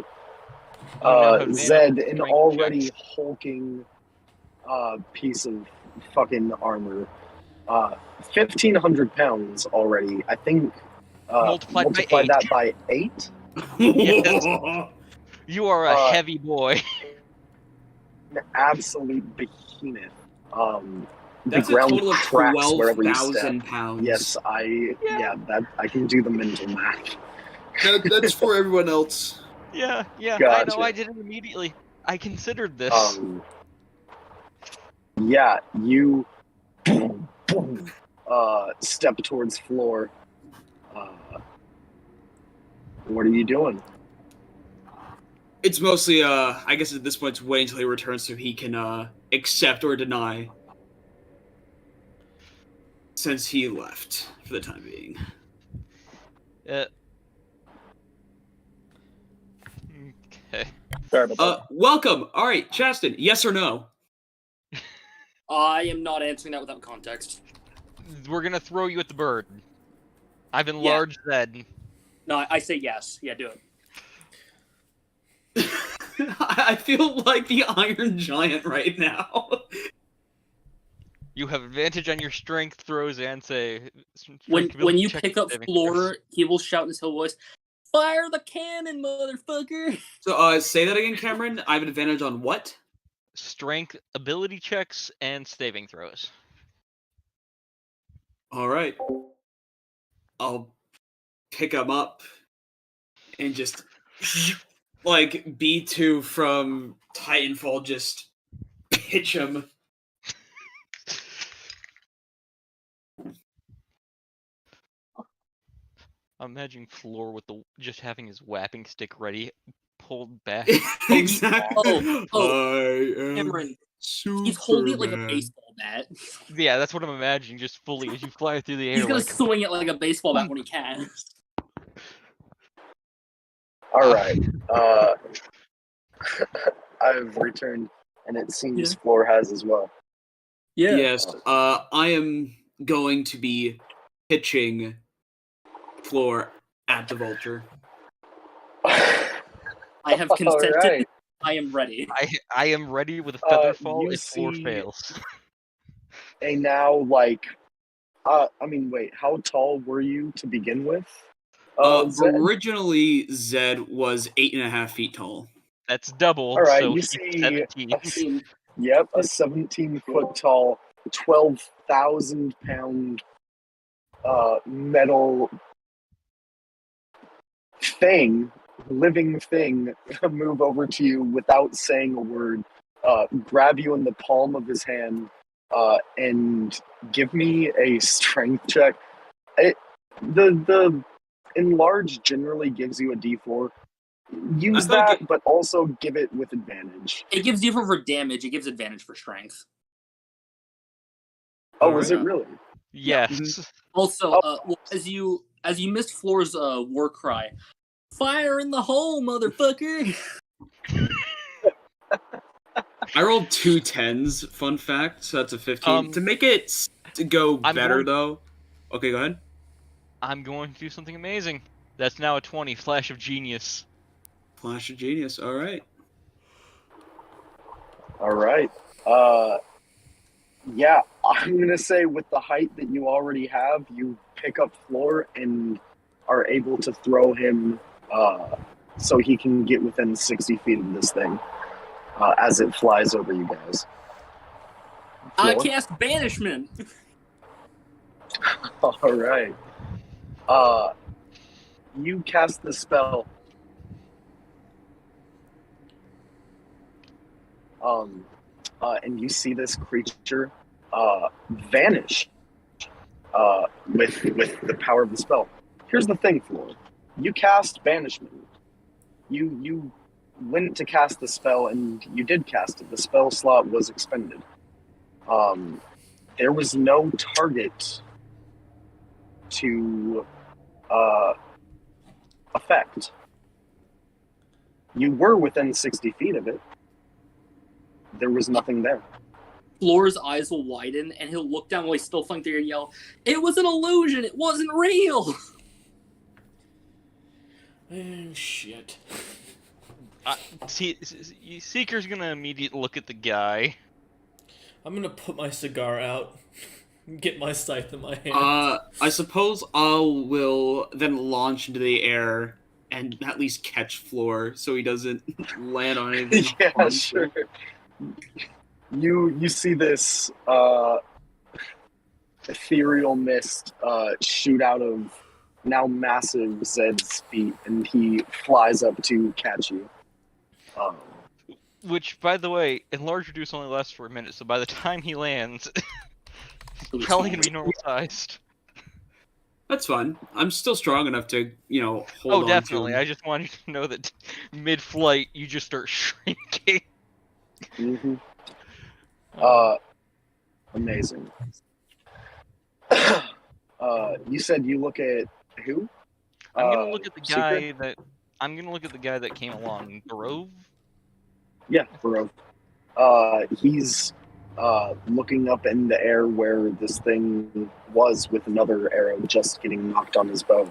now have Zed, advantage an on already strength hulking piece of fucking armor. 1,500 pounds already. I think Multiplied by multiply 8. that by 8. Yes. You are a heavy boy. An absolute behemoth. The That's a ground total of cracks wherever you step. 12,000 pounds. Yes, that I can do the mental math. That's for everyone else. Yeah, I Gotcha. know. I did it immediately. I considered this. Yeah, you step towards Floor. What are you doing? It's mostly, I guess at this point, it's waiting until he returns so he can, accept or deny. Since he left, for the time being. Okay. Sorry about that. Welcome! Alright, Chaston, yes or no? I am not answering that without context. We're gonna throw you at the bird. I've enlarged Zed. No, I say yes. Yeah, do it. I feel like the Iron Giant right now. You have advantage on your strength throws and say. When you check pick up saving Floor, throws. he will shout in his whole voice, "Fire the cannon, motherfucker!" So, say that again, Cameron. I have an advantage on what? Strength, ability checks, and saving throws. Alright. I'll pick him up and just, like, B2 from Titanfall, just pitch him. I'm imagining Floor with just having his whapping stick ready, pulled back. Exactly. Oh, I am Cameron, he's holding it like a Superman. baseball bat. Yeah, that's what I'm imagining, just fully as you fly through the air. He's gonna like, swing it like a baseball bat when he can. Alright. I've returned, and it seems Floor has as well. Yeah. Yes, I am going to be pitching Floor at the Vulture. I have consented. Alright. I am ready. I am ready with a feather fall you if Floor see- fails. And now, like, I mean, wait, how tall were you to begin with? Zed? Originally, Zed was 8.5 feet tall. That's doubled, Alright, so you he's see 17. Yep, a 17-foot tall, 12,000 pound metal thing, living thing, move over to you without saying a word, grab you in the palm of his hand, and give me a strength check. The enlarge generally gives you a D4. Use that, but also give it with advantage. It gives different for damage. It gives advantage for strength. Oh, is it really? Yes. Also, well, as you missed Floor's war cry, "Fire in the hole, motherfucker!" I rolled 2 10s, fun fact, so that's a 15. To make it go better, though. Okay, go ahead. I'm going to do something amazing. That's now a 20, flash of genius. Flash of genius. All right. All right. Yeah, I'm gonna say with the height that you already have, you pick up Floor and are able to throw him so he can get within 60 feet of this thing as it flies over you guys. I Floor? cast banishment. All right. You cast the spell. And you see this creature vanish with the power of the spell. Here's the thing, Floor. You cast banishment. You went to cast the spell, and you did cast it. The spell slot was expended. There was no target to affect. You were within 60 feet of it. There was nothing there. Floor's eyes will widen, and he'll look down while he's still flying through and yell, "It was an illusion! It wasn't real!" And shit. Seeker's gonna immediately look at the guy. I'm gonna put my cigar out. Get my scythe in my hand. I suppose I will then launch into the air and at least catch Floor so he doesn't land on anything. Yeah, harmful. sure. You see this ethereal mist shoot out of now massive Zed's feet, and he flies up to catch you. Which, by the way, enlarge reduce only lasts for a minute, so by the time he lands, he's probably gonna be normal sized. That's fine. I'm still strong enough to, hold on Definitely. to him. I just wanted to know that mid-flight you just start shrinking. Mm-hmm. Amazing. You said you look at who? I'm gonna look at the guy Secret? that came along. Barove? Yeah, Burrow. He's looking up in the air where this thing was with another arrow just getting knocked on his bow.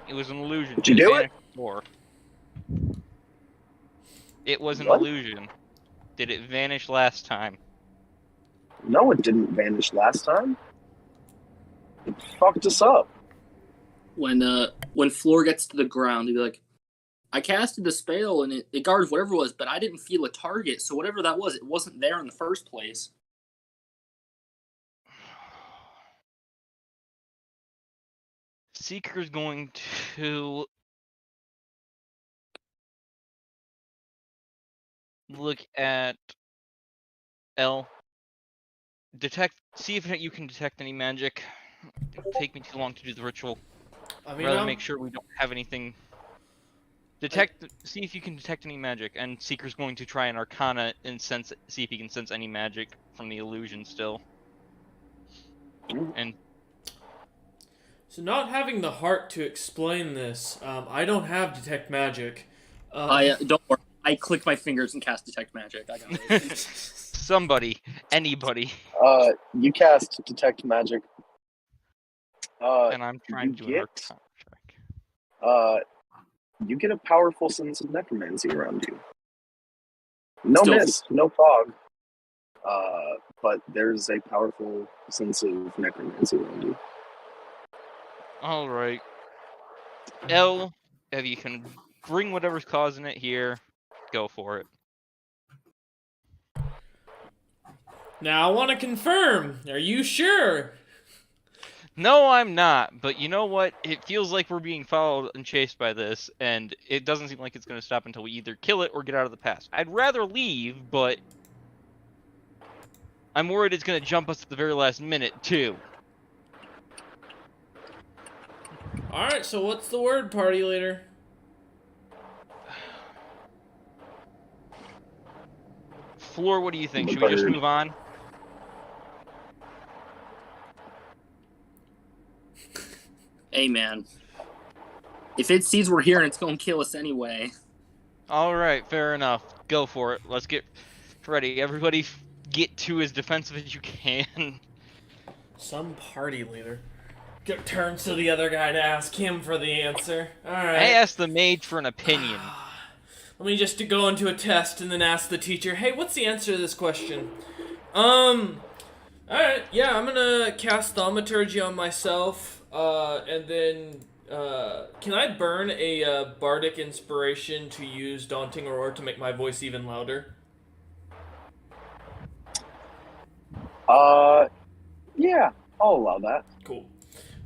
It was an illusion. Did you do it? Before. It was an What? illusion. Did it vanish last time? No, it didn't vanish last time. It fucked us up. When Floor gets to the ground, he'll be like, "I casted the spell and it guards whatever it was, but I didn't feel a target, so whatever that was, it wasn't there in the first place." Seeker's going to look at L. See if you can detect any magic. It'll take me too long to do the ritual. Rather make sure we don't have anything. See if you can detect any magic, and Seeker's going to try an Arcana and see if he can sense any magic from the illusion still. And So not having the heart to explain this, I don't have detect magic. Don't worry. I click my fingers and cast detect magic. I got it. somebody, anybody, You cast detect magic. and I'm trying to do an Arcana check. You get a powerful sense of necromancy around you. No Still- mist, no fog. But there's a powerful sense of necromancy around you. All right, L, if you can bring whatever's causing it here, go for it. Now I want to confirm. Are you sure? No, I'm not, but you know what? It feels like we're being followed and chased by this, and it doesn't seem like it's going to stop until we either kill it or get out of the pass. I'd rather leave, but I'm worried it's going to jump us at the very last minute, too. Alright, so what's the word, party leader? Floor, what do you think? Should we just move on? Hey, man. If it sees we're here and it's going to kill us anyway. Alright, fair enough. Go for it. Let's get ready. Everybody get to as defensive as you can. Some party leader. Turns to the other guy to ask him for the answer. Alright. I asked the mage for an opinion. Let me just go into a test and then ask the teacher, hey, what's the answer to this question? Alright, yeah, I'm gonna cast Thaumaturgy on myself, and then, can I burn a, Bardic Inspiration to use Daunting Aurora to make my voice even louder? Yeah, I'll allow that. Cool.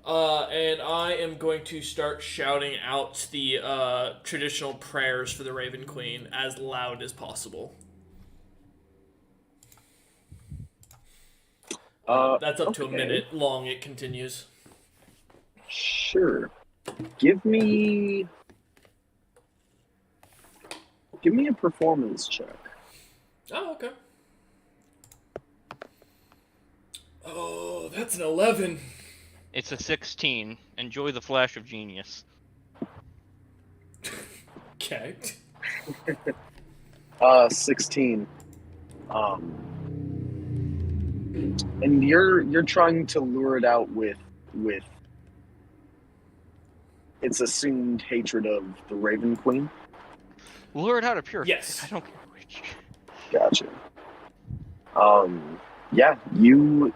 And I am going to start shouting out the, traditional prayers for the Raven Queen as loud as possible. That's up to a minute long, it continues. Sure. Give me a performance check. Oh, okay. Oh, that's an 11. It's a 16. Enjoy the flash of genius. Okay. 16. And you're trying to lure it out with its assumed hatred of the Raven Queen. Lure it out of pure. Yes. I don't care which. Gotcha. Yeah, you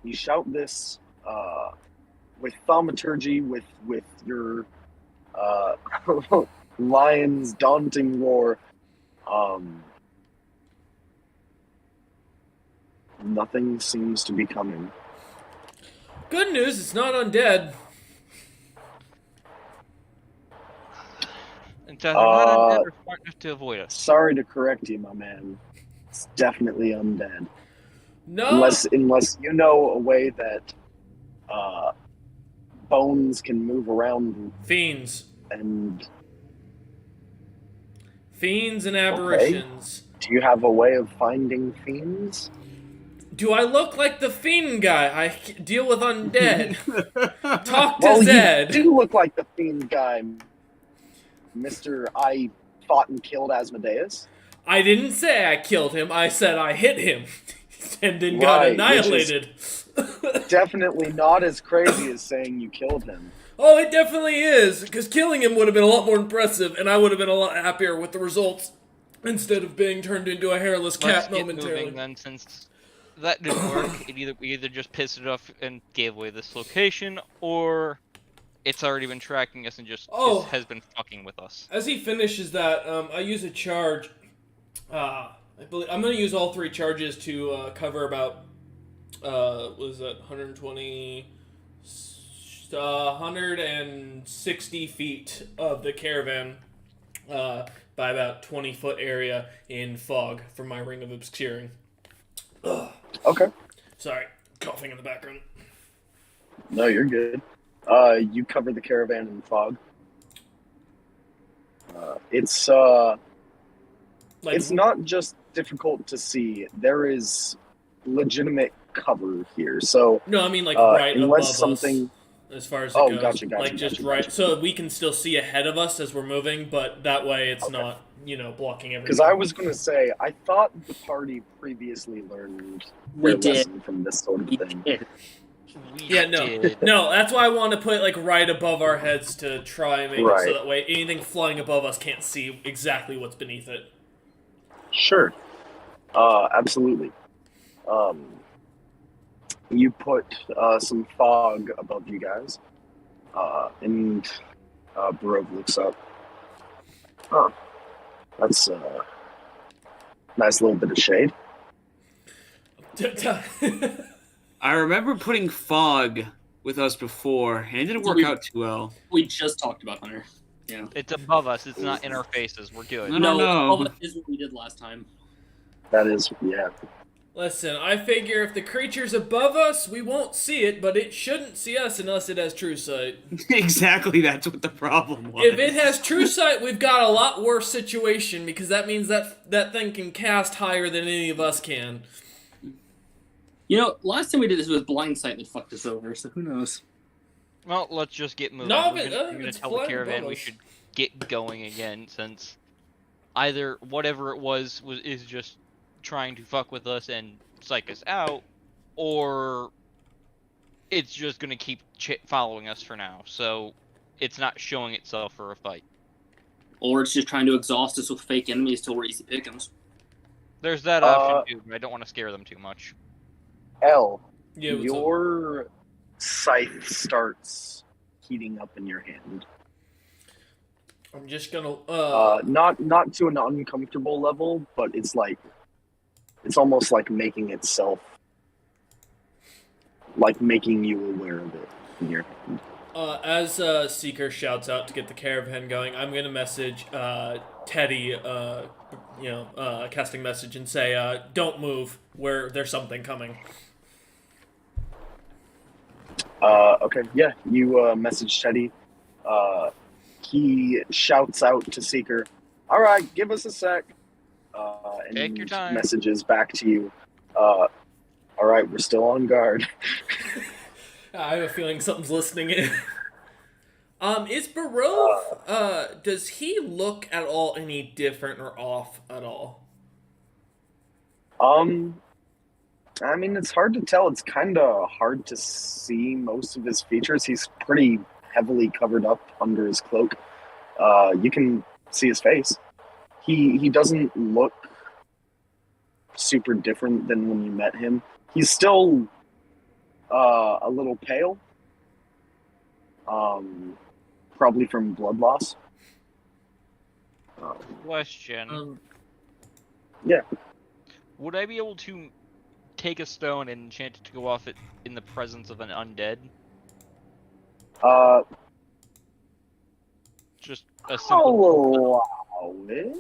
you shout this with thaumaturgy, with your lion's daunting roar. Nothing seems to be coming. Good news, it's not undead. It's either not undead or smart enough to avoid us. Sorry to correct you, my man. It's definitely undead. No. Unless you know a way that bones can move around Fiends. and... Fiends and aberrations. Okay. Do you have a way of finding fiends? Do I look like the fiend guy? I deal with undead. Talk to Well, Zed. you do look like the fiend guy, Mr. I fought and killed Asmodeus. I didn't say I killed him. I said I hit him. And then got annihilated. Definitely not as crazy as saying you killed him. Oh, it definitely is. Because killing him would have been a lot more impressive, and I would have been a lot happier with the results. Instead of being turned into a hairless cat Let's get momentarily. moving then, since that didn't work. We either just pissed it off and gave away this location, or it's already been tracking us and just has been fucking with us. As he finishes that, I use a charge. I believe I'm going to use all 3 charges to cover about, what is that, 160 feet of the caravan by about 20-foot area in fog from my ring of obscuring. Ugh. Okay. Sorry, coughing in the background. No, you're good. You cover the caravan in fog. It's not just difficult to see. There is legitimate cover here. So no, I mean like right above something... us. As far as it goes. Gotcha, like just right, so we can still see ahead of us as we're moving, but that way it's not, blocking everything. Because I was going to say, I thought the party previously learned their lesson from this sort of thing. No, that's why I want to put like right above our heads to try and make it so that way anything flying above us can't see exactly what's beneath it. Sure. Absolutely. You put some fog above you guys, and Barov looks up. Huh. That's a nice little bit of shade. I remember putting fog with us before, and it didn't work out too well. We just talked about Hunter. Yeah. It's above us. It's not in our faces. We're good. No, above us is what we did last time. That is, yeah. Listen, I figure if the creature's above us, we won't see it, but it shouldn't see us unless it has true sight. Exactly, that's what the problem was. If it has true sight, we've got a lot worse situation, because that means that thing can cast higher than any of us can. Last time we did this was blind sight that fucked us over, so who knows? Well, let's just get moving. No, we're gonna tell the caravan we should get going again, since either whatever it was is just trying to fuck with us and psych us out, or it's just gonna keep following us for now. So it's not showing itself for a fight. Or it's just trying to exhaust us with fake enemies till we're easy pickings. There's that option too, but I don't want to scare them too much. L, Yeah, what's up? your scythe starts heating up in your hand. I'm just gonna Not to an uncomfortable level, but it's almost like making itself, like making you aware of it in your hand. as Seeker shouts out to get the caravan going, I'm gonna message Teddy, casting message and say, "Don't move. There's something coming." Okay, yeah, you message Teddy. He shouts out to Seeker, "All right, give us a sec." And Take your time. messages back to you. All right, we're still on guard. I have a feeling something's listening in. Is Barov, does he look at all any different or off at all? I mean, it's hard to tell. It's kind of hard to see most of his features. He's pretty heavily covered up under his cloak. You can see his face. He doesn't look super different than when you met him. He's still a little pale. Probably from blood loss. Question. Yeah. Would I be able to take a stone and enchant it to go off it in the presence of an undead? Just a simple. I'll allow it.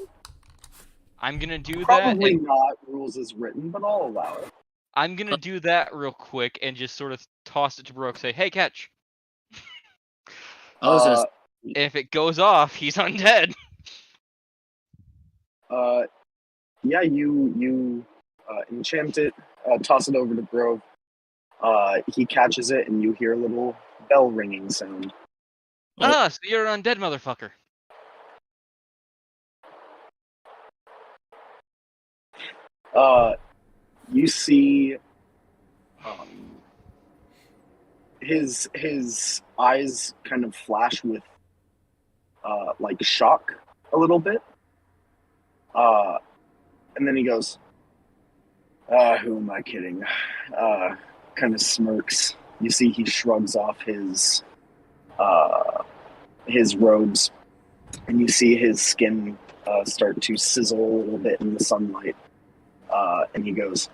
I'm gonna do Probably that. not rules as written, but I'll allow it. I'm gonna do that real quick and just sort of toss it to Brooke. Say, "Hey, catch." If it goes off, he's undead. Yeah, you enchant it, toss it over to Grove. He catches it, and you hear a little bell ringing sound. So you're an undead motherfucker. You see, his eyes kind of flash with like shock a little bit, and then he goes, "Who am I kidding?" Kind of smirks. You see, he shrugs off his robes, and you see his skin start to sizzle a little bit in the sunlight. And he goes,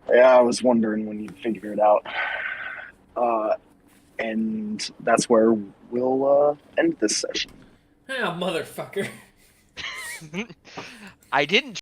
"Yeah, I was wondering when you'd figure it out." And that's where we'll end this session. Ah, motherfucker. I didn't